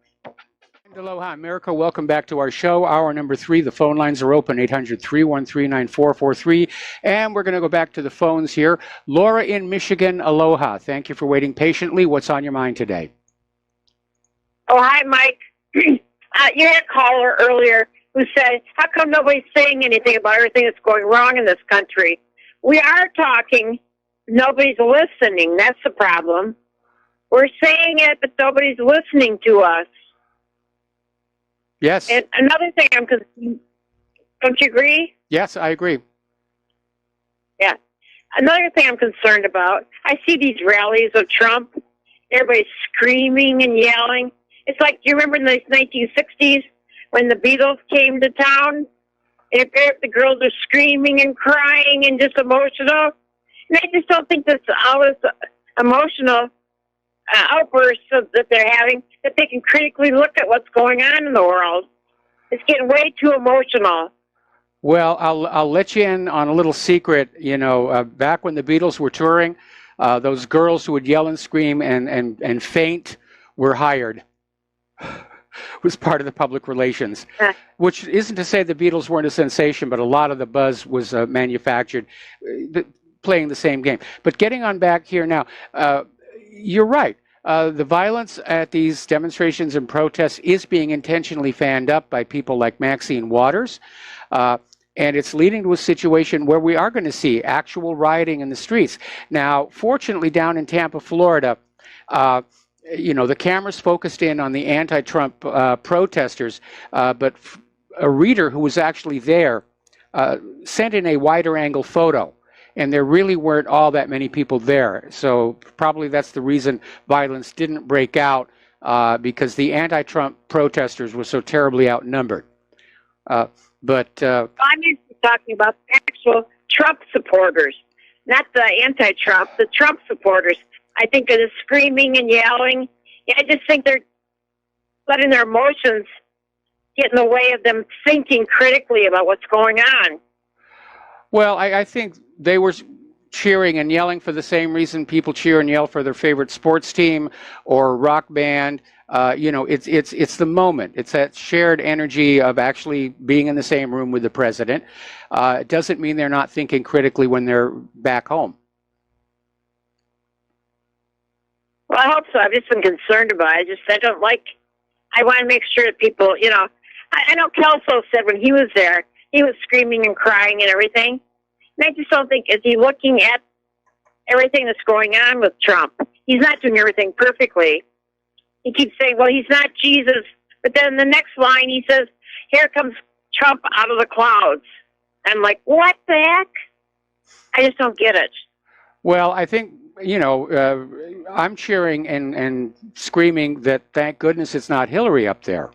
Aloha, America. Welcome back to our show. Hour number 3. The phone lines are open, 800-313-9443. And we're going to go back to the phones here. Laura in Michigan, aloha. Thank you for waiting patiently. What's on your mind today? Oh, hi, Mike. You had a caller earlier who said, how come nobody's saying anything about everything that's going wrong in this country? We are talking. Nobody's listening. That's the problem. We're saying it, but nobody's listening to us. Yes. And another thing, don't you agree? Yes, I agree. Yeah. Another thing I'm concerned about, I see these rallies of Trump. Everybody's screaming and yelling. It's like, do you remember in the 1960s when the Beatles came to town? And the girls are screaming and crying and just emotional. And I just don't think that all this emotional outbursts that they're having, that they can critically look at what's going on in the world. It's getting way too emotional. Well, I'll let you in on a little secret. You know, back when the Beatles were touring, those girls who would yell and scream and faint were hired. Was part of the public relations, which isn't to say the Beatles weren't a sensation, but a lot of the buzz was manufactured, playing the same game. But getting on back here now, you're right. The violence at these demonstrations and protests is being intentionally fanned up by people like Maxine Waters, and it's leading to a situation where we are going to see actual rioting in the streets. Now, fortunately, down in Tampa, Florida, the cameras focused in on the anti-Trump protesters, but a reader who was actually there sent in a wider angle photo. and there really weren't all that many people there. So probably that's the reason violence didn't break out, because the anti-Trump protesters were so terribly outnumbered. I'm talking about actual Trump supporters, not the anti-Trump, the Trump supporters. I think of the screaming and yelling. I just think they're letting their emotions get in the way of them thinking critically about what's going on. Well, I think they were cheering and yelling for the same reason people cheer and yell for their favorite sports team or rock band. It's the moment. It's that shared energy of actually being in the same room with the president. It doesn't mean they're not thinking critically when they're back home. Well, I hope so. I've just been concerned about it. I want to make sure that people, I know Kelso said when he was there, he was screaming and crying and everything. And I just don't think, is he looking at everything that's going on with Trump? He's not doing everything perfectly. He keeps saying, well, he's not Jesus. But then the next line, he says, here comes Trump out of the clouds. I'm like, what the heck? I just don't get it. Well, I think, I'm cheering and screaming that thank goodness it's not Hillary up there.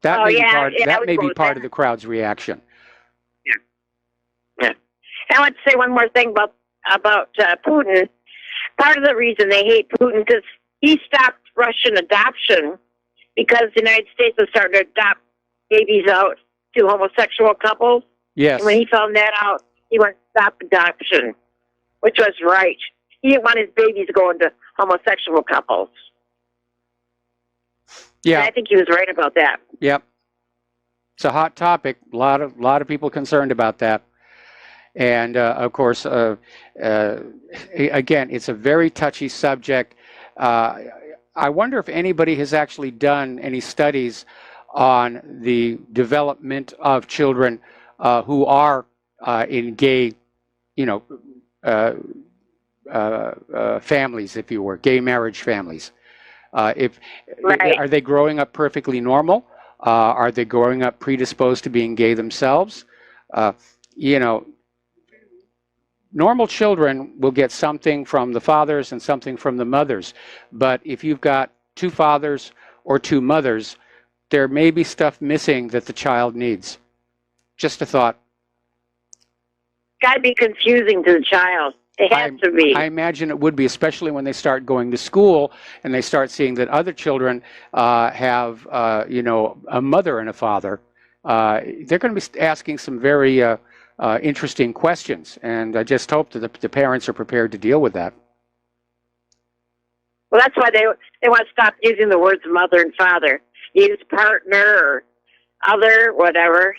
That may be part of the crowd's reaction. Yeah. I want to say one more thing about Putin. Part of the reason they hate Putin is he stopped Russian adoption because the United States was starting to adopt babies out to homosexual couples. Yes. And when he found that out, he went to stop adoption, which was right. He didn't want his babies going to homosexual couples. Yeah. And I think he was right about that. Yep. It's a hot topic. A lot of people concerned about that. And of course, again, it's a very touchy subject. I wonder if anybody has actually done any studies on the development of children who are in gay, families, if you were, gay marriage families. Are they growing up perfectly normal? Are they growing up predisposed to being gay themselves? Normal children will get something from the fathers and something from the mothers. But if you've got two fathers or two mothers, there may be stuff missing that the child needs. Just a thought. Got to be confusing to the child. It has to be. I imagine it would be, especially when they start going to school and they start seeing that other children have, a mother and a father. They're going to be asking some very interesting questions, and I just hope that the parents are prepared to deal with that. Well, that's why they want to stop using the words mother and father. Use partner or other, whatever,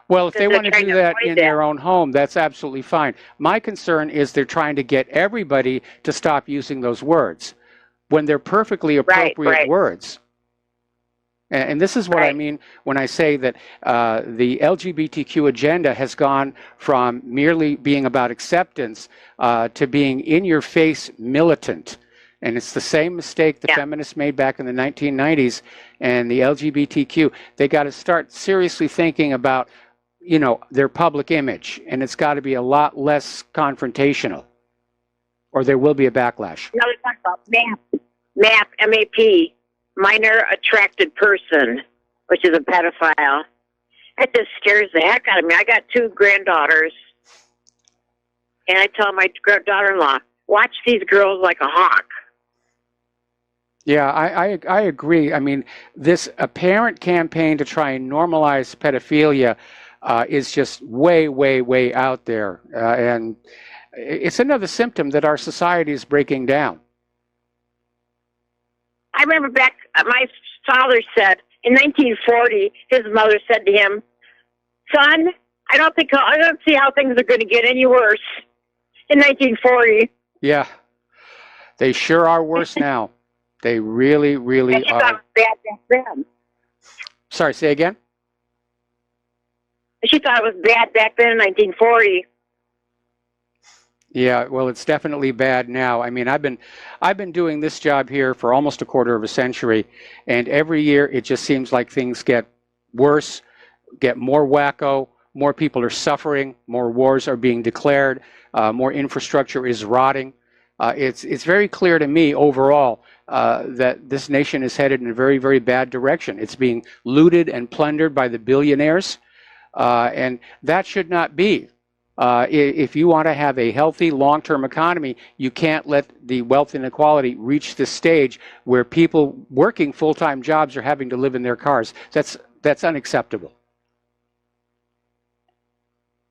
Well, if they want to do that in their own home, that's absolutely fine. My concern is they're trying to get everybody to stop using those words when they're perfectly appropriate words. And this is what I mean when I say that the LGBTQ agenda has gone from merely being about acceptance to being in-your-face militant. And it's the same mistake the feminists made back in the 1990s and the LGBTQ. They got to start seriously thinking about, their public image. And it's got to be a lot less confrontational, or there will be a backlash. Now let's talk about MAP, M-A-P. Minor attracted person, which is a pedophile. That just scares the heck out of me. I got two granddaughters, and I tell my daughter-in-law, watch these girls like a hawk. Yeah, I agree. I mean, this apparent campaign to try and normalize pedophilia is just way, way, way out there. And it's another symptom that our society is breaking down. I remember back, my father said, in 1940, his mother said to him, son, I don't see how things are going to get any worse in 1940. Yeah, they sure are worse now. They really, really are. She thought it was bad back then. Sorry, say again? She thought it was bad back then in 1940. Yeah, well, it's definitely bad now. I mean, I've been doing this job here for almost a quarter of a century, and every year it just seems like things get worse, get more wacko, more people are suffering, more wars are being declared, more infrastructure is rotting. It's very clear to me overall that this nation is headed in a very, very bad direction. It's being looted and plundered by the billionaires, and that should not be. If you want to have a healthy long-term economy, you can't let the wealth inequality reach the stage where people working full-time jobs are having to live in their cars. That's unacceptable.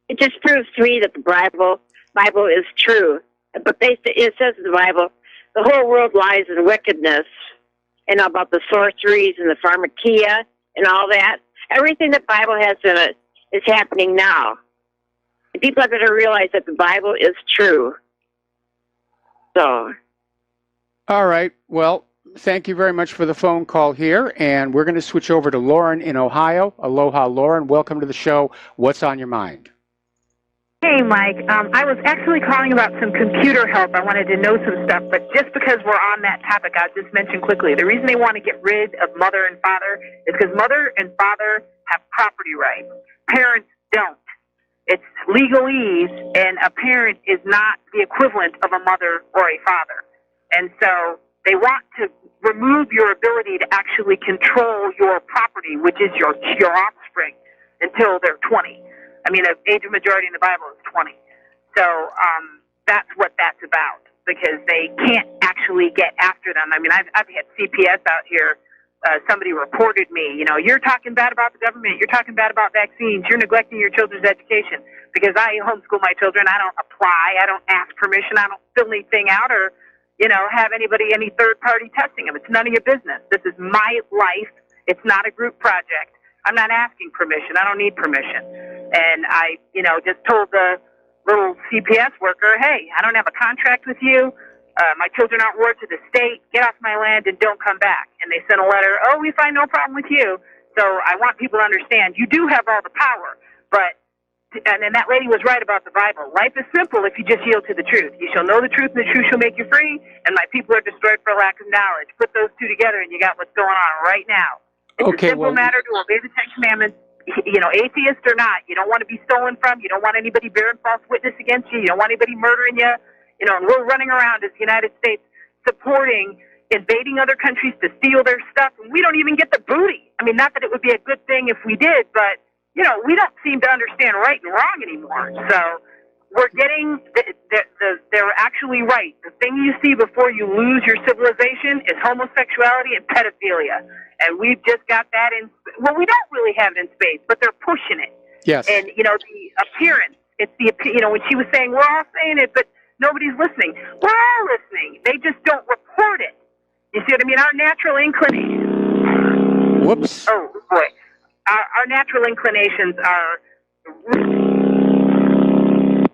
It just proves to me that the Bible is true. But it says in the Bible, the whole world lies in wickedness, and about the sorceries and the pharmakia and all that. Everything the Bible has in it is happening now. And people have to realize that the Bible is true. So. All right. Well, thank you very much for the phone call here, and we're going to switch over to Lauren in Ohio. Aloha, Lauren. Welcome to the show. What's on your mind? Hey, Mike. I was actually calling about some computer help. I wanted to know some stuff, but just because we're on that topic, I'll just mention quickly. The reason they want to get rid of mother and father is because mother and father have property rights. Parents don't. It's legalese, and a parent is not the equivalent of a mother or a father. And so they want to remove your ability to actually control your property, which is your offspring, until they're 20. I mean, the age of majority in the Bible is 20. So that's what that's about, because they can't actually get after them. I mean, I've had CPS out here. Somebody reported me, you're talking bad about the government. You're talking bad about vaccines. You're neglecting your children's education. Because I homeschool my children. I don't apply. I don't ask permission. I don't fill anything out or, have any third party testing them. It's none of your business. This is my life. It's not a group project. I'm not asking permission. I don't need permission. And I, just told the little CPS worker, hey, I don't have a contract with you. My children aren't ward to the state. Get off my land and don't come back. And they sent a letter, oh, we find no problem with you. So I want people to understand you do have all the power. And then that lady was right about the Bible. Life is simple if you just yield to the truth. You shall know the truth, and the truth shall make you free. And my people are destroyed for lack of knowledge. Put those two together, and you got what's going on right now. It's a simple matter to obey the Ten Commandments. Atheist or not, you don't want to be stolen from. You don't want anybody bearing false witness against you. You don't want anybody murdering you. And we're running around as the United States supporting invading other countries to steal their stuff, and we don't even get the booty. I mean, not that it would be a good thing if we did, but, we don't seem to understand right and wrong anymore. So we're getting, they're actually right. The thing you see before you lose your civilization is homosexuality and pedophilia. And we've just got that we don't really have it in space, but they're pushing it. Yes. And, the appearance, it's when she was saying, we're all saying it, but nobody's listening. We're all listening. They just don't report it. You see what I mean? Our natural inclination. Whoops. Oh, boy. Our natural inclinations are.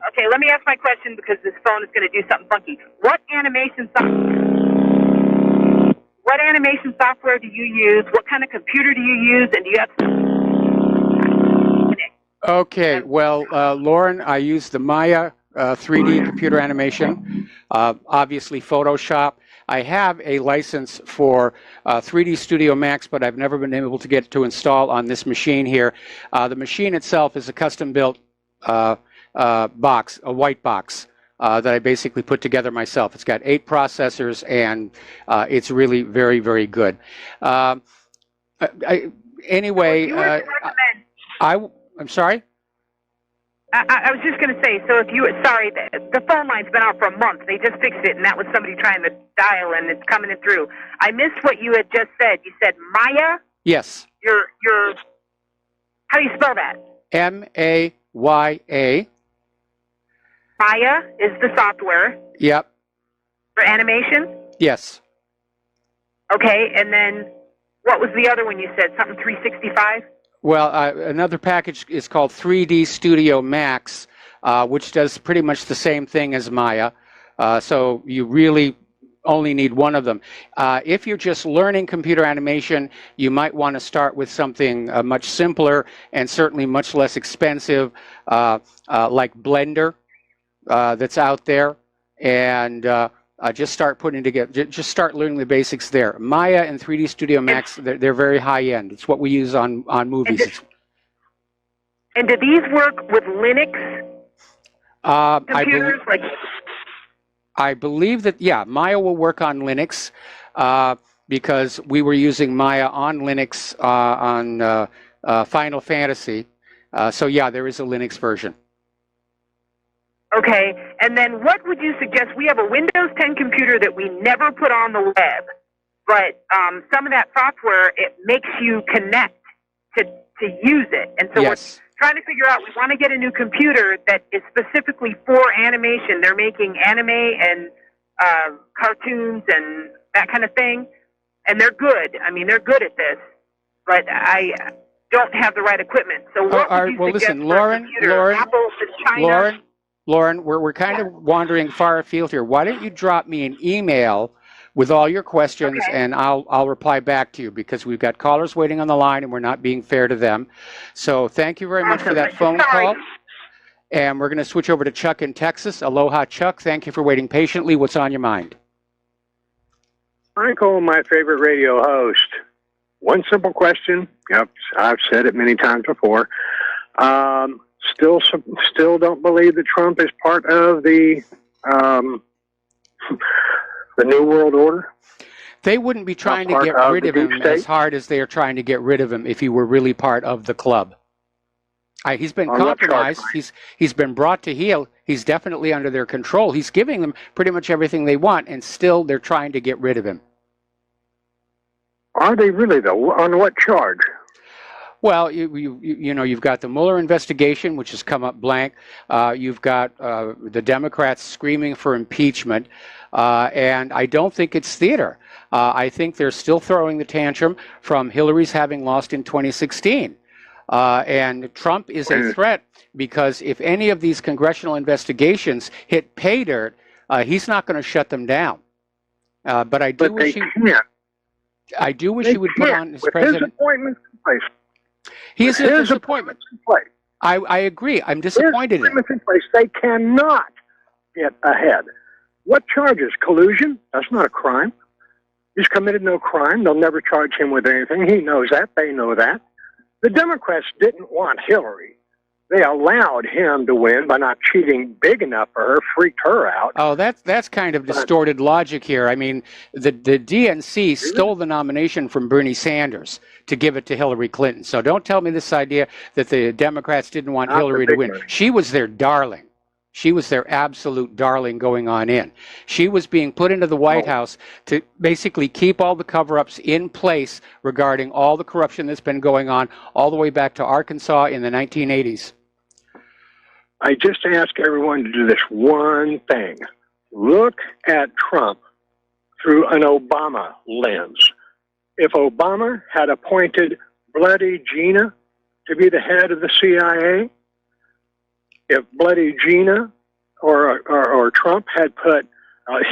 Okay, let me ask my question because this phone is going to do something funky. What animation software do you use? What kind of computer do you use? And do you have? Okay, well, Lauren, I use the Maya 3D computer animation, obviously Photoshop. I have a license for 3D Studio Max, but I've never been able to get to install on this machine here. The machine itself is a custom-built box, a white box, that I basically put together myself. It's got 8 processors, and it's really very, very good. I'm sorry? I was just going to say, so the phone line's been out for a month. They just fixed it, and that was somebody trying to dial, and it's coming in through. I missed what you had just said. You said Maya? Yes. How do you spell that? M-A-Y-A. Maya is the software. Yep. For animation? Yes. Okay, and then what was the other one you said? Something 365? Well, another package is called 3D Studio Max, which does pretty much the same thing as Maya. So you really only need one of them. If you're just learning computer animation, you might want to start with something much simpler and certainly much less expensive, like Blender, that's out there, and just start putting together. Just start learning the basics there. Maya and 3D Studio Max, they're very high end. It's what we use on movies. And do these work with Linux computers? I believe that, yeah, Maya will work on Linux because we were using Maya on Linux on Final Fantasy. So, yeah, there is a Linux version. Okay, and then what would you suggest? We have a Windows 10 computer that we never put on the web, but some of that software, it makes you connect to use it. And so Yes. we're trying to figure out, we want to get a new computer that is specifically for animation. They're making anime and cartoons and that kind of thing, and they're good. I mean, they're good at this, but I don't have the right equipment. So what would you suggest listen, for Lauren, a computer? Apple to China? Lauren, we're kind of wandering far afield here. Why don't you drop me an email with all your questions, and I'll reply back to you, because we've got callers waiting on the line and we're not being fair to them. So thank you very much for that phone call. And we're going to switch over to Chuck in Texas. Aloha, Chuck. Thank you for waiting patiently. What's on your mind? Michael, my favorite radio host. One simple question. Yep, I've said it many times before. Still don't believe that Trump is part of the New World Order. They wouldn't be trying to get rid of him as hard as they are trying to get rid of him if he were really part of the club. He's been compromised. He's been brought to heel. He's definitely under their control. He's giving them pretty much everything they want, and still they're trying to get rid of him. Are they really, though? On what charge? Well, you know, you've got the Mueller investigation, which has come up blank. You've got the Democrats screaming for impeachment, and I don't think it's theater. I think they're still throwing the tantrum from Hillary's having lost in 2016. And Trump is a threat because if any of these congressional investigations hit pay dirt, he's not going to shut them down. But I do wish he would put on his president. His appointments in place. He is a disappointment. I agree. I'm disappointed in him. In place. They cannot get ahead. What charges? Collusion? That's not a crime. He's committed no crime. They'll never charge him with anything. He knows that. They know that. The Democrats didn't want Hillary. They allowed him to win by not cheating big enough for her, freaked her out. Oh, that's kind of distorted logic here. I mean, the DNC stole the nomination from Bernie Sanders to give it to Hillary Clinton. So don't tell me this idea that the Democrats didn't want Hillary to win. She was their darling. She was their absolute darling going on in. She was being put into the White House to basically keep all the cover-ups in place regarding all the corruption that's been going on all the way back to Arkansas in the 1980s. I just ask everyone to do this one thing. Look at Trump through an Obama lens. If Obama had appointed Bloody Gina to be the head of the CIA, if Bloody Gina or Trump had put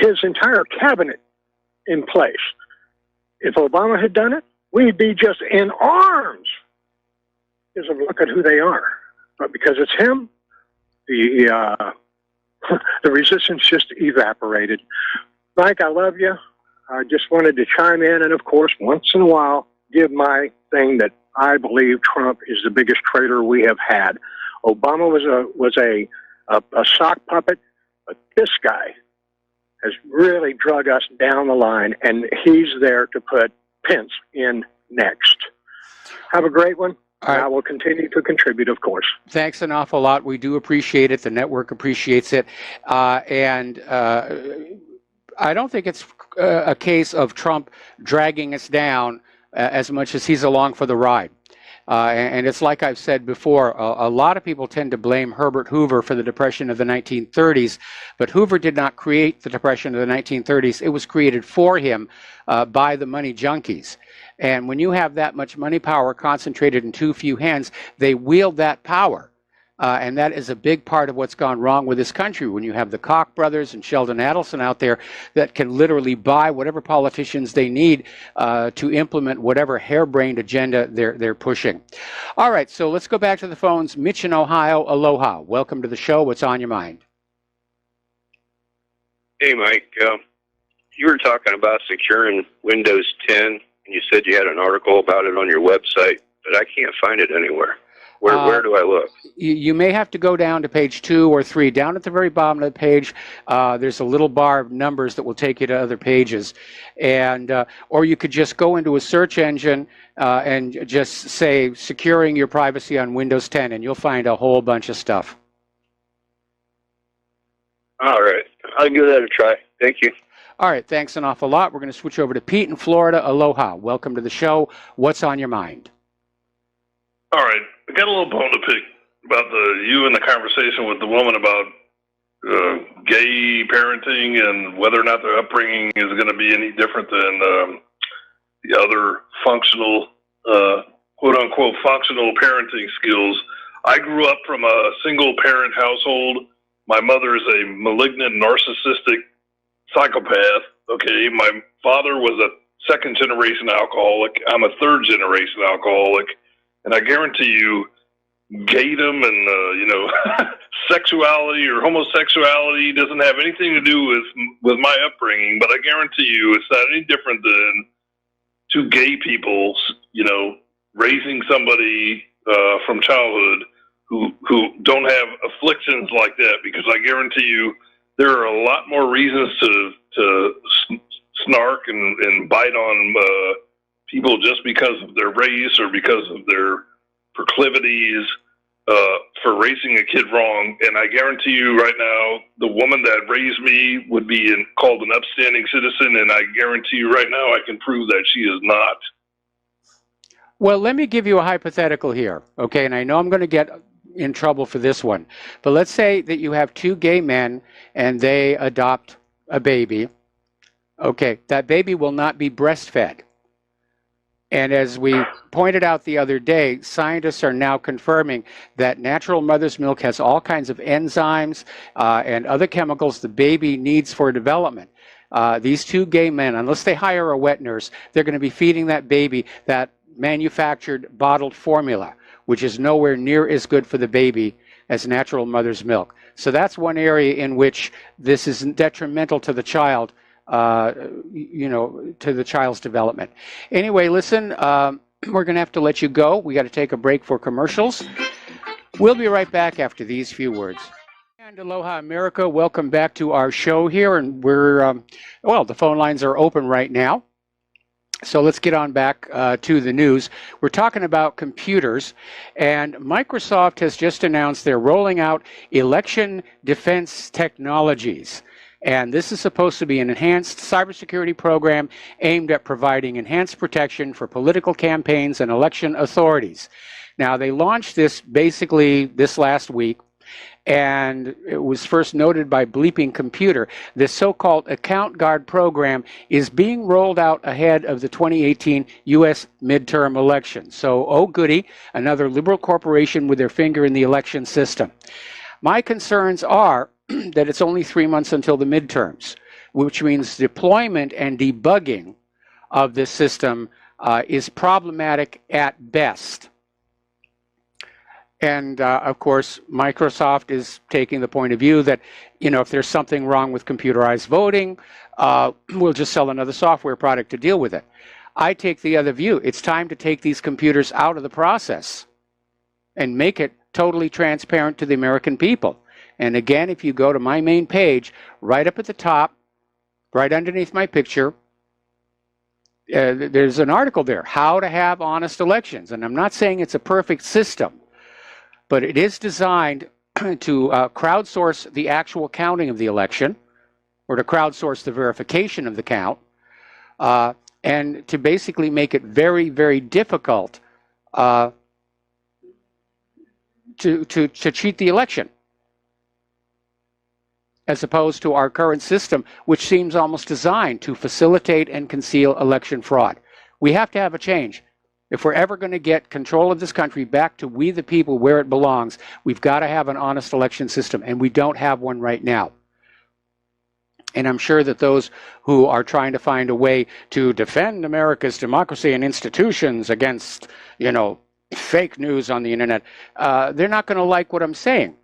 his entire cabinet in place, if Obama had done it, we'd be just in arms. Because of look at who they are. But because it's him, the resistance just evaporated. Mike, I love you. I just wanted to chime in and, of course, once in a while, give my thing that I believe Trump is the biggest traitor we have had. Obama was a sock puppet, but this guy has really drug us down the line, and he's there to put Pence in next. Have a great one. All right. I will continue to contribute, of course. Thanks an awful lot. We do appreciate it. The network appreciates it. And I don't think it's a case of Trump dragging us down as much as he's along for the ride. And it's like I've said before, a lot of people tend to blame Herbert Hoover for the Depression of the 1930s, but Hoover did not create the Depression of the 1930s. It was created for him by the money junkies. And when you have that much money power concentrated in too few hands, they wield that power. And that is a big part of what's gone wrong with this country. When you have the Koch brothers and Sheldon Adelson out there that can literally buy whatever politicians they need to implement whatever harebrained agenda they're pushing. All right, so let's go back to the phones. Mitch in Ohio, aloha. Welcome to the show. What's on your mind? Hey, Mike. You were talking about securing Windows 10, and you said you had an article about it on your website, but I can't find it anywhere. Where do I look? You may have to go down to page 2 or 3. Down at the very bottom of the page, there's a little bar of numbers that will take you to other pages. And or you could just go into a search engine and just say securing your privacy on Windows 10, and you'll find a whole bunch of stuff. All right. I'll give that a try. Thank you. All right, thanks an awful lot. We're going to switch over to Pete in Florida. Aloha. Welcome to the show. What's on your mind? All right. I got a little bone to pick about you and the conversation with the woman about gay parenting and whether or not their upbringing is going to be any different than the other functional, quote-unquote, functional parenting skills. I grew up from a single-parent household. My mother is a malignant, narcissistic psychopath. Okay, my father was a second-generation alcoholic. I'm a third-generation alcoholic. And I guarantee you, gaydom and, sexuality or homosexuality doesn't have anything to do with my upbringing, but I guarantee you it's not any different than two gay people, raising somebody from childhood who don't have afflictions like that, because I guarantee you there are a lot more reasons to snark and bite on people just because of their race or because of their proclivities for raising a kid wrong. And I guarantee you right now, the woman that raised me would be called an upstanding citizen, and I guarantee you right now I can prove that she is not. Well, let me give you a hypothetical here, okay? And I know I'm going to get in trouble for this one. But let's say that you have two gay men and they adopt a baby. Okay, that baby will not be breastfed. And as we pointed out the other day, scientists are now confirming that natural mother's milk has all kinds of enzymes and other chemicals the baby needs for development. These two gay men, unless they hire a wet nurse, they're going to be feeding that baby that manufactured bottled formula, which is nowhere near as good for the baby as natural mother's milk. So that's one area in which this is detrimental to the child, to the child's development. Anyway, listen, we're going to have to let you go. We got to take a break for commercials. We'll be right back after these few words. And aloha, America. Welcome back to our show here. And we're, the phone lines are open right now. So let's get on back to the news. We're talking about computers, and Microsoft has just announced they're rolling out election defense technologies. And this is supposed to be an enhanced cybersecurity program aimed at providing enhanced protection for political campaigns and election authorities. Now, they launched this basically this last week, and it was first noted by Bleeping Computer. This so-called Account Guard program is being rolled out ahead of the 2018 U.S. midterm election. So, oh goody, another liberal corporation with their finger in the election system. My concerns are that it's only 3 months until the midterms, which means deployment and debugging of this system is problematic at best. And, of course, Microsoft is taking the point of view that, if there's something wrong with computerized voting, we'll just sell another software product to deal with it. I take the other view. It's time to take these computers out of the process and make it totally transparent to the American people. And again, if you go to my main page, right up at the top, right underneath my picture, there's an article there, How to Have Honest Elections. And I'm not saying it's a perfect system, but it is designed to crowdsource the actual counting of the election, or to crowdsource the verification of the count, and to basically make it very, very difficult to cheat the election, as opposed to our current system, which seems almost designed to facilitate and conceal election fraud. We have to have a change. If we're ever going to get control of this country back to we the people where it belongs, we've got to have an honest election system, and we don't have one right now. And I'm sure that those who are trying to find a way to defend America's democracy and institutions against, fake news on the internet, they're not going to like what I'm saying.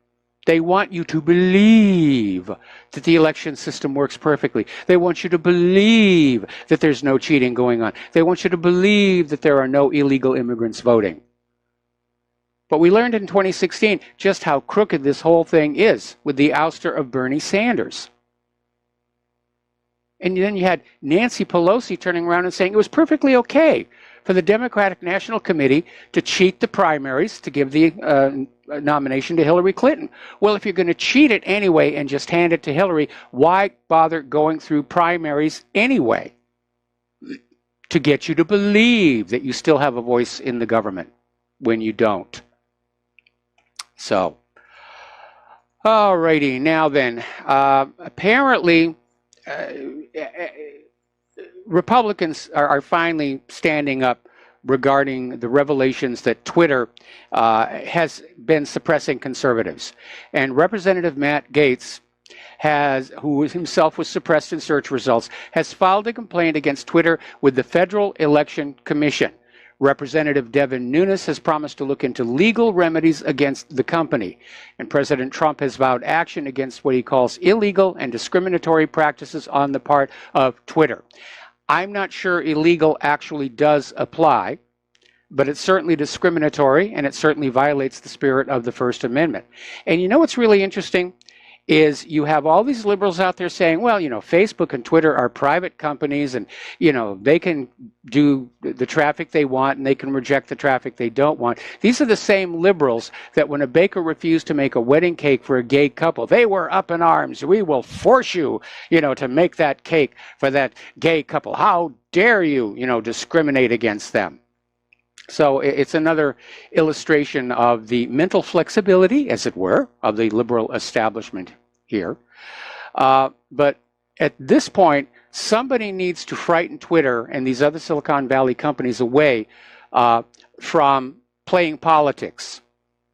They want you to believe that the election system works perfectly. They want you to believe that there's no cheating going on. They want you to believe that there are no illegal immigrants voting. But we learned in 2016 just how crooked this whole thing is with the ouster of Bernie Sanders. And then you had Nancy Pelosi turning around and saying it was perfectly okay for the Democratic National Committee to cheat the primaries to give the nomination to Hillary Clinton. Well, if you're going to cheat it anyway and just hand it to Hillary, why bother going through primaries anyway? To get you to believe that you still have a voice in the government when you don't. So, alrighty, now then, apparently Republicans are finally standing up regarding the revelations that Twitter has been suppressing conservatives. And Representative Matt Gaetz, who himself was suppressed in search results, has filed a complaint against Twitter with the Federal Election Commission. Representative Devin Nunes has promised to look into legal remedies against the company. And President Trump has vowed action against what he calls illegal and discriminatory practices on the part of Twitter. I'm not sure illegal actually does apply, but it's certainly discriminatory, and it certainly violates the spirit of the First Amendment. And you know what's really interesting is you have all these liberals out there saying, well, you know, Facebook and Twitter are private companies, and, you know, they can do the traffic they want and they can reject the traffic they don't want. These are the same liberals that when a baker refused to make a wedding cake for a gay couple, they were up in arms. We will force you, you know, to make that cake for that gay couple. How dare you, you know, discriminate against them? So it's another illustration of the mental flexibility, as it were, of the liberal establishment here. But at this point, somebody needs to frighten Twitter and these other Silicon Valley companies away from playing politics,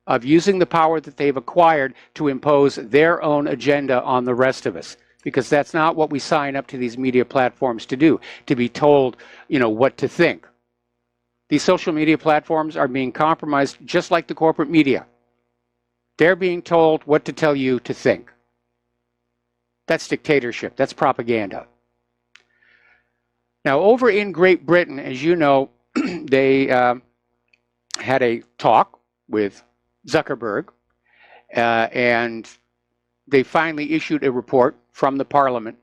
of using the power that they've acquired to impose their own agenda on the rest of us. Because that's not what we sign up to these media platforms to do, to be told, you know, what to think. These social media platforms are being compromised just like the corporate media. They're being told what to tell you to think. That's dictatorship. That's propaganda. Now, over in Great Britain, as you know, they had a talk with Zuckerberg, and they finally issued a report from the Parliament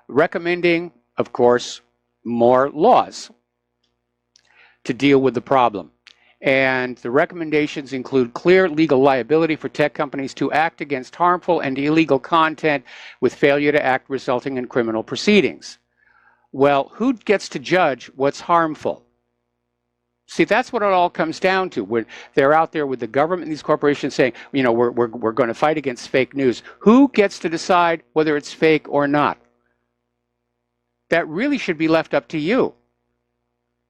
recommending, of course, more laws to deal with the problem. And the recommendations include clear legal liability for tech companies to act against harmful and illegal content with failure to act resulting in criminal proceedings. Well, who gets to judge what's harmful? See, that's what it all comes down to. When they're out there with the government and these corporations saying, you know, we're going to fight against fake news. Who gets to decide whether it's fake or not? That really should be left up to you.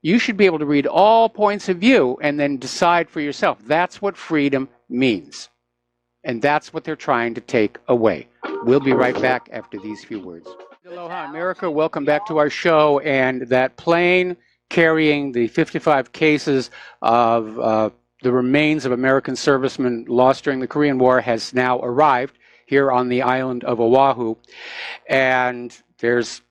You should be able to read all points of view and then decide for yourself. That's what freedom means. And that's what they're trying to take away. We'll be right back after these few words. Aloha, America. Welcome back to our show. And that plane carrying the 55 cases of the remains of American servicemen lost during the Korean War has now arrived here on the island of Oahu. And there's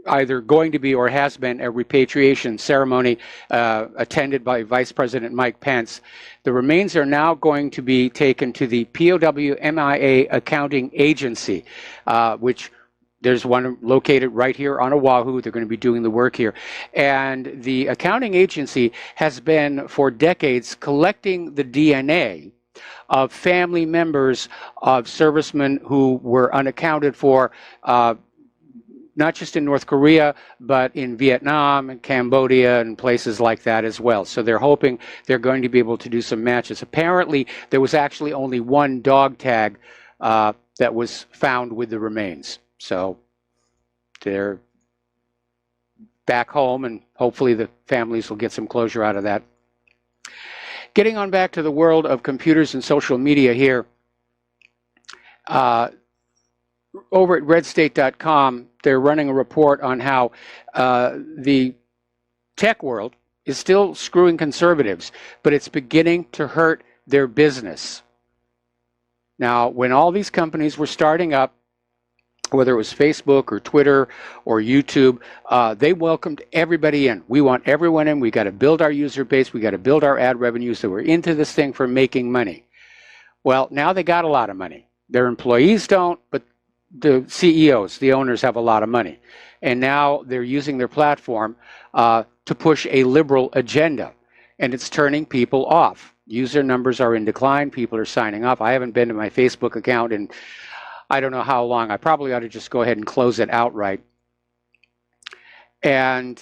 either going to be or has been a repatriation ceremony attended by Vice President Mike Pence. The remains are now going to be taken to the POW-MIA Accounting Agency, which there's one located right here on Oahu. They're going to be doing the work here. And the accounting agency has been for decades collecting the DNA of family members of servicemen who were unaccounted for, not just in North Korea, but in Vietnam and Cambodia and places like that as well. So they're hoping they're going to be able to do some matches. Apparently, there was actually only one dog tag that was found with the remains. So they're back home, and hopefully the families will get some closure out of that. Getting on back to the world of computers and social media here, over at redstate.com, they're running a report on how the tech world is still screwing conservatives, but it's beginning to hurt their business. Now, when all these companies were starting up, whether it was Facebook or Twitter or YouTube, they welcomed everybody in. We want everyone in. We got to build our user base. We got to build our ad revenue. So we're into this thing for making money. Well, now they got a lot of money. Their employees don't, but the CEOs, the owners, have a lot of money. And now they're using their platform to push a liberal agenda. And it's turning people off. User numbers are in decline. People are signing off. I haven't been to my Facebook account in I don't know how long. I probably ought to just go ahead and close it outright. And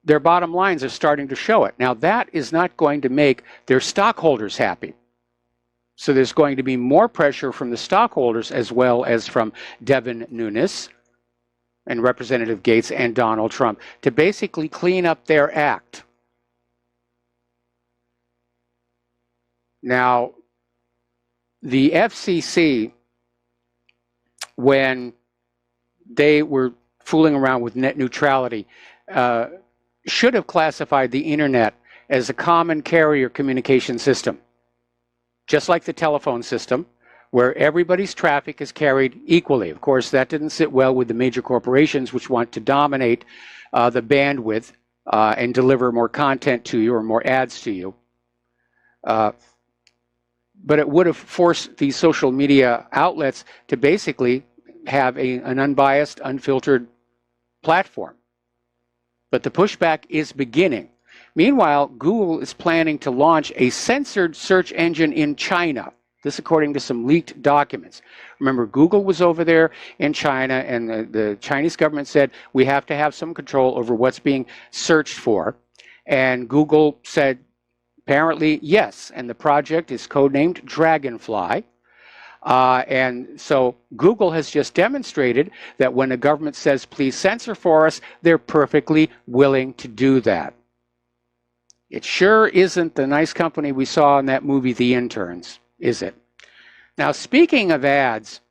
their bottom lines are starting to show it. Now, that is not going to make their stockholders happy. So there's going to be more pressure from the stockholders as well as from Devin Nunes and Representative Gates and Donald Trump to basically clean up their act. Now, the FCC, when they were fooling around with net neutrality, should have classified the internet as a common carrier communication system, just like the telephone system, where everybody's traffic is carried equally. Of course, that didn't sit well with the major corporations, which want to dominate the bandwidth and deliver more content to you or more ads to you. But it would have forced these social media outlets to basically have an unbiased, unfiltered platform. But the pushback is beginning. Meanwhile, Google is planning to launch a censored search engine in China. This according to some leaked documents. Remember, Google was over there in China, and the Chinese government said, we have to have some control over what's being searched for. And Google said, apparently, yes, and the project is codenamed Dragonfly. And so Google has just demonstrated that when a government says, please censor for us, they're perfectly willing to do that. It sure isn't the nice company we saw in that movie, The Interns, is it? Now, speaking of ads,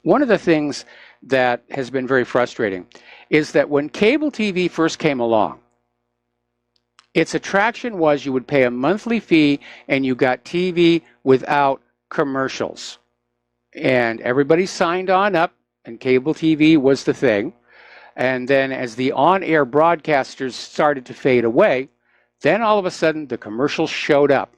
one of the things that has been very frustrating is that when cable TV first came along, its attraction was you would pay a monthly fee and you got TV without commercials. And everybody signed on up, and cable TV was the thing. And then as the on-air broadcasters started to fade away, then all of a sudden the commercials showed up.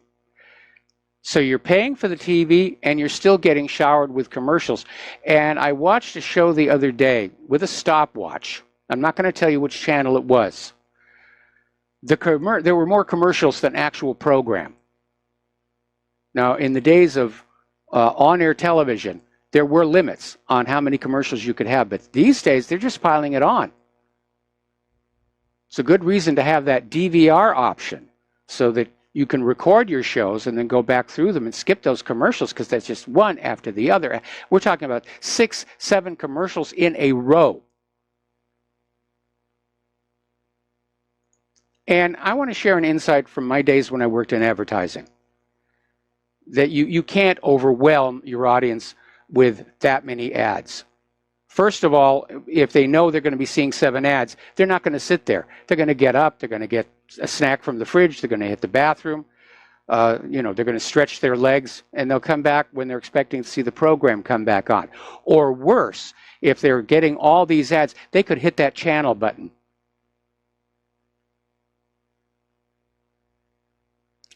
So you're paying for the TV and you're still getting showered with commercials. And I watched a show the other day with a stopwatch. I'm not going to tell you which channel it was. There were more commercials than actual program. Now, in the days of on-air television, there were limits on how many commercials you could have, but these days they're just piling it on. It's a good reason to have that DVR option so that you can record your shows and then go back through them and skip those commercials, because that's just one after the other. We're talking about 6, 7 commercials in a row. And I want to share an insight from my days when I worked in advertising, that you can't overwhelm your audience with that many ads. First of all, if they know they're going to be seeing 7 ads, they're not going to sit there. They're going to get up, they're going to get a snack from the fridge, they're going to hit the bathroom, they're going to stretch their legs, and they'll come back when they're expecting to see the program come back on. Or worse, if they're getting all these ads, they could hit that channel button.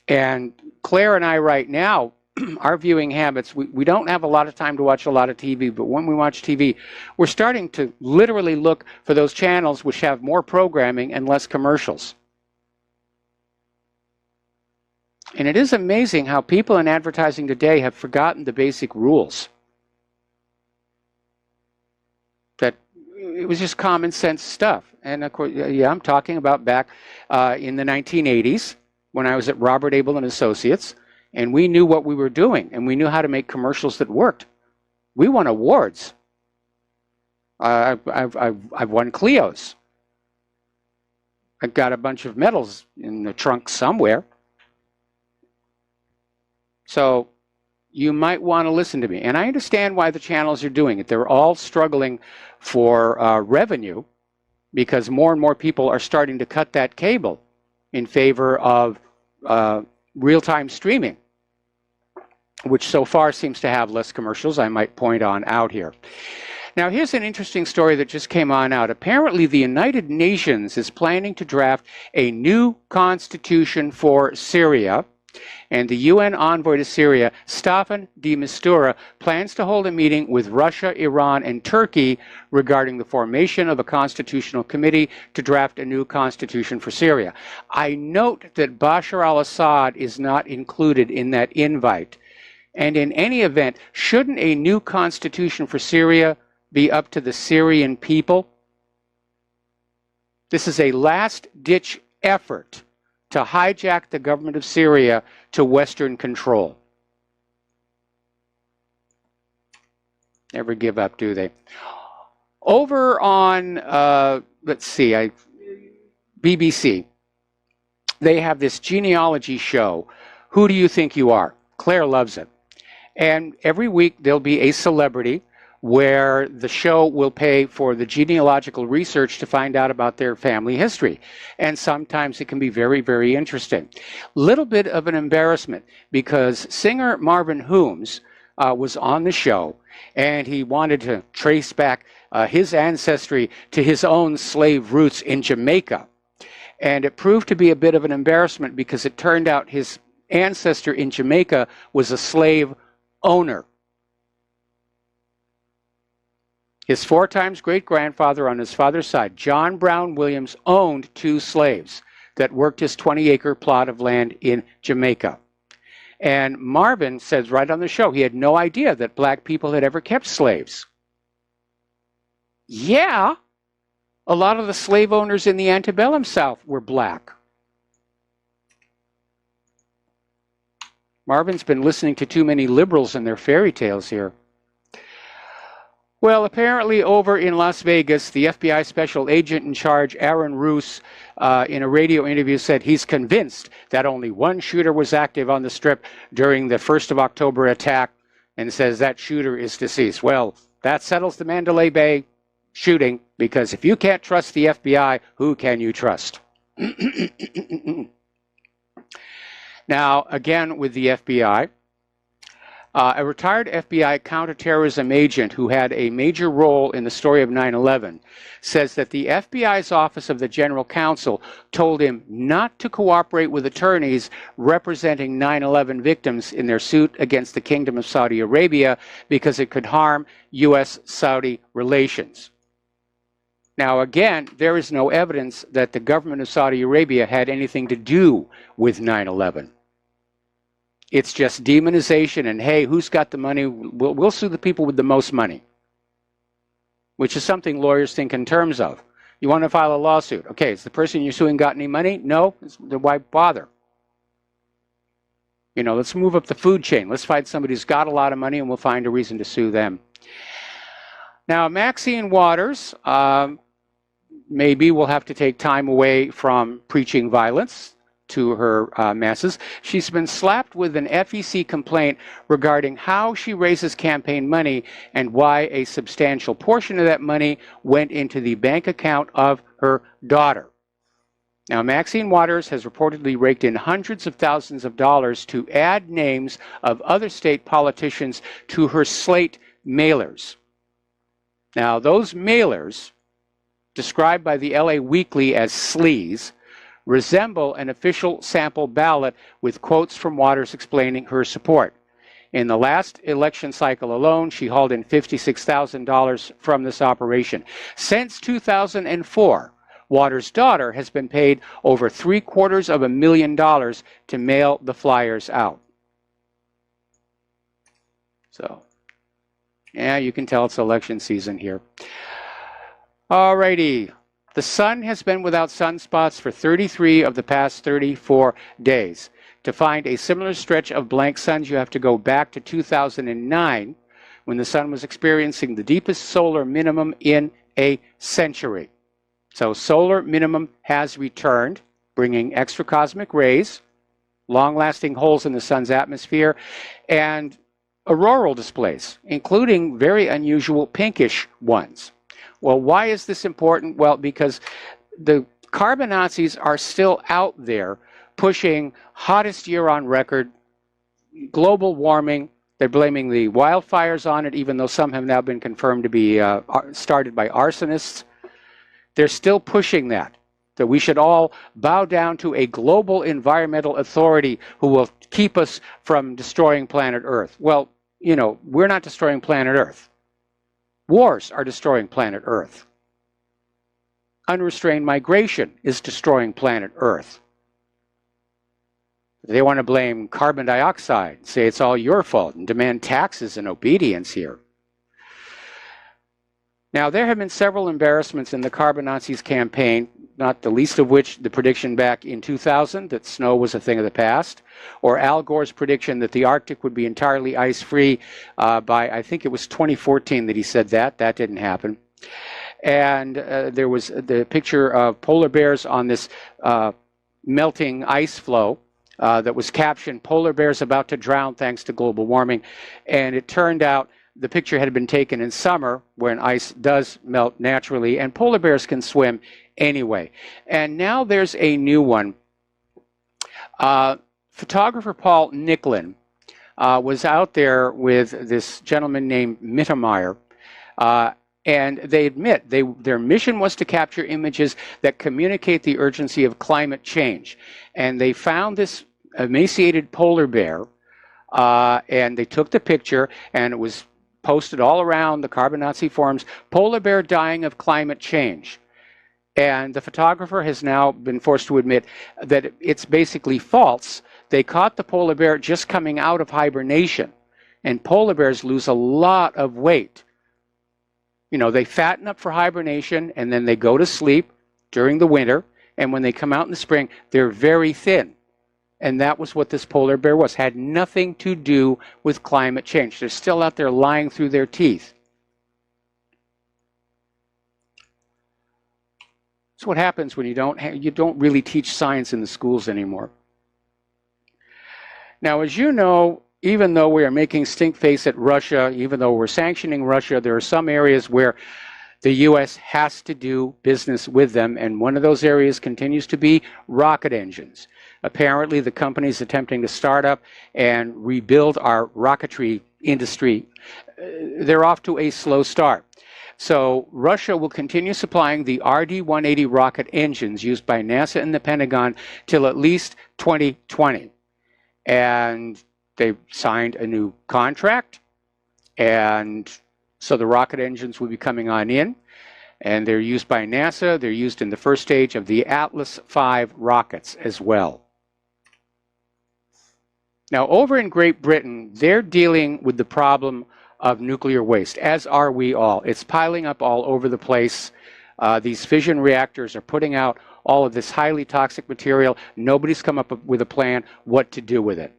And Claire and I right now, our viewing habits, we don't have a lot of time to watch a lot of TV, but when we watch TV, we're starting to literally look for those channels which have more programming and less commercials. And it is amazing how people in advertising today have forgotten the basic rules. That it was just common sense stuff. And of course, yeah, I'm talking about back in the 1980s when I was at Robert Abel and Associates, and we knew what we were doing, and we knew how to make commercials that worked. We won awards. I've won Clios. I've got a bunch of medals in the trunk somewhere. So you might want to listen to me. And I understand why the channels are doing it. They're all struggling for revenue, because more and more people are starting to cut that cable in favor of real-time streaming, which so far seems to have less commercials, I might point on out here. Now, here's an interesting story that just came on out. Apparently, the United Nations is planning to draft a new constitution for Syria, and the UN envoy to Syria, Staffan de Mistura, plans to hold a meeting with Russia, Iran, and Turkey regarding the formation of a constitutional committee to draft a new constitution for Syria. I note that Bashar al-Assad is not included in that invite. And in any event, shouldn't a new constitution for Syria be up to the Syrian people? This is a last-ditch effort to hijack the government of Syria to Western control. Never give up, do they? Over on, let's see, BBC, they have this genealogy show, Who Do You Think You Are? Claire loves it. And every week there'll be a celebrity where the show will pay for the genealogical research to find out about their family history. And sometimes it can be very, very interesting. Little bit of an embarrassment because singer Marvin Humes was on the show and he wanted to trace back his ancestry to his own slave roots in Jamaica. And it proved to be a bit of an embarrassment because it turned out his ancestor in Jamaica was a slave owner. His 4 times great-grandfather on his father's side, John Brown Williams, owned 2 slaves that worked his 20-acre plot of land in Jamaica. And Marvin says right on the show he had no idea that black people had ever kept slaves. Yeah, a lot of the slave owners in the antebellum South were black. Marvin's been listening to too many liberals and their fairy tales here. Well, apparently over in Las Vegas, the FBI special agent in charge, Aaron Roos, in a radio interview said he's convinced that only one shooter was active on the Strip during the 1st of October attack and says that shooter is deceased. Well, that settles the Mandalay Bay shooting because if you can't trust the FBI, who can you trust? Now, again, with the FBI, a retired FBI counterterrorism agent who had a major role in the story of 9/11 says that the FBI's Office of the General Counsel told him not to cooperate with attorneys representing 9/11 victims in their suit against the Kingdom of Saudi Arabia because it could harm U.S.-Saudi relations. Now, again, there is no evidence that the government of Saudi Arabia had anything to do with 9/11. It's just demonization and, hey, who's got the money? We'll sue the people with the most money, which is something lawyers think in terms of. You want to file a lawsuit. Okay, has the person you're suing got any money? No? Then why bother? You know, let's move up the food chain. Let's find somebody who's got a lot of money and we'll find a reason to sue them. Now, Maxine Waters, maybe will have to take time away from preaching violence to her masses. She's been slapped with an FEC complaint regarding how she raises campaign money and why a substantial portion of that money went into the bank account of her daughter. Now, Maxine Waters has reportedly raked in hundreds of thousands of dollars to add names of other state politicians to her slate mailers. Now, those mailers, described by the LA Weekly as sleaze, resemble an official sample ballot with quotes from Waters explaining her support. In the last election cycle alone, she hauled in $56,000 from this operation. Since 2004, Waters' daughter has been paid over $750,000 to mail the flyers out. So, yeah, you can tell it's election season here. Alrighty. The sun has been without sunspots for 33 of the past 34 days. To find a similar stretch of blank suns, you have to go back to 2009 when the sun was experiencing the deepest solar minimum in a century. So solar minimum has returned, bringing extra cosmic rays, long-lasting holes in the sun's atmosphere, and auroral displays, including very unusual pinkish ones. Well, why is this important? Well, because the carbon Nazis are still out there pushing hottest year on record, global warming, They're blaming the wildfires on it, even though some have now been confirmed to be started by arsonists. They're still pushing that we should all bow down to a global environmental authority who will keep us from destroying planet Earth. Well, you know, we're not destroying planet Earth. Wars are destroying planet Earth. Unrestrained migration is destroying planet Earth. They want to blame carbon dioxide, say it's all your fault, and demand taxes and obedience here. Now, there have been several embarrassments in the Carbon Nazis campaign, not the least of which the prediction back in 2000 that snow was a thing of the past, or Al Gore's prediction that the Arctic would be entirely ice-free by, I think it was 2014 that he said that. That didn't happen. And there was the picture of polar bears on this melting ice floe that was captioned, "Polar bears about to drown thanks to global warming." And it turned out the picture had been taken in summer when ice does melt naturally, and polar bears can swim anyway. And now there's a new one. Photographer Paul Nicklin was out there with this gentleman named Mittermeier, and they admit their mission was to capture images that communicate the urgency of climate change. And they found this emaciated polar bear, and they took the picture, and it was posted all around the Carbon Nazi forums, "Polar bear dying of climate change." And the photographer has now been forced to admit that it's basically false. They caught the polar bear just coming out of hibernation, and polar bears lose a lot of weight. You know, they fatten up for hibernation, and then they go to sleep during the winter, and when they come out in the spring, they're very thin. And that was what this polar bear was. Had nothing to do with climate change. They're still out there lying through their teeth. That's what happens when you don't really teach science in the schools anymore. Now, as you know, even though we are making stink face at Russia, even though we're sanctioning Russia, there are some areas where the U.S. has to do business with them, and one of those areas continues to be rocket engines. Apparently, the companies attempting to start up and rebuild our rocketry industry, they're off to a slow start. So Russia will continue supplying the RD-180 rocket engines used by NASA and the Pentagon till at least 2020. And they've signed a new contract, and so the rocket engines will be coming on in, and they're used by NASA. They're used in the first stage of the Atlas V rockets as well. Now, over in Great Britain, they're dealing with the problem of nuclear waste, as are we all. It's piling up all over the place. These fission reactors are putting out all of this highly toxic material. Nobody's come up with a plan what to do with it.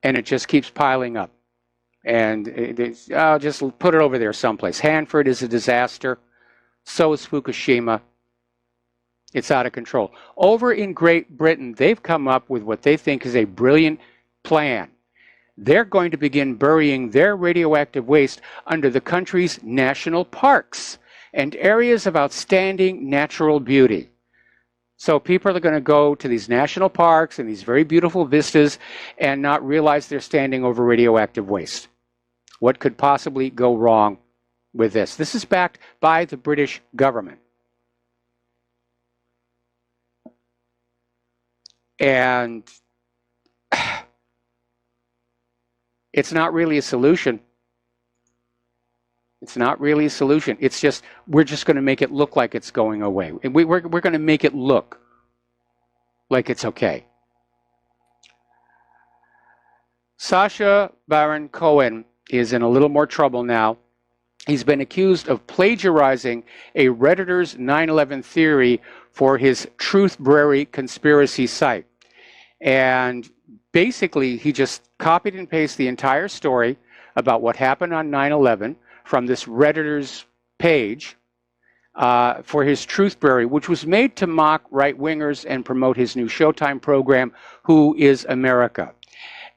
And it just keeps piling up. And just put it over there someplace. Hanford is a disaster. So is Fukushima. It's out of control. Over in Great Britain, they've come up with what they think is a brilliant plan. They're going to begin burying their radioactive waste under the country's national parks and areas of outstanding natural beauty. So people are going to go to these national parks and these very beautiful vistas and not realize they're standing over radioactive waste. What could possibly go wrong with this? This is backed by the British government. And it's not really a solution. It's not really a solution. It's just, we're just going to make it look like it's going away. And we're going to make it look like it's okay. Sacha Baron Cohen is in a little more trouble now. He's been accused of plagiarizing a Redditor's 9/11 theory for his Truthbrary conspiracy site. And basically, he just copied and pasted the entire story about what happened on 9/11 from this Redditor's page for his Truthbrary, which was made to mock right-wingers and promote his new Showtime program, Who is America?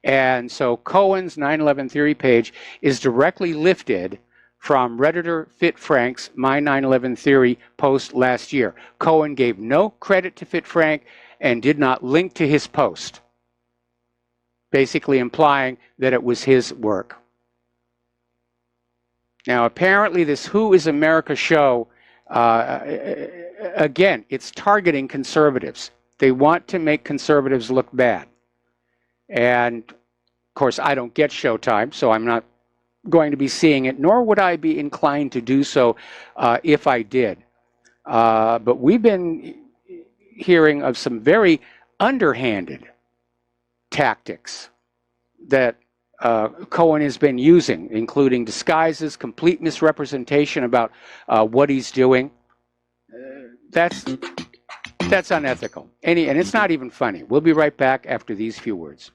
And so Cohen's 9/11 theory page is directly lifted from Redditor Fit Frank's My 9/11 Theory post last year. Cohen gave no credit to Fit Frank and did not link to his post. basically implying that it was his work. Now, apparently this Who is America show, again, it's targeting conservatives. They want to make conservatives look bad. And, of course, I don't get Showtime, so I'm not going to be seeing it, nor would I be inclined to do so if I did. But we've been hearing of some very underhanded tactics that Cohen has been using, including disguises, complete misrepresentation about what he's doing. That's unethical. And it's not even funny. We'll be right back after these few words.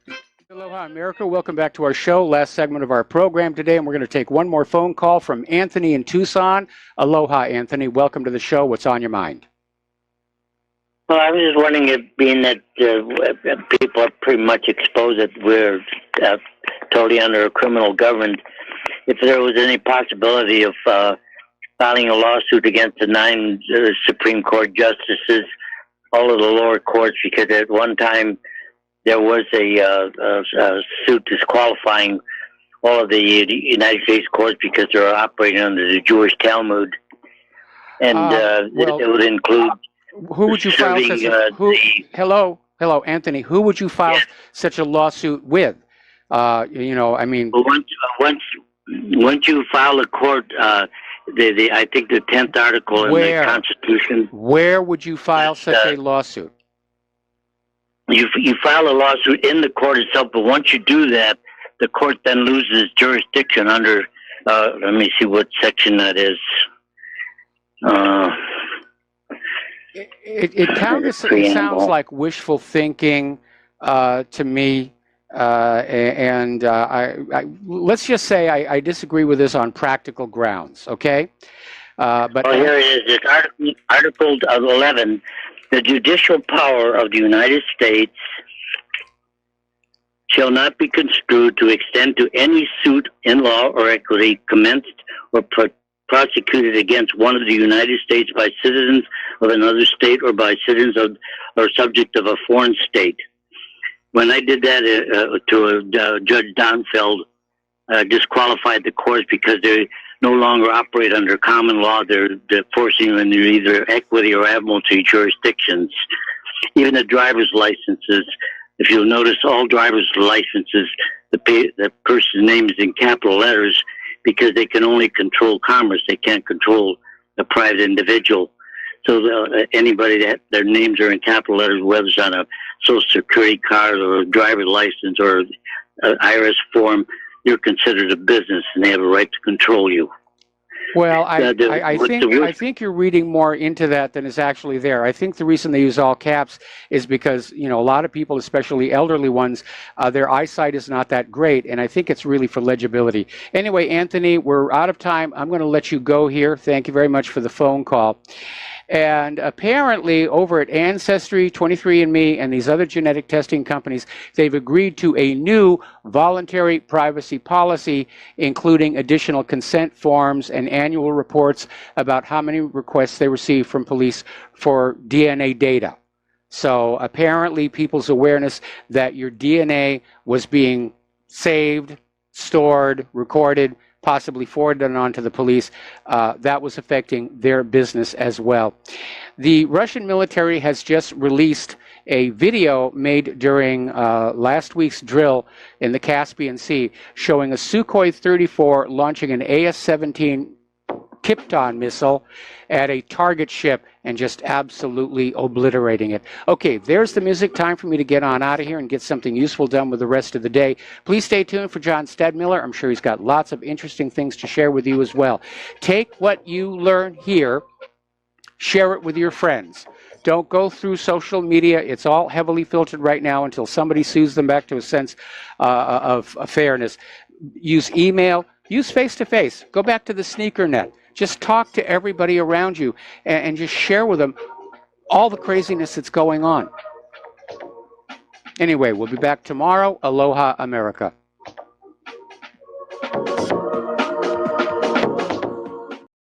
Aloha, America. Welcome back to our show. Last segment of our program today, and we're going to take one more phone call from Anthony in Tucson. Aloha, Anthony. Welcome to the show. What's on your mind? Well, I was just wondering if, being that people are pretty much exposed that we're totally under a criminal government, if there was any possibility of filing a lawsuit against the 9 Supreme Court justices, all of the lower courts, because at one time there was a suit disqualifying all of the United States courts because they're operating under the Jewish Talmud, and it would include. Who would you file such hello, Anthony. Who would you file such a lawsuit with? I mean, once you file a court, I think the 10th article in the Constitution. Where would you file such a lawsuit? You file a lawsuit in the court itself, but once you do that, the court then loses jurisdiction under. Let me see what section that is. It kind of sounds like wishful thinking to me, and let's just say I disagree with this on practical grounds. Okay, but here it is. It's Article 11. The judicial power of the United States shall not be construed to extend to any suit in law or equity commenced or prosecuted against one of the United States by citizens of another state or by citizens of or subject of a foreign state. When I did that to Judge Donfeld, disqualified the courts because they no longer operate under common law. They're forcing them into either equity or admiralty jurisdictions. Even the driver's licenses, if you'll notice, all driver's licenses, the person's name is in capital letters because they can only control commerce. They can't control a private individual. So anybody that their names are in capital letters, whether it's on a Social Security card or a driver's license or an IRS form, you're considered a business and they have a right to control you. Well, I think you're reading more into that than is actually there. I think the reason they use all caps is because, a lot of people, especially elderly ones, their eyesight is not that great, and I think it's really for legibility. Anyway, Anthony, we're out of time. I'm going to let you go here. Thank you very much for the phone call. And apparently over at Ancestry, 23andMe, and these other genetic testing companies, they've agreed to a new voluntary privacy policy, including additional consent forms and annual reports about how many requests they receive from police for DNA data. So apparently people's awareness that your DNA was being saved, stored, recorded, possibly forwarded on to the police, that was affecting their business as well. The Russian military has just released a video made during last week's drill in the Caspian Sea showing a Sukhoi 34 launching an AS-17 Kipton missile at a target ship and just absolutely obliterating it. Okay, there's the music. Time for me to get on out of here and get something useful done with the rest of the day. Please stay tuned for John Stedmiller. I'm sure he's got lots of interesting things to share with you as well. Take what you learn here, share it with your friends. Don't go through social media. It's all heavily filtered right now until somebody sues them back to a sense of fairness. Use email. Use face-to-face. Go back to the sneaker net. Just talk to everybody around you and just share with them all the craziness that's going on. Anyway, we'll be back tomorrow. Aloha, America.